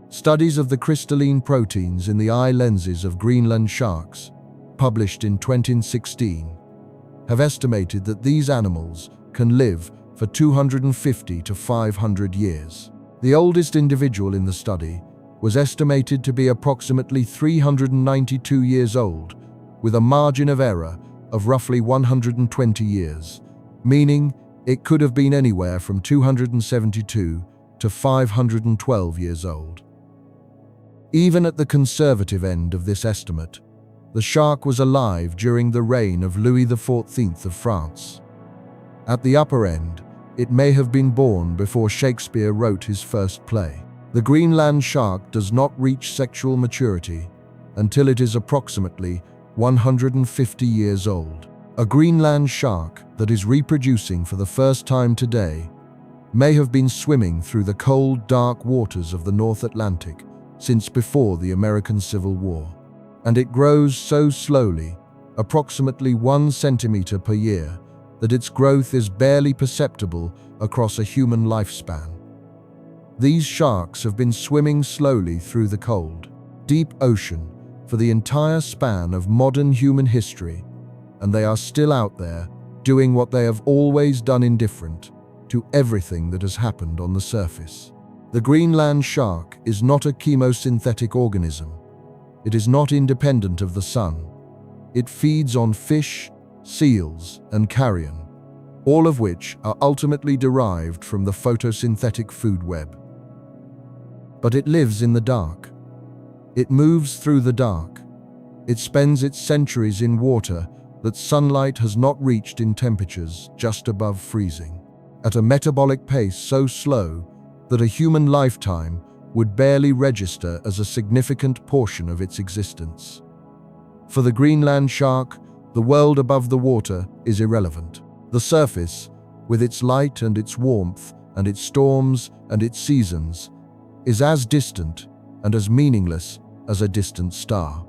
Studies of the crystalline proteins in the eye lenses of Greenland sharks, published in 2016, have estimated that these animals can live for 250 to 500 years. The oldest individual in the study was estimated to be approximately 392 years old, with a margin of error of roughly 120 years, meaning it could have been anywhere from 272 to 512 years old. Even at the conservative end of this estimate, The shark was alive during the reign of Louis XIV of France. At the upper end, it may have been born before Shakespeare wrote his first play. The Greenland shark does not reach sexual maturity until it is approximately 150 years old. A Greenland shark that is reproducing for the first time today may have been swimming through the cold, dark waters of the North Atlantic since before the American Civil War. And it grows so slowly, approximately 1 centimeter per year, that its growth is barely perceptible across a human lifespan. These sharks have been swimming slowly through the cold, deep ocean for the entire span of modern human history, and they are still out there doing what they have always done, indifferent to everything that has happened on the surface. The Greenland shark is not a chemosynthetic organism. It is not independent of the sun. It feeds on fish, seals, and carrion, all of which are ultimately derived from the photosynthetic food web. But it lives in the dark. It moves through the dark. It spends its centuries in water that sunlight has not reached in temperatures just above freezing, at a metabolic pace so slow that a human lifetime would barely register as a significant portion of its existence. For the Greenland shark, the world above the water is irrelevant. The surface, with its light and its warmth and its storms and its seasons, is as distant and as meaningless as a distant star.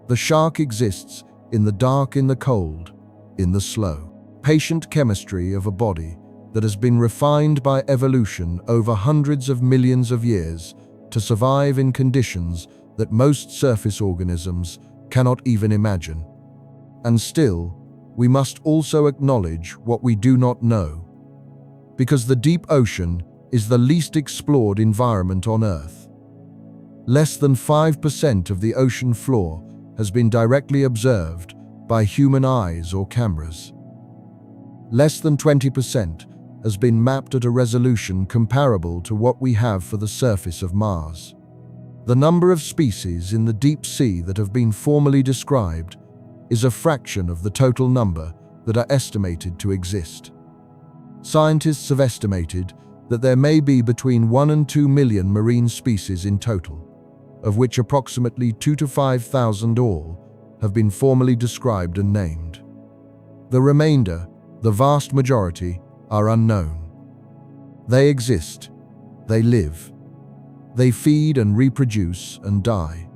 The shark exists in the dark, in the cold, in the slow, patient chemistry of a body that has been refined by evolution over hundreds of millions of years to survive in conditions that most surface organisms cannot even imagine. And still, we must also acknowledge what we do not know, because the deep ocean is the least explored environment on Earth. Less than 5% of the ocean floor has been directly observed by human eyes or cameras. Less than 20% has been mapped at a resolution comparable to what we have for the surface of Mars. The number of species in the deep sea that have been formally described is a fraction of the total number that are estimated to exist. Scientists have estimated that there may be between 1 and 2 million marine species in total, of which approximately 2,000 to 5,000 all have been formally described and named. The remainder, the vast majority, are unknown. They exist, they live, they feed and reproduce and die,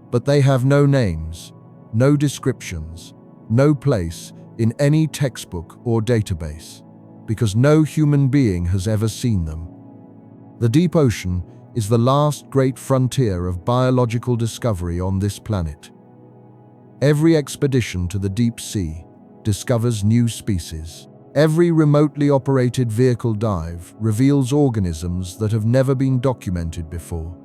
but they have no names, no descriptions, no place in any textbook or database, because no human being has ever seen them. The deep ocean is the last great frontier of biological discovery on this planet. Every expedition to the deep sea discovers new species. Every remotely operated vehicle dive reveals organisms that have never been documented before.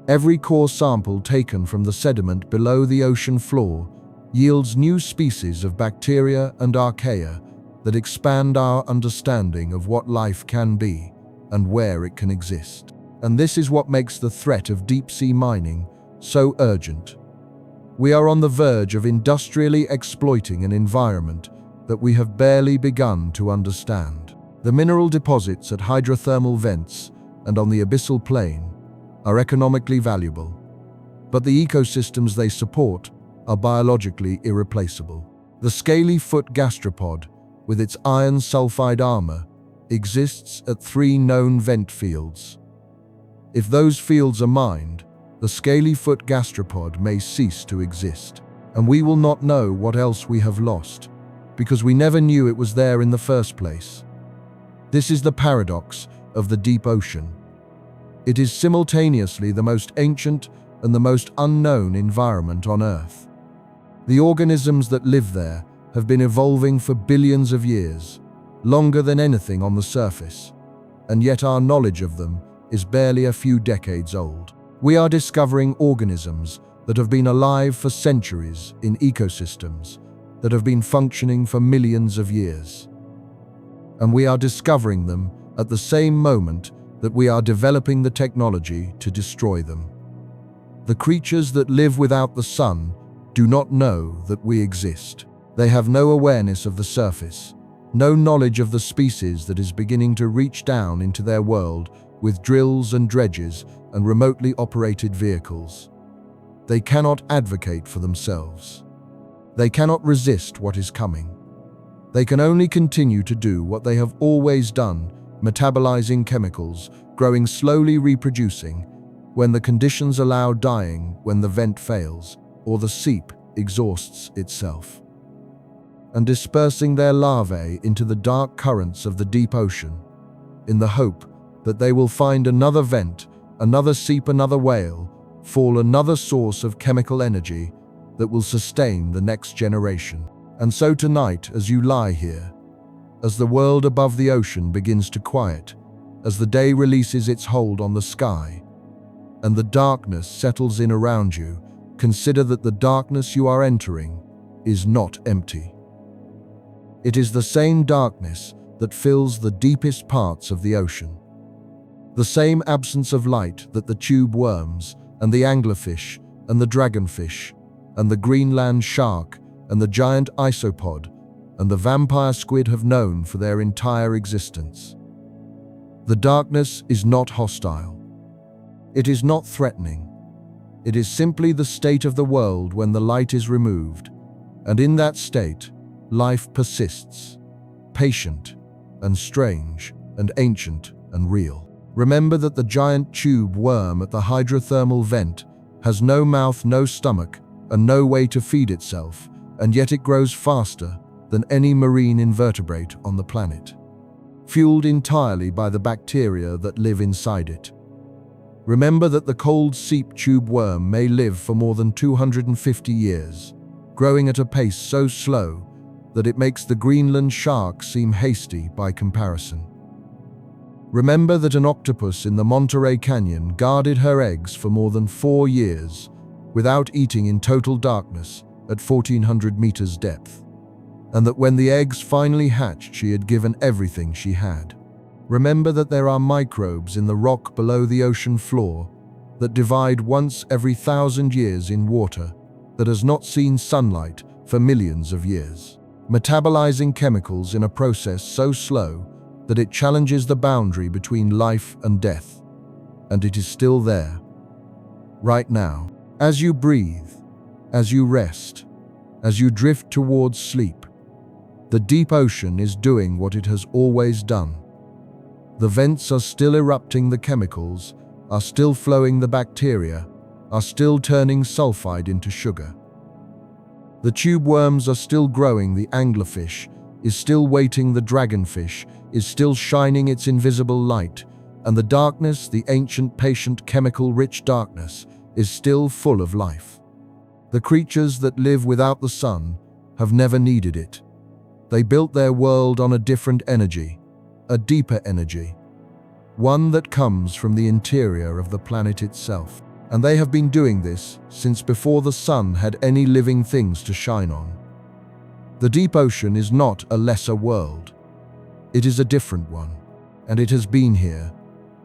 Every core sample taken from the sediment below the ocean floor yields new species of bacteria and archaea that expand our understanding of what life can be and where it can exist. And this is what makes the threat of deep-sea mining so urgent. We are on the verge of industrially exploiting an environment that we have barely begun to understand. The mineral deposits at hydrothermal vents and on the abyssal plain are economically valuable, but the ecosystems they support are biologically irreplaceable. The scaly foot gastropod, with its iron sulfide armor, exists at 3 known vent fields. If those fields are mined, the scaly foot gastropod may cease to exist, and we will not know what else we have lost, because we never knew it was there in the first place. This is the paradox of the deep ocean. It is simultaneously the most ancient and the most unknown environment on Earth. The organisms that live there have been evolving for billions of years, longer than anything on the surface, and yet our knowledge of them is barely a few decades old. We are discovering organisms that have been alive for centuries in ecosystems that have been functioning for millions of years. And we are discovering them at the same moment that we are developing the technology to destroy them. The creatures that live without the sun do not know that we exist. They have no awareness of the surface, no knowledge of the species that is beginning to reach down into their world with drills and dredges and remotely operated vehicles. They cannot advocate for themselves. They cannot resist what is coming. They can only continue to do what they have always done, metabolizing chemicals, growing slowly, reproducing, when the conditions allow, dying when the vent fails or the seep exhausts itself, and dispersing their larvae into the dark currents of the deep ocean, in the hope that they will find another vent, another seep, another whale, fall another source of chemical energy that will sustain the next generation. And so tonight, as you lie here, as the world above the ocean begins to quiet, as the day releases its hold on the sky, and the darkness settles in around you, consider that the darkness you are entering is not empty. It is the same darkness that fills the deepest parts of the ocean. The same absence of light that the tube worms and the anglerfish and the dragonfish and the Greenland shark and the giant isopod and the vampire squid have known for their entire existence. The darkness is not hostile. It is not threatening. It is simply the state of the world when the light is removed, and in that state, life persists, patient and strange and ancient and real. Remember that the giant tube worm at the hydrothermal vent has no mouth, no stomach, and no way to feed itself, and yet it grows faster than any marine invertebrate on the planet, fueled entirely by the bacteria that live inside it. Remember that the cold seep tube worm may live for more than 250 years, growing at a pace so slow that it makes the Greenland shark seem hasty by comparison. Remember that an octopus in the Monterey Canyon guarded her eggs for more than 4 years without eating in total darkness at 1,400 meters depth, and that when the eggs finally hatched, she had given everything she had. Remember that there are microbes in the rock below the ocean floor that divide once every 1,000 years in water that has not seen sunlight for millions of years, metabolizing chemicals in a process so slow that it challenges the boundary between life and death. And it is still there, right now, as you breathe, as you rest, as you drift towards sleep. The deep ocean is doing what it has always done. The vents are still erupting the chemicals, are still flowing the bacteria, are still turning sulfide into sugar. The tube worms are still growing, the anglerfish is still waiting, the dragonfish is still shining its invisible light, and the darkness, the ancient, patient, chemical-rich darkness, is still full of life. The creatures that live without the sun have never needed it. They built their world on a different energy, a deeper energy, one that comes from the interior of the planet itself. And they have been doing this since before the sun had any living things to shine on. The deep ocean is not a lesser world. It is a different one, and it has been here,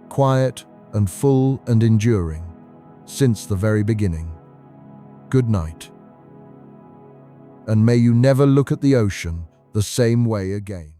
quiet and full and enduring, since the very beginning. Good night. And may you never look at the ocean the same way again.